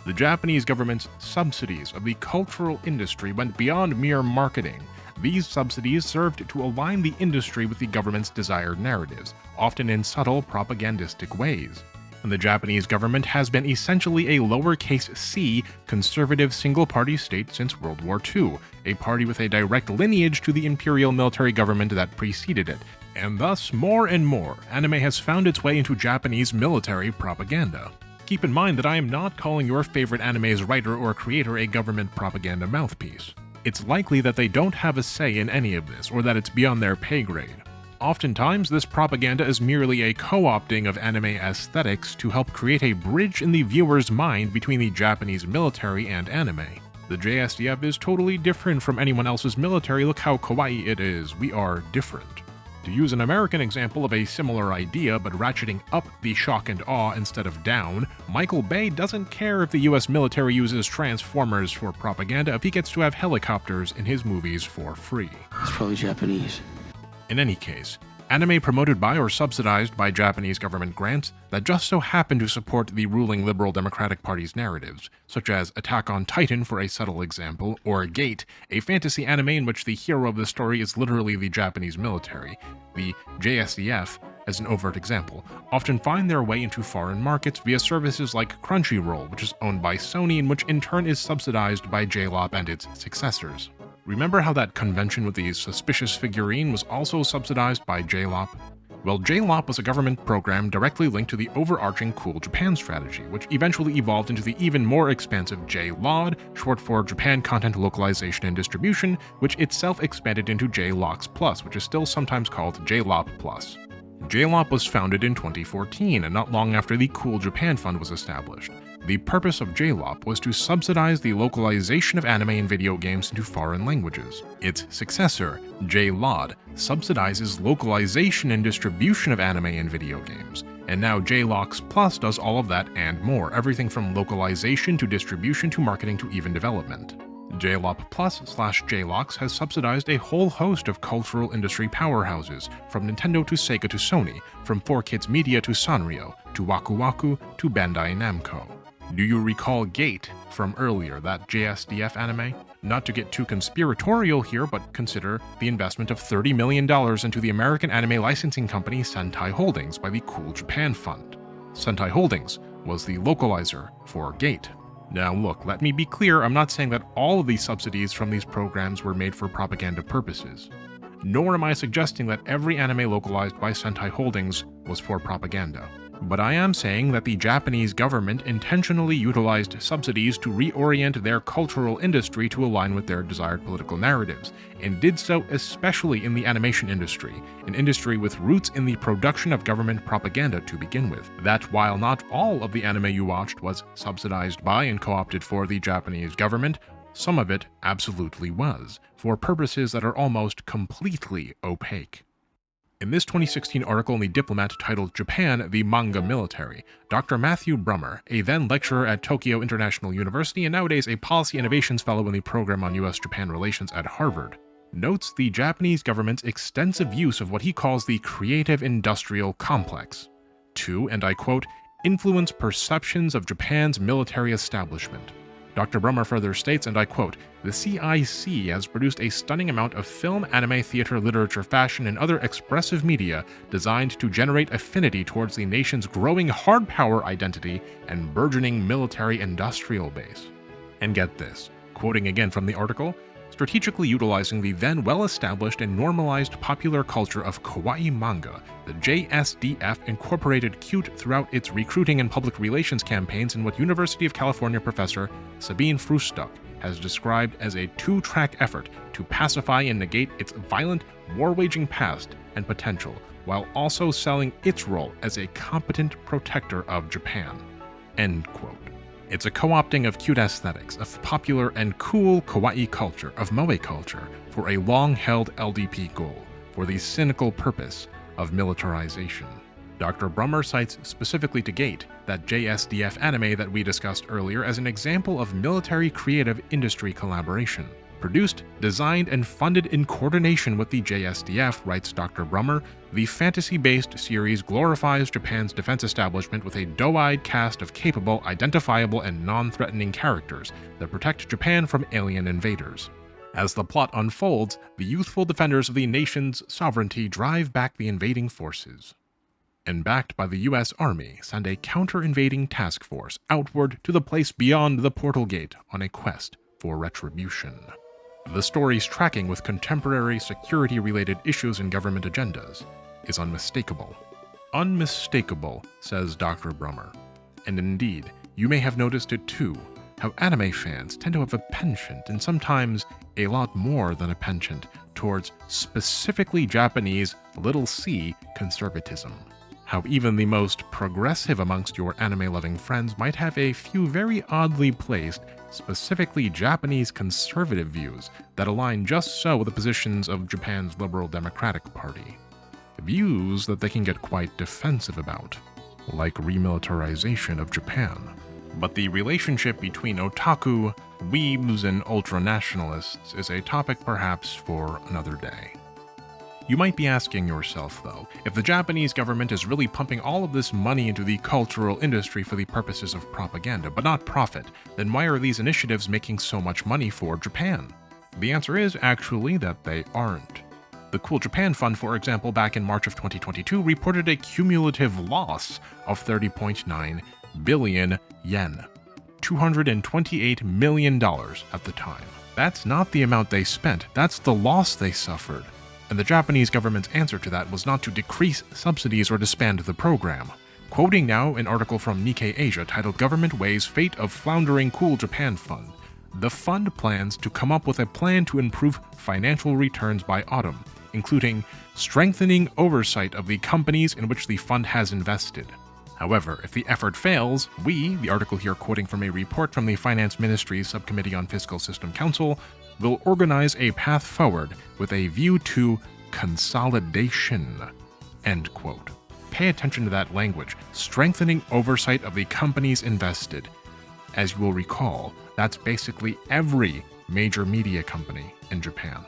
The Japanese government's subsidies of the cultural industry went beyond mere marketing. These subsidies served to align the industry with the government's desired narratives, often in subtle propagandistic ways. And the Japanese government has been essentially a lowercase c conservative single-party state since World War II, a party with a direct lineage to the imperial military government that preceded it, and thus more and more anime has found its way into Japanese military propaganda. Keep in mind that I am not calling your favorite anime's writer or creator a government propaganda mouthpiece. It's likely that they don't have a say in any of this, or that it's beyond their pay grade. Oftentimes, this propaganda is merely a co-opting of anime aesthetics to help create a bridge in the viewer's mind between the Japanese military and anime. The JSDF is totally different from anyone else's military. Look how kawaii it is. We are different. To use an American example of a similar idea, but ratcheting up the shock and awe instead of down, Michael Bay doesn't care if the US military uses Transformers for propaganda if he gets to have helicopters in his movies for free. It's probably Japanese. In any case, anime promoted by or subsidized by Japanese government grants that just so happen to support the ruling Liberal Democratic Party's narratives, such as Attack on Titan for a subtle example, or Gate, a fantasy anime in which the hero of the story is literally the Japanese military, the JSDF, as an overt example, often find their way into foreign markets via services like Crunchyroll, which is owned by Sony and which in turn is subsidized by JLOP and its successors. Remember how that convention with the suspicious figurine was also subsidized by JLOP? Well, JLOP was a government program directly linked to the overarching Cool Japan strategy, which eventually evolved into the even more expansive JLOD, short for Japan Content Localization and Distribution, which itself expanded into JLOX Plus, which is still sometimes called JLOP Plus. JLOP was founded in 2014, and not long after the Cool Japan Fund was established. The purpose of JLOP was to subsidize the localization of anime and video games into foreign languages. Its successor, JLOD, subsidizes localization and distribution of anime and video games. And now JLOX Plus does all of that and more, everything from localization to distribution to marketing to even development. JLOP Plus/JLOX has subsidized a whole host of cultural industry powerhouses, from Nintendo to Sega to Sony, from 4Kids Media to Sanrio, to Waku Waku to Bandai Namco. Do you recall Gate from earlier, that JSDF anime? Not to get too conspiratorial here, but consider the investment of $30 million into the American anime licensing company Sentai Holdings by the Cool Japan Fund. Sentai Holdings was the localizer for Gate. Now look, let me be clear, I'm not saying that all of these subsidies from these programs were made for propaganda purposes. Nor am I suggesting that every anime localized by Sentai Holdings was for propaganda. But I am saying that the Japanese government intentionally utilized subsidies to reorient their cultural industry to align with their desired political narratives, and did so especially in the animation industry, an industry with roots in the production of government propaganda to begin with. That while not all of the anime you watched was subsidized by and co-opted for the Japanese government, some of it absolutely was, for purposes that are almost completely opaque. In this 2016 article in The Diplomat titled Japan, the Manga Military, Dr. Matthew Brummer, a then lecturer at Tokyo International University and nowadays a Policy Innovations Fellow in the program on US-Japan relations at Harvard, notes the Japanese government's extensive use of what he calls the creative industrial complex to, and I quote, influence perceptions of Japan's military establishment. Dr. Brummer further states, and I quote, the CIC has produced a stunning amount of film, anime, theater, literature, fashion, and other expressive media designed to generate affinity towards the nation's growing hard power identity and burgeoning military industrial base. And get this, quoting again from the article, strategically utilizing the then well-established and normalized popular culture of Kawaii manga, the JSDF incorporated cute throughout its recruiting and public relations campaigns in what University of California professor Sabine Frustock has described as a two-track effort to pacify and negate its violent, war-waging past and potential, while also selling its role as a competent protector of Japan. End quote. It's a co-opting of cute aesthetics, of popular and cool kawaii culture, of moe culture, for a long-held LDP goal, for the cynical purpose of militarization. Dr. Brummer cites specifically to Gate, that JSDF anime that we discussed earlier, as an example of military creative industry collaboration. Produced, designed, and funded in coordination with the JSDF, writes Dr. Brummer, the fantasy-based series glorifies Japan's defense establishment with a doe-eyed cast of capable, identifiable, and non-threatening characters that protect Japan from alien invaders. As the plot unfolds, the youthful defenders of the nation's sovereignty drive back the invading forces, and backed by the US Army, send a counter-invading task force outward to the place beyond the portal gate on a quest for retribution. The story's tracking with contemporary security-related issues and government agendas is unmistakable. Unmistakable, says Dr. Brummer. And indeed, you may have noticed it too, how anime fans tend to have a penchant, and sometimes a lot more than a penchant, towards specifically Japanese little c conservatism. How even the most progressive amongst your anime-loving friends might have a few very oddly placed, specifically Japanese conservative views that align just so with the positions of Japan's Liberal Democratic Party. Views that they can get quite defensive about, like remilitarization of Japan. But the relationship between otaku, weebs, and ultranationalists is a topic perhaps for another day. You might be asking yourself, though, if the Japanese government is really pumping all of this money into the cultural industry for the purposes of propaganda, but not profit, then why are these initiatives making so much money for Japan? The answer is actually that they aren't. The Cool Japan Fund, for example, back in March of 2022, reported a cumulative loss of 30.9 billion yen, $228 million at the time. That's not the amount they spent, that's the loss they suffered. And the Japanese government's answer to that was not to decrease subsidies or disband the program. Quoting now an article from Nikkei Asia titled Government Weighs Fate of Floundering Cool Japan Fund, the fund plans to come up with a plan to improve financial returns by autumn, including strengthening oversight of the companies in which the fund has invested. However, if the effort fails, we, the article here quoting from a report from the Finance Ministry's Subcommittee on Fiscal System Council, will organize a path forward with a view to consolidation. End quote. Pay attention to that language, strengthening oversight of the companies invested. As you will recall, that's basically every major media company in Japan.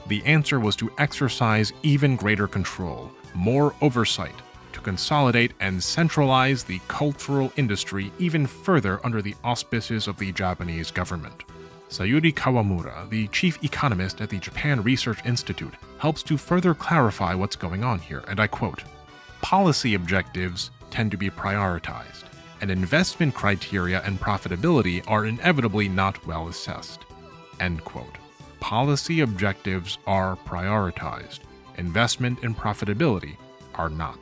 The answer was to exercise even greater control, more oversight, to consolidate and centralize the cultural industry even further under the auspices of the Japanese government. Sayuri Kawamura, the chief economist at the Japan Research Institute, helps to further clarify what's going on here, and I quote, "Policy objectives tend to be prioritized, and investment criteria and profitability are inevitably not well assessed." End quote. Policy objectives are prioritized. Investment and profitability are not.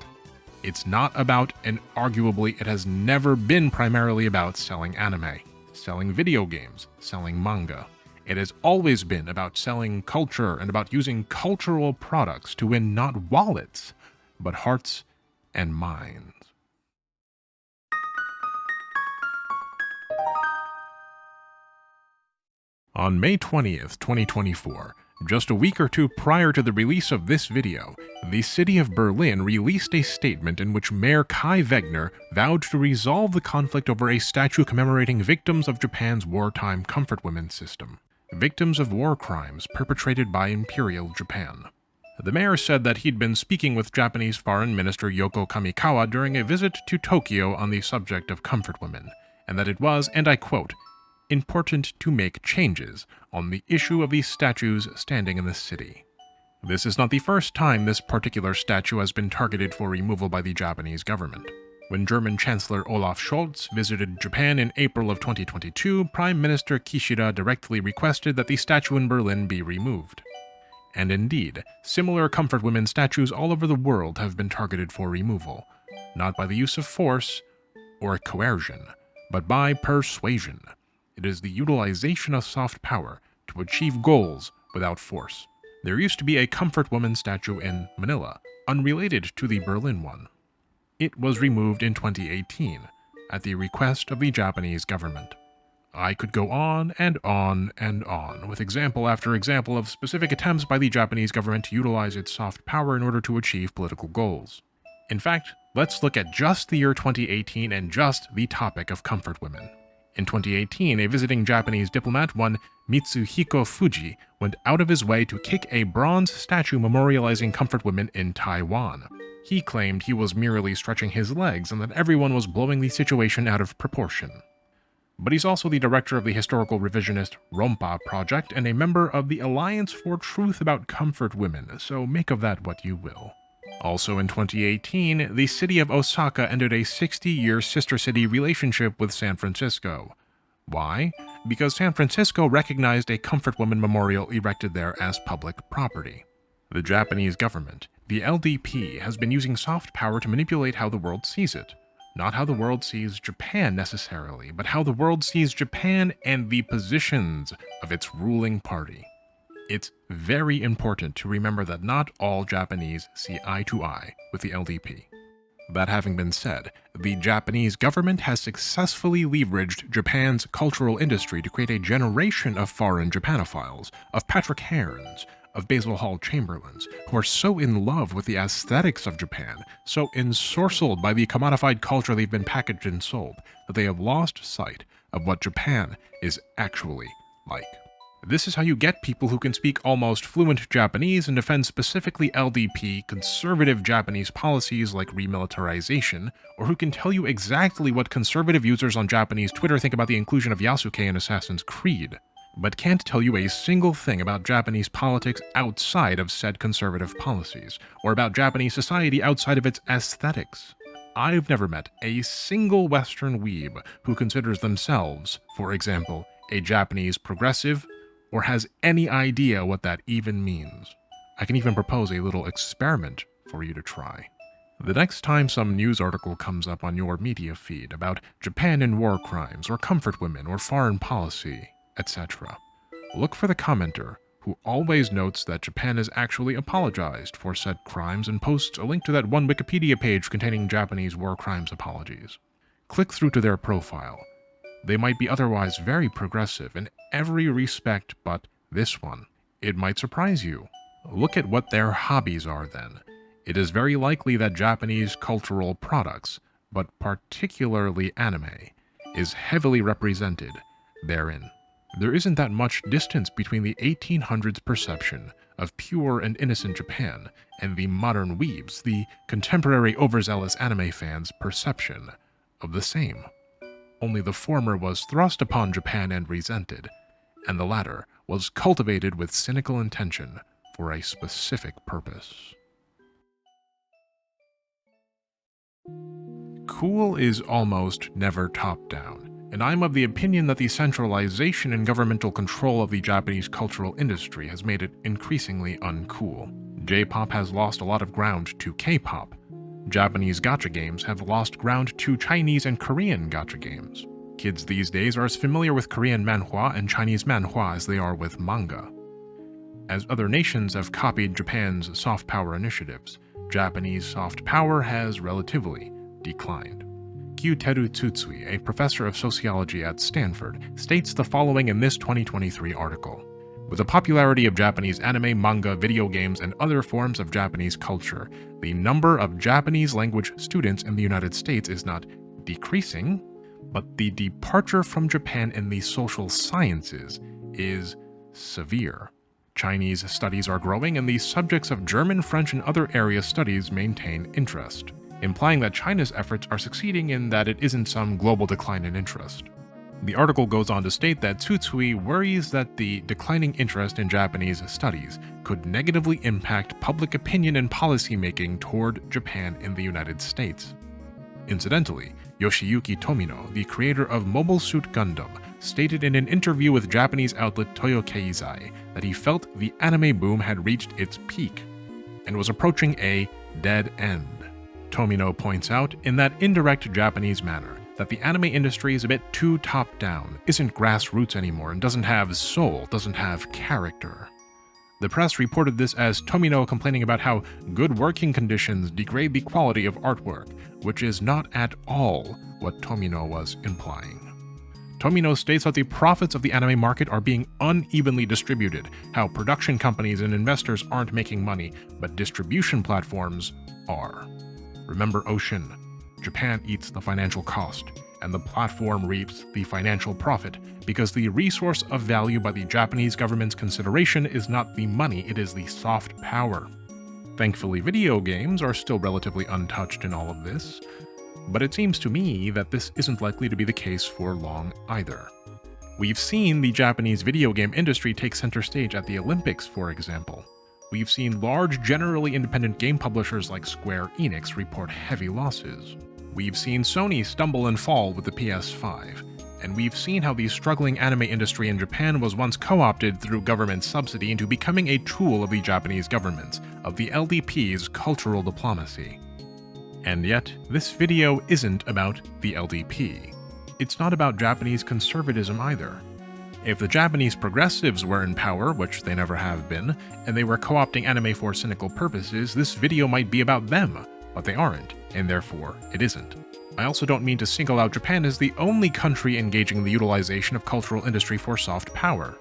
It's not about, and arguably it has never been primarily about, selling anime, selling video games, selling manga. It has always been about selling culture and about using cultural products to win not wallets, but hearts and minds. On May 20th, 2024, just a week or two prior to the release of this video, the city of Berlin released a statement in which Mayor Kai Wegner vowed to resolve the conflict over a statue commemorating victims of Japan's wartime comfort women system, victims of war crimes perpetrated by Imperial Japan. The mayor said that he'd been speaking with Japanese Foreign Minister Yoko Kamikawa during a visit to Tokyo on the subject of comfort women, and that it was, and I quote, "important to make changes on the issue of these statues standing in the city." This is not the first time this particular statue has been targeted for removal by the Japanese government. When German Chancellor Olaf Scholz visited Japan in April of 2022, Prime Minister Kishida directly requested that the statue in Berlin be removed. And indeed, similar comfort women statues all over the world have been targeted for removal, not by the use of force or coercion, but by persuasion. It is the utilization of soft power to achieve goals without force. There used to be a comfort woman statue in Manila, unrelated to the Berlin one. It was removed in 2018, at the request of the Japanese government. I could go on and on and on, with example after example of specific attempts by the Japanese government to utilize its soft power in order to achieve political goals. In fact, let's look at just the year 2018 and just the topic of comfort women. In 2018, a visiting Japanese diplomat, one Mitsuhiko Fuji, went out of his way to kick a bronze statue memorializing comfort women in Taiwan. He claimed he was merely stretching his legs and that everyone was blowing the situation out of proportion. But he's also the director of the historical revisionist Rompa Project and a member of the Alliance for Truth About Comfort Women, so make of that what you will. Also in 2018, the city of Osaka ended a 60-year sister city relationship with San Francisco. Why? Because San Francisco recognized a comfort woman memorial erected there as public property. The Japanese government, the LDP, has been using soft power to manipulate how the world sees it. Not how the world sees Japan necessarily, but how the world sees Japan and the positions of its ruling party. It's very important to remember that not all Japanese see eye to eye with the LDP. That having been said, the Japanese government has successfully leveraged Japan's cultural industry to create a generation of foreign Japanophiles, of Patrick Hearns, of Basil Hall Chamberlains, who are so in love with the aesthetics of Japan, so ensorcelled by the commodified culture they've been packaged and sold, that they have lost sight of what Japan is actually like. This is how you get people who can speak almost fluent Japanese and defend specifically LDP conservative Japanese policies like remilitarization, or who can tell you exactly what conservative users on Japanese Twitter think about the inclusion of Yasuke in Assassin's Creed, but can't tell you a single thing about Japanese politics outside of said conservative policies, or about Japanese society outside of its aesthetics. I've never met a single Western weeb who considers themselves, for example, a Japanese progressive, or has any idea what that even means. I can even propose a little experiment for you to try. The next time some news article comes up on your media feed about Japan and war crimes, or comfort women, or foreign policy, etc., look for the commenter who always notes that Japan has actually apologized for said crimes and posts a link to that one Wikipedia page containing Japanese war crimes apologies. Click through to their profile. They might be otherwise very progressive in every respect but this one. It might surprise you. Look at what their hobbies are then. It is very likely that Japanese cultural products, but particularly anime, is heavily represented therein. There isn't that much distance between the 1800s perception of pure and innocent Japan, and the modern weebs, the contemporary overzealous anime fans' perception of the same. Only the former was thrust upon Japan and resented, and the latter was cultivated with cynical intention for a specific purpose. Cool is almost never top-down, and I'm of the opinion that the centralization and governmental control of the Japanese cultural industry has made it increasingly uncool. J-pop has lost a lot of ground to K-pop. Japanese gacha games have lost ground to Chinese and Korean gacha games. Kids these days are as familiar with Korean manhwa and Chinese manhwa as they are with manga. As other nations have copied Japan's soft power initiatives, Japanese soft power has relatively declined. Kyuteru Tsutsui, a professor of sociology at Stanford, states the following in this 2023 article. With the popularity of Japanese anime, manga, video games, and other forms of Japanese culture, the number of Japanese language students in the United States is not decreasing, but the departure from Japan in the social sciences is severe. Chinese studies are growing, and the subjects of German, French, and other area studies maintain interest, implying that China's efforts are succeeding in that it isn't some global decline in interest. The article goes on to state that Tsutsui worries that the declining interest in Japanese studies could negatively impact public opinion and policymaking toward Japan in the United States. Incidentally, Yoshiyuki Tomino, the creator of Mobile Suit Gundam, stated in an interview with Japanese outlet Toyo Keizai that he felt the anime boom had reached its peak and was approaching a dead end. Tomino points out, in that indirect Japanese manner, that the anime industry is a bit too top-down, isn't grassroots anymore, and doesn't have soul, doesn't have character. The press reported this as Tomino complaining about how good working conditions degrade the quality of artwork, which is not at all what Tomino was implying. Tomino states that the profits of the anime market are being unevenly distributed, how production companies and investors aren't making money, but distribution platforms are. Remember Ocean. Japan eats the financial cost, and the platform reaps the financial profit, because the resource of value by the Japanese government's consideration is not the money, it is the soft power. Thankfully, video games are still relatively untouched in all of this, but it seems to me that this isn't likely to be the case for long either. We've seen the Japanese video game industry take center stage at the Olympics, for example. We've seen large, generally independent game publishers like Square Enix report heavy losses. We've seen Sony stumble and fall with the PS5. And we've seen how the struggling anime industry in Japan was once co-opted through government subsidy into becoming a tool of the Japanese government, of the LDP's cultural diplomacy. And yet, this video isn't about the LDP. It's not about Japanese conservatism either. If the Japanese progressives were in power, which they never have been, and they were co-opting anime for cynical purposes, this video might be about them, but they aren't, and therefore it isn't. I also don't mean to single out Japan as the only country engaging in the utilization of cultural industry for soft power.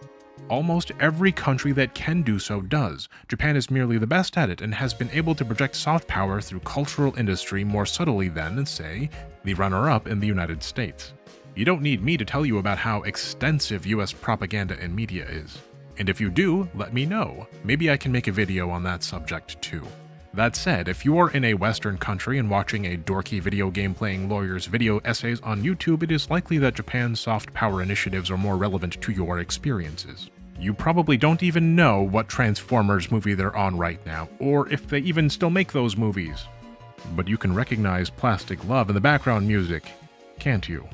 Almost every country that can do so does. Japan is merely the best at it and has been able to project soft power through cultural industry more subtly than, say, the runner-up in the United States. You don't need me to tell you about how extensive US propaganda and media is. And if you do, let me know. Maybe I can make a video on that subject too. That said, if you're in a Western country and watching a dorky video game playing lawyers' video essays on YouTube, it is likely that Japan's soft power initiatives are more relevant to your experiences. You probably don't even know what Transformers movie they're on right now, or if they even still make those movies. But you can recognize Plastic Love in the background music, can't you?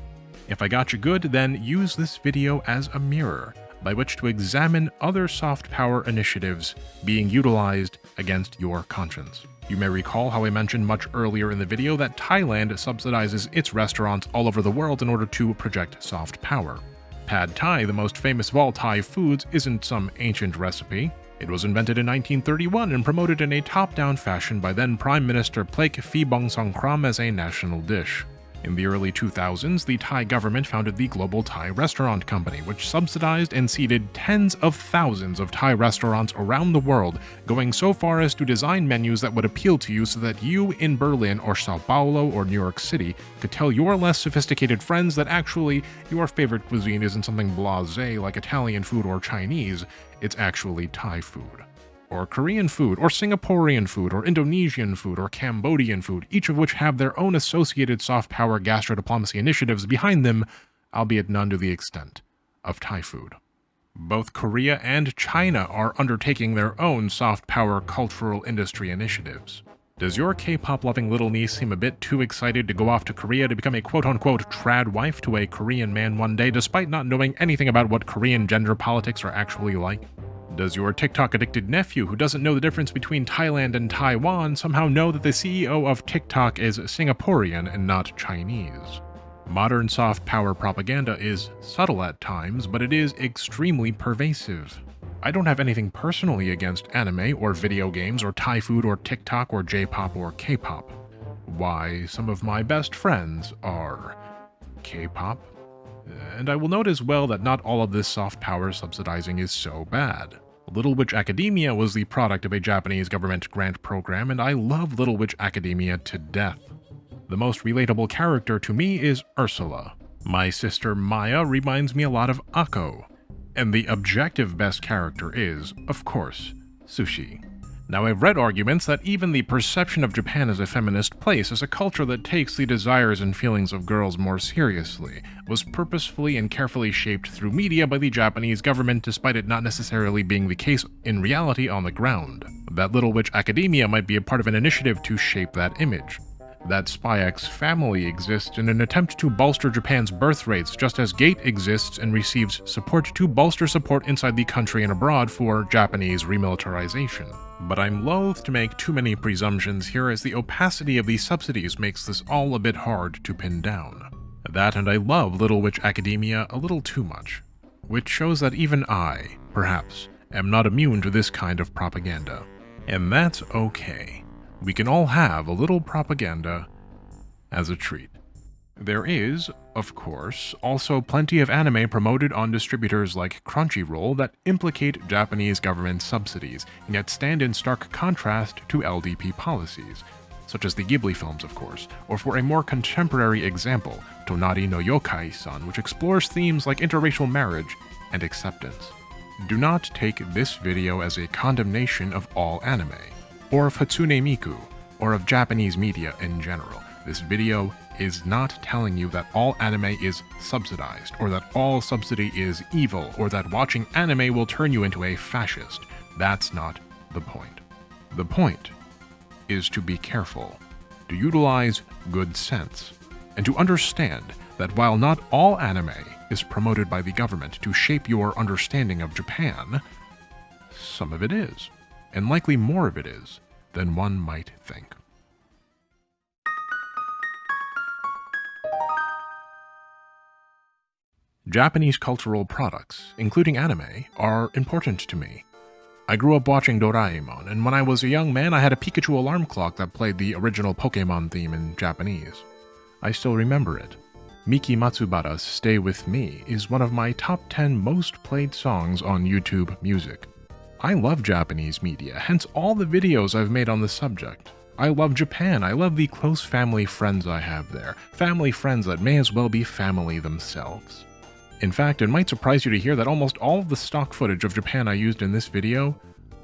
If I got you good, then use this video as a mirror by which to examine other soft power initiatives being utilized against your conscience. You may recall how I mentioned much earlier in the video that Thailand subsidizes its restaurants all over the world in order to project soft power. Pad Thai, the most famous of all Thai foods, isn't some ancient recipe. It was invented in 1931 and promoted in a top-down fashion by then Prime Minister Plek Phibongsonkram as a national dish. In the early 2000s, the Thai government founded the Global Thai Restaurant Company, which subsidized and seeded tens of thousands of Thai restaurants around the world, going so far as to design menus that would appeal to you so that you in Berlin or Sao Paulo or New York City could tell your less sophisticated friends that actually your favorite cuisine isn't something blasé like Italian food or Chinese, it's actually Thai food. or Korean food, or Singaporean food, or Indonesian food, or Cambodian food, each of which have their own associated soft power gastrodiplomacy initiatives behind them, albeit none to the extent of Thai food. Both Korea and China are undertaking their own soft power cultural industry initiatives. Does your K-pop loving little niece seem a bit too excited to go off to Korea to become a quote-unquote trad wife to a Korean man one day, despite not knowing anything about what Korean gender politics are actually like? Does your TikTok-addicted nephew, who doesn't know the difference between Thailand and Taiwan, somehow know that the CEO of TikTok is Singaporean and not Chinese? Modern soft power propaganda is subtle at times, but it is extremely pervasive. I don't have anything personally against anime or video games or Thai food or TikTok or J-pop or K-pop. Why, some of my best friends are K-pop. And I will note as well that not all of this soft power subsidizing is so bad. Little Witch Academia was the product of a Japanese government grant program, and I love Little Witch Academia to death. The most relatable character to me is Ursula. My sister Maya reminds me a lot of Akko. And the objective best character is, of course, Sushi. Now, I've read arguments that even the perception of Japan as a feminist place, as a culture that takes the desires and feelings of girls more seriously, was purposefully and carefully shaped through media by the Japanese government, despite it not necessarily being the case in reality on the ground. That Little Witch Academia might be a part of an initiative to shape that image. That Spy X Family exists in an attempt to bolster Japan's birth rates, just as GATE exists and receives support to bolster support inside the country and abroad for Japanese remilitarization. But I'm loath to make too many presumptions here, as the opacity of these subsidies makes this all a bit hard to pin down. That, and I love Little Witch Academia a little too much, which shows that even I, perhaps, am not immune to this kind of propaganda. And that's okay. We can all have a little propaganda as a treat. There is, of course, also plenty of anime promoted on distributors like Crunchyroll that implicate Japanese government subsidies, and yet stand in stark contrast to LDP policies, such as the Ghibli films, of course, or for a more contemporary example, Tonari no Yokai-san, which explores themes like interracial marriage and acceptance. Do not take this video as a condemnation of all anime, or of Hatsune Miku, or of Japanese media in general. This video is not telling you that all anime is subsidized, or that all subsidy is evil, or that watching anime will turn you into a fascist. That's not the point. The point is to be careful, to utilize good sense, and to understand that while not all anime is promoted by the government to shape your understanding of Japan, some of it is, and likely more of it is than one might think. Japanese cultural products, including anime, are important to me. I grew up watching Doraemon, and when I was a young man I had a Pikachu alarm clock that played the original Pokemon theme in Japanese. I still remember it. Miki Matsubara's Stay With Me is one of my top 10 most played songs on YouTube Music. I love Japanese media, hence all the videos I've made on the subject. I love Japan. I love the close family friends I have there, family friends that may as well be family themselves. In fact, it might surprise you to hear that almost all of the stock footage of Japan I used in this video,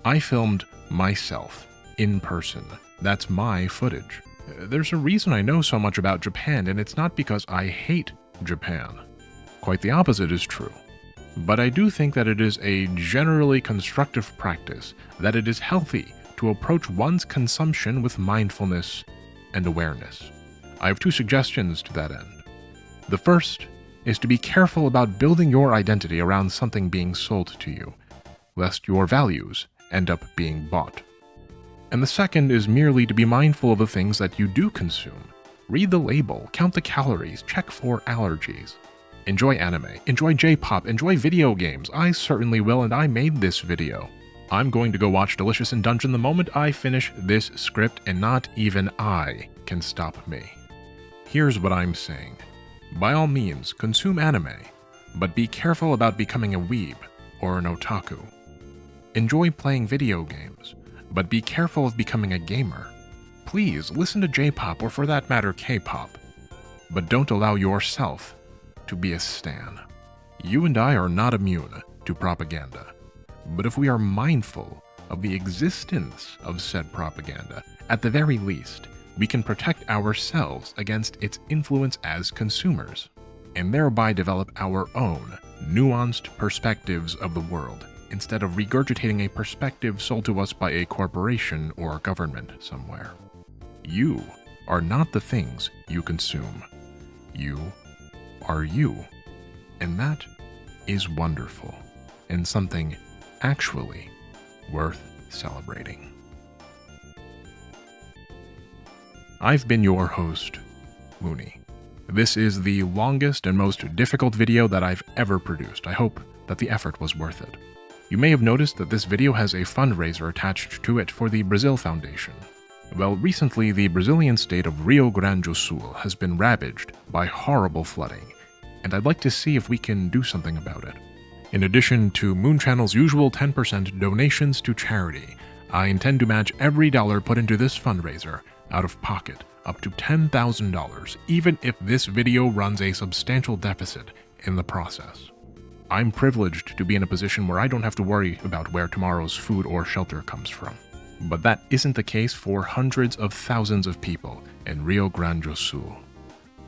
I filmed myself, in person. That's my footage. There's a reason I know so much about Japan, and it's not because I hate Japan. Quite the opposite is true. But I do think that it is a generally constructive practice, that it is healthy to approach one's consumption with mindfulness and awareness. I have two suggestions to that end. The first is to be careful about building your identity around something being sold to you, lest your values end up being bought. And the second is merely to be mindful of the things that you do consume. Read the label, count the calories, check for allergies. Enjoy anime, enjoy J-pop, enjoy video games. I certainly will, and I made this video. I'm going to go watch Delicious in Dungeon the moment I finish this script, and not even I can stop me. Here's what I'm saying. By all means, consume anime, but be careful about becoming a weeb or an otaku. Enjoy playing video games, but be careful of becoming a gamer. Please listen to J-pop, or for that matter K-pop, but don't allow yourself to be a stan. You and I are not immune to propaganda, but if we are mindful of the existence of said propaganda, at the very least, we can protect ourselves against its influence as consumers, and thereby develop our own nuanced perspectives of the world, instead of regurgitating a perspective sold to us by a corporation or government somewhere. You are not the things you consume. You are you. And that is wonderful, and something actually worth celebrating. I've been your host, Mooney. This is the longest and most difficult video that I've ever produced. I hope that the effort was worth it. You may have noticed that this video has a fundraiser attached to it for the Brazil Foundation. Well, recently the Brazilian state of Rio Grande do Sul has been ravaged by horrible flooding, and I'd like to see if we can do something about it. In addition to Moon Channel's usual 10% donations to charity, I intend to match every dollar put into this fundraiser out of pocket up to $10,000, even if this video runs a substantial deficit in the process. I'm privileged to be in a position where I don't have to worry about where tomorrow's food or shelter comes from. But that isn't the case for hundreds of thousands of people in Rio Grande do Sul.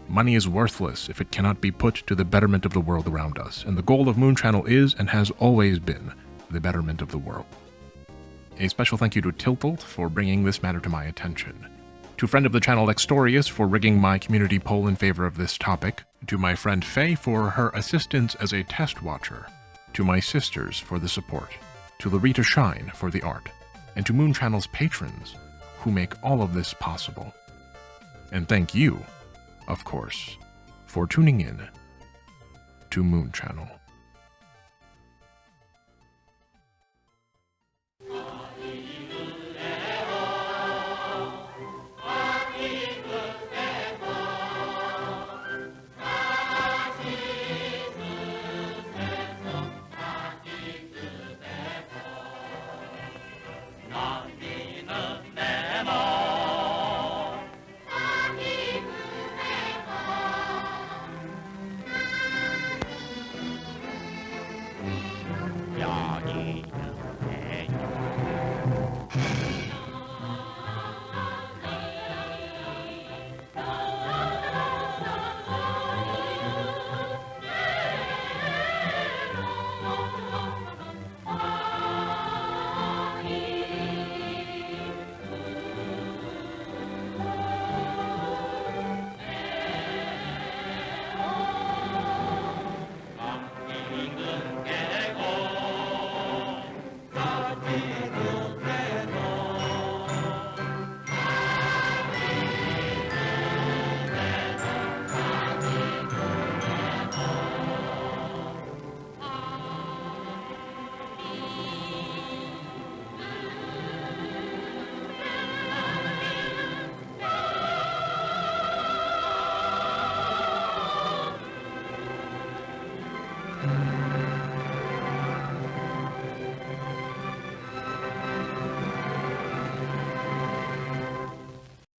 Money is worthless if it cannot be put to the betterment of the world around us, and the goal of Moon Channel is and has always been the betterment of the world. A special thank you to Tiltalt for bringing this matter to my attention, to friend of the channel Extorius for rigging my community poll in favor of this topic, to my friend Faye for her assistance as a test watcher, to my sisters for the support, to Larita Shine for the art, and to Moon Channel's patrons who make all of this possible. And thank you, of course, for tuning in to Moon Channel.